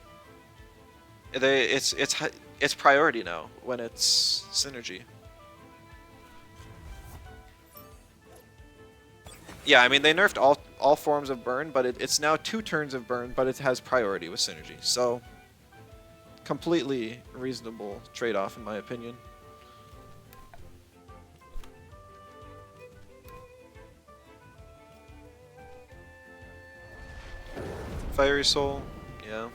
It's priority now when it's synergy. Yeah, I mean they nerfed all forms of burn, but it's now 2 turns of burn, but it has priority with synergy. So completely reasonable trade-off in my opinion. Fiery Soul, yeah.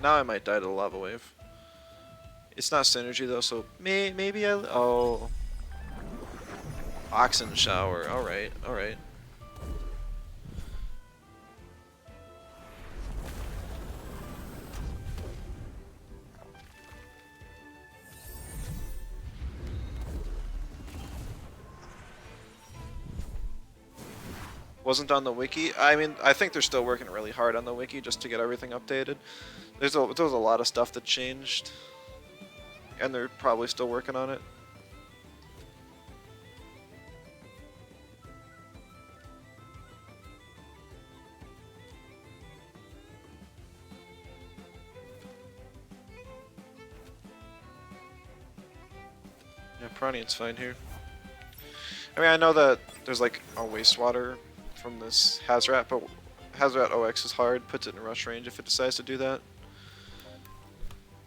Now I might die to the lava wave. It's not synergy though, so maybe oh. Oxen shower, alright, alright. Wasn't on the wiki. I mean, I think they're still working really hard on the wiki just to get everything updated. There's a lot of stuff that changed, and they're probably still working on it. Yeah, Pranian's fine here. I mean, I know that there's like a wastewater from this Hazrat, but Hazrat OX is hard, puts it in rush range if it decides to do that.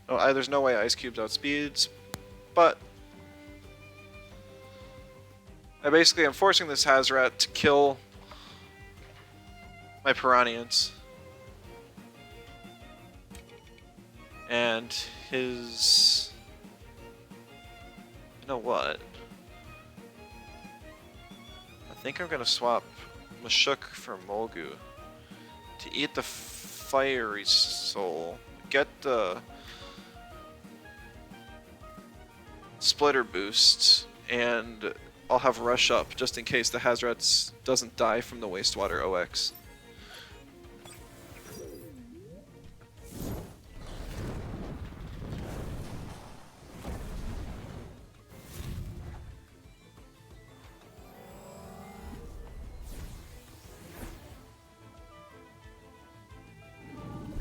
Oh, there's no way Ice Cubes outspeeds, but I basically am forcing this Hazrat to kill my Piranhans. And his... You know what? I think I'm gonna swap Mashuk for Molgu to eat the Fiery Soul, get the Splitter boost, and I'll have Rush up just in case the Hazrat doesn't die from the Wastewater OX.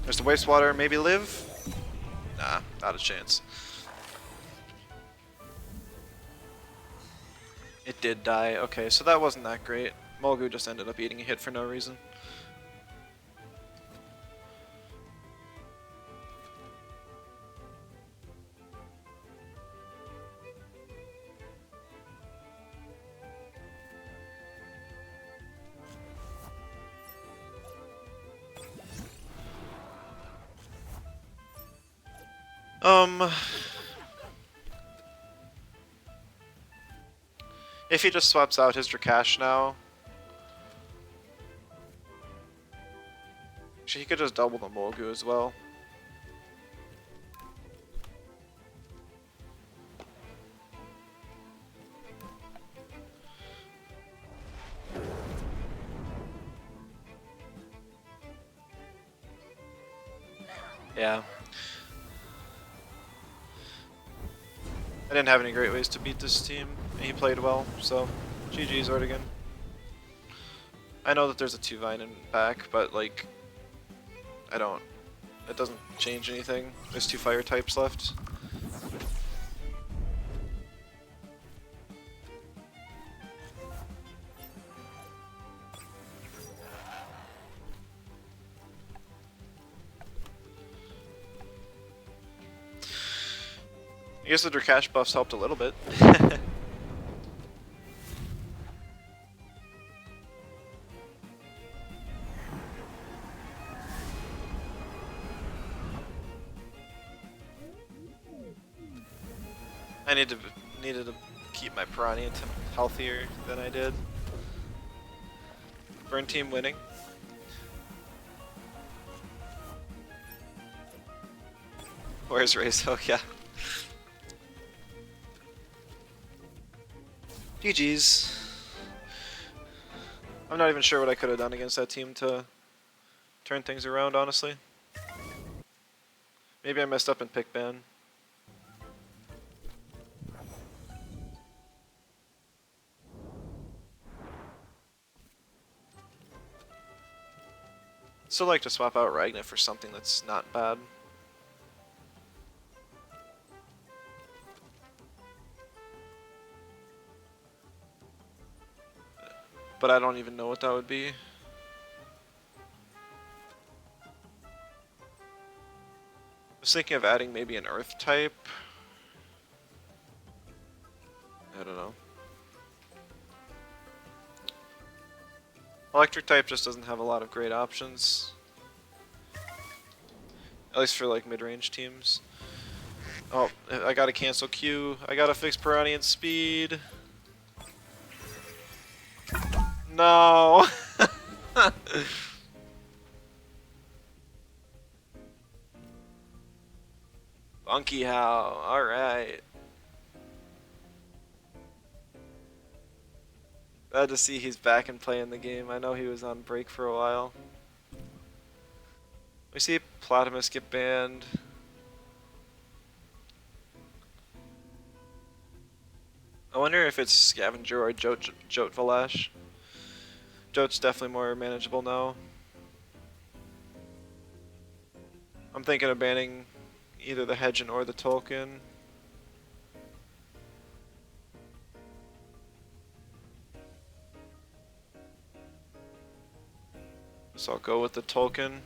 There's the Wastewater, maybe live? Nah, not a chance. It did die. Okay, so that wasn't that great. Molgu just ended up eating a hit for no reason. If he just swaps out his Drakash now... Actually, he could just double the Molgu as well. Yeah. I didn't have any great ways to beat this team, and he played well, so GG's Ortigan. I know that there's a 2-Vine in back, but like, it doesn't change anything. There's 2 fire types left. I guess the Drakash buffs helped a little bit. I needed to keep my Piranha healthier than I did. Burn team winning. Where's Rezo? Yeah. GG's. I'm not even sure what I could have done against that team to turn things around, honestly. Maybe I messed up in pick ban. Still like to swap out Ragna for something that's not bad. But I don't even know what that would be. I was thinking of adding maybe an Earth type. I don't know. Electric type just doesn't have a lot of great options. At least for like mid-range teams. Oh, I gotta cancel Q. I gotta fix Piranian speed. No! Funky how. Alright. Glad to see he's back and playing the game. I know he was on break for a while. We see Platimus get banned. I wonder if it's Scavenger or Jote Valash. Jote's definitely more manageable now. I'm thinking of banning either the Hedgen or the Tolkien. So I'll go with the Tolkien.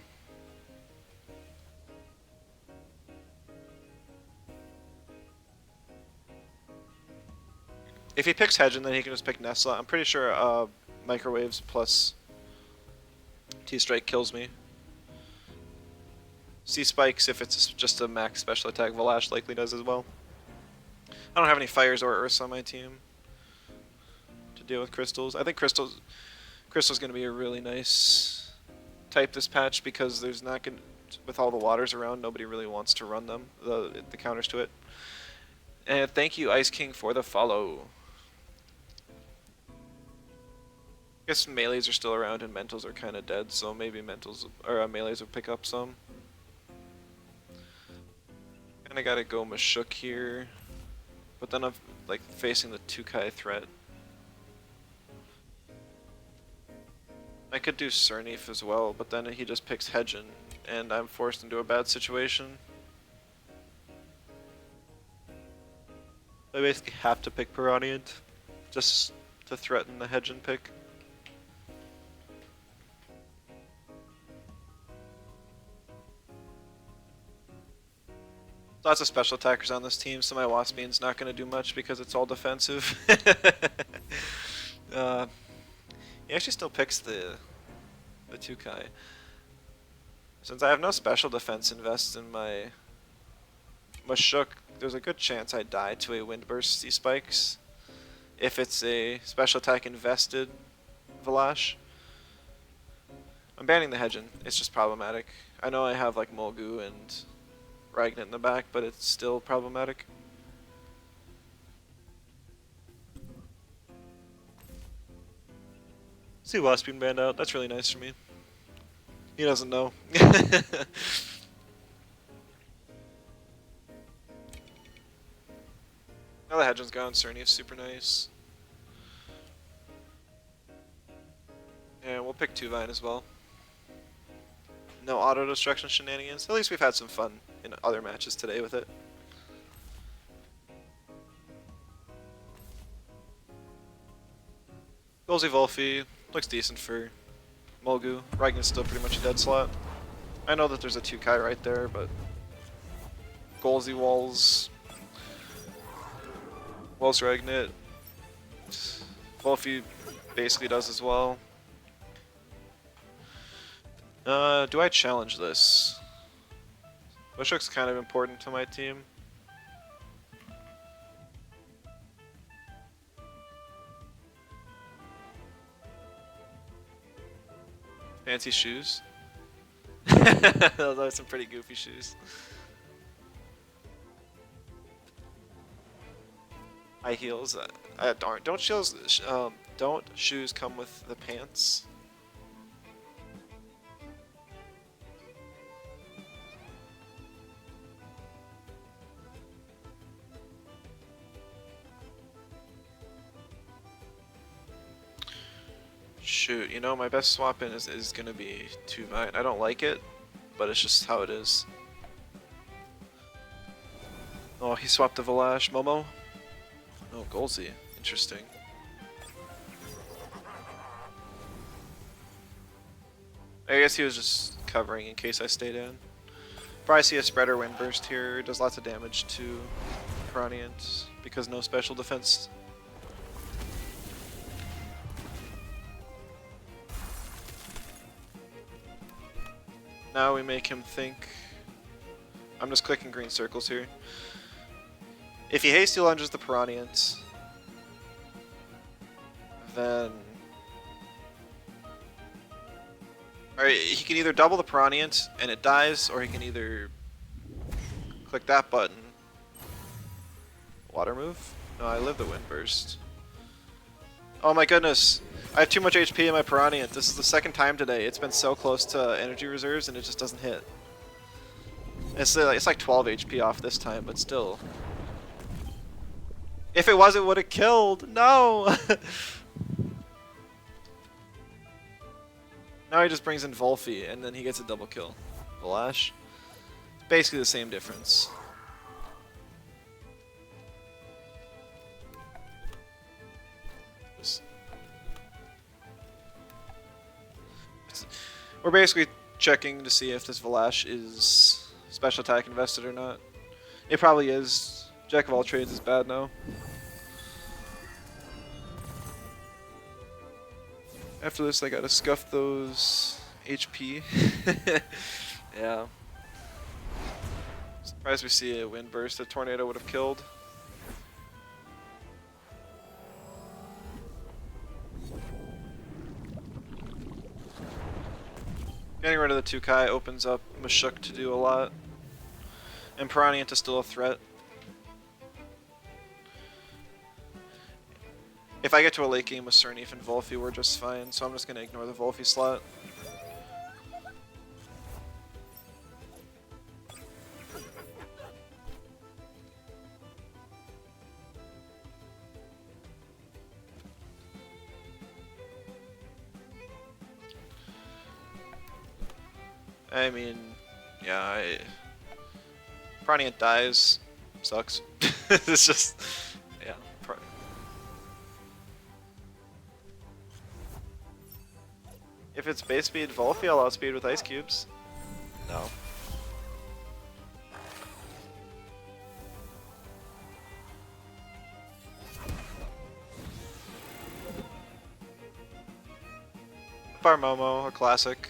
If he picks Hedgen, then he can just pick Nesla. I'm pretty sure Microwaves plus T-Strike kills me. C-Spikes, if it's just a max special attack, Valash likely does as well. I don't have any Fires or Earths on my team to deal with Crystals. I think Crystal's going to be a really nice type this patch because there's not going to, with all the waters around, nobody really wants to run them, the counters to it. And thank you, Ice King, for the follow. I guess melees are still around and mentals are kind of dead, so maybe mentals or melees will pick up some. Kind of gotta go Mashuk here, but then I'm like facing the Tukai threat. I could do Cernif as well, but then he just picks Hedgen, and I'm forced into a bad situation. I basically have to pick Piraniant, just to threaten the Hedgen pick. Lots of special attackers on this team, so my Waspian's not going to do much because it's all defensive. He actually still picks the Tukai. Since I have no special defense invest in my Mashuk, there's a good chance I die to a Windburst C-Spikes. If it's a special attack invested Valash. I'm banning the Hedgen, it's just problematic. I know I have like Mulgu and Ragnet in the back, but it's still problematic. See Waspian banned out, that's really nice for me. He doesn't know. Now the Hedgen's gone, Cernif's super nice. And we'll pick Tuvine as well. No auto-destruction shenanigans. At least we've had some fun in other matches today with it. Golzy Volfi looks decent for Mulgu. Ragnar's still pretty much a dead slot. I know that there's a 2Kai right there, but Golzy Walls Ragnit. Volfi basically does as well. Do I challenge this? Bushhook's kind of important to my team. Fancy shoes. Those are some pretty goofy shoes. I high heels. Darn, don't shoes come with the pants? Shoot, you know, my best swap in is gonna be 2 Vine. I don't like it, but it's just how it is. Oh, he swapped to Valash. Momo? Oh, Golzy. Interesting. I guess he was just covering in case I stayed in. Probably see a spreader wind burst here. Does lots of damage to Piranhians because no special defense. Now we make him think. I'm just clicking green circles here. If he hasty lunges the Piranhians, then alright, he can either double the Piranhians and it dies, or he can either click that button. Water move? No, I live the wind burst. Oh my goodness. I have too much HP in my Piranha. This is the second time today. It's been so close to energy reserves and it just doesn't hit. It's like 12 HP off this time, but still. If it was, it would have killed. No! Now he just brings in Volphy and then he gets a double kill. Valash. Basically the same difference. We're basically checking to see if this Valash is special attack invested or not. It probably is. Jack of all trades is bad now. After this I gotta scuff those HP. Yeah. Surprised we see a wind burst. A tornado would have killed. Getting rid of the 2Kai opens up Mashuk to do a lot. And Piranha is still a threat. If I get to a late game with Cernif and Volphy, we're just fine, so I'm just going to ignore the Volphy slot. I mean, yeah, Piranha dies. Sucks. It's just, yeah. If it's base speed Volphy, I'll outspeed with ice cubes. No. Bar Momo, a classic.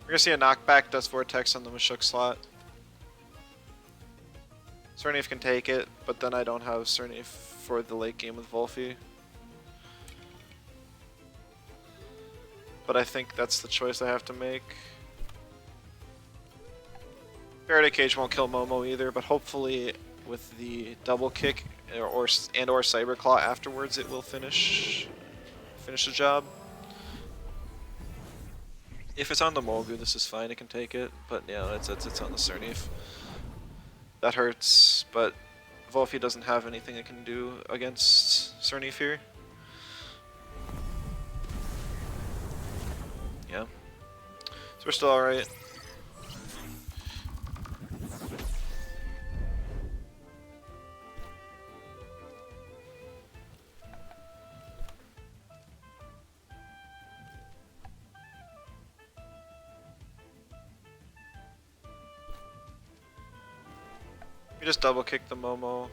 We're gonna see a knockback, does Vortex on the Mashuk slot. Cernif can take it, but then I don't have Cernif for the late game with Volphy. But I think that's the choice I have to make. Faraday Cage won't kill Momo either, but hopefully with the double kick or Cyber Claw afterwards, it will finish the job. If it's on the Molgu, this is fine, it can take it, but yeah, it's on the Cernif. That hurts, but Volphy doesn't have anything it can do against Cernif here. Yeah. So we're still alright. We just double kick the Momo.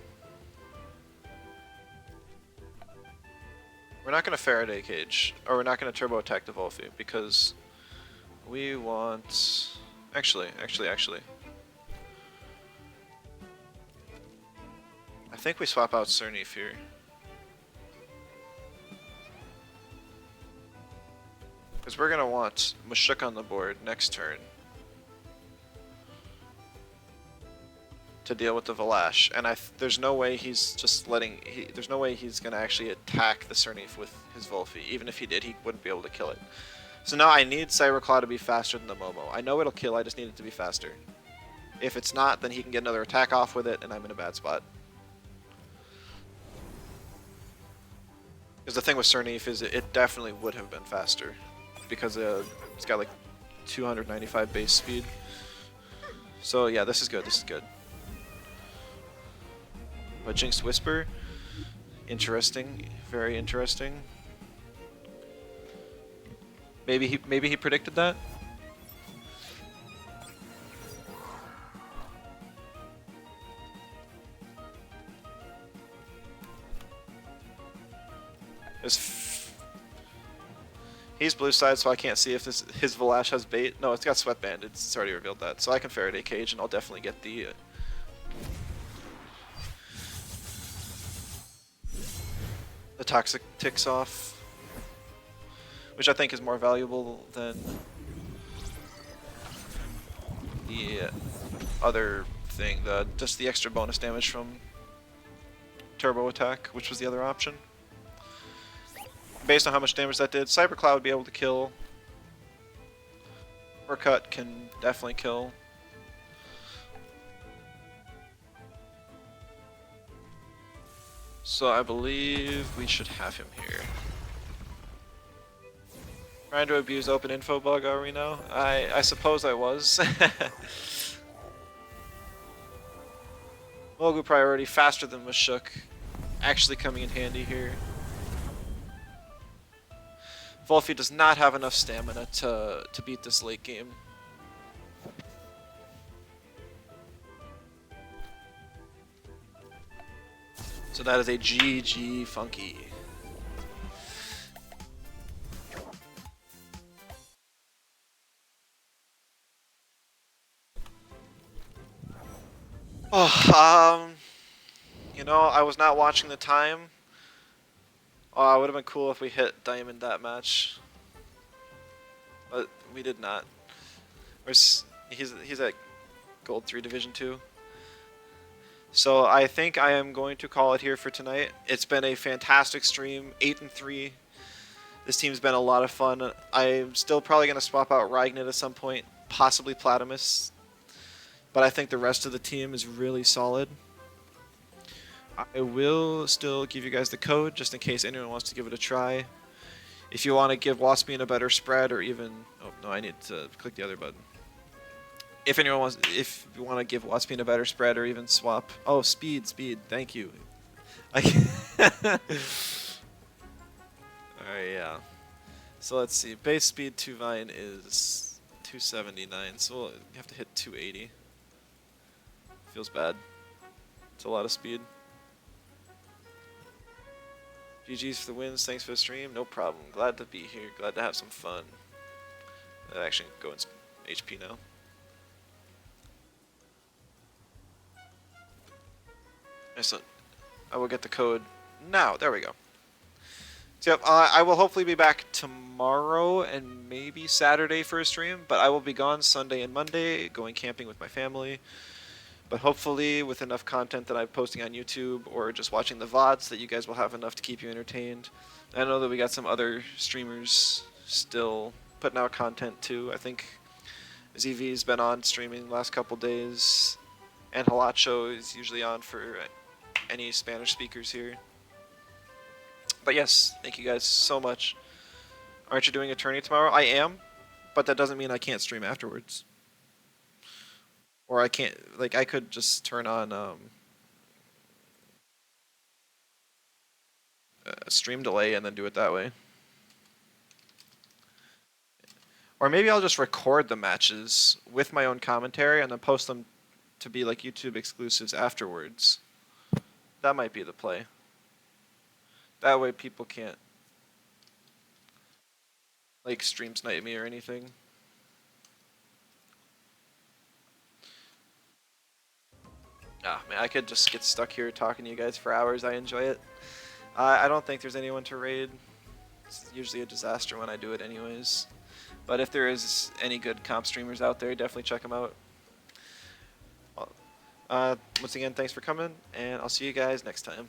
We're not going to Faraday Cage, or we're not going to turbo attack the Volphy, because we want... Actually. I think we swap out Cernif here. Because we're going to want Mushuk on the board next turn to deal with the Valash. And there's no way he's just letting... there's no way he's going to actually attack the Cernif with his Volphy. Even if he did, he wouldn't be able to kill it. So now I need Cyberclaw to be faster than the Momo. I know it'll kill, I just need it to be faster. If it's not, then he can get another attack off with it, and I'm in a bad spot. Because the thing with Cernif is it definitely would have been faster. Because it's got like 295 base speed. So yeah, this is good, this is good. But Jinx Whisper, interesting, very interesting. Maybe he predicted that? He's blue side, so I can't see if his Valash has bait. No, it's got Sweatband. It's already revealed that. So I can Faraday Cage, and I'll definitely get the Toxic Ticks off, which I think is more valuable than the other thing. Just the extra bonus damage from Turbo Attack, which was the other option. Based on how much damage that did, Cybercloud would be able to kill. Uppercut can definitely kill. So I believe we should have him here. Trying to abuse open info bug, are we now? I suppose I was. Mogu priority, faster than Mushuk. Actually coming in handy here. Volphy does not have enough stamina to beat this late game. So that is a GG Funky. Oh, you know, I was not watching the time. Oh, it would have been cool if we hit Diamond that match. But we did not. He's at Gold 3 Division 2. So I think I am going to call it here for tonight. It's been a fantastic stream, 8-3. This team's been a lot of fun. I'm still probably going to swap out Ragnet at some point, possibly Platimus. But I think the rest of the team is really solid. I will still give you guys the code just in case anyone wants to give it a try. If you want to give Waspian a better spread or even... Oh, no, I need to click the other button. If anyone wants... If you want to give Waspian a better spread or even swap... Oh, speed, thank you. Alright, yeah. So let's see. Base speed 2 Vine is 279, so we'll have to hit 280. Feels bad. It's a lot of speed. GG's for the wins, thanks for the stream, no problem. Glad to be here, glad to have some fun. I actually go in HP now. Excellent. I will get the code now, there we go. So yep, I will hopefully be back tomorrow and maybe Saturday for a stream, but I will be gone Sunday and Monday, going camping with my family. But hopefully with enough content that I'm posting on YouTube or just watching the VODs that you guys will have enough to keep you entertained. I know that we got some other streamers still putting out content too. I think ZV's been on streaming the last couple days, and Halacho is usually on for any Spanish speakers here. But yes, thank you guys so much. Aren't you doing a tourney tomorrow? I am, but that doesn't mean I can't stream afterwards. Or I can't, like, I could just turn on a stream delay and then do it that way. Or maybe I'll just record the matches with my own commentary and then post them to be like YouTube exclusives afterwards. That might be the play. That way people can't, like, stream snipe me or anything. Ah, man, I could just get stuck here talking to you guys for hours. I enjoy it. I don't think there's anyone to raid. It's usually a disaster when I do it anyways. But if there is any good comp streamers out there, definitely check them out. Well, once again, thanks for coming, and I'll see you guys next time.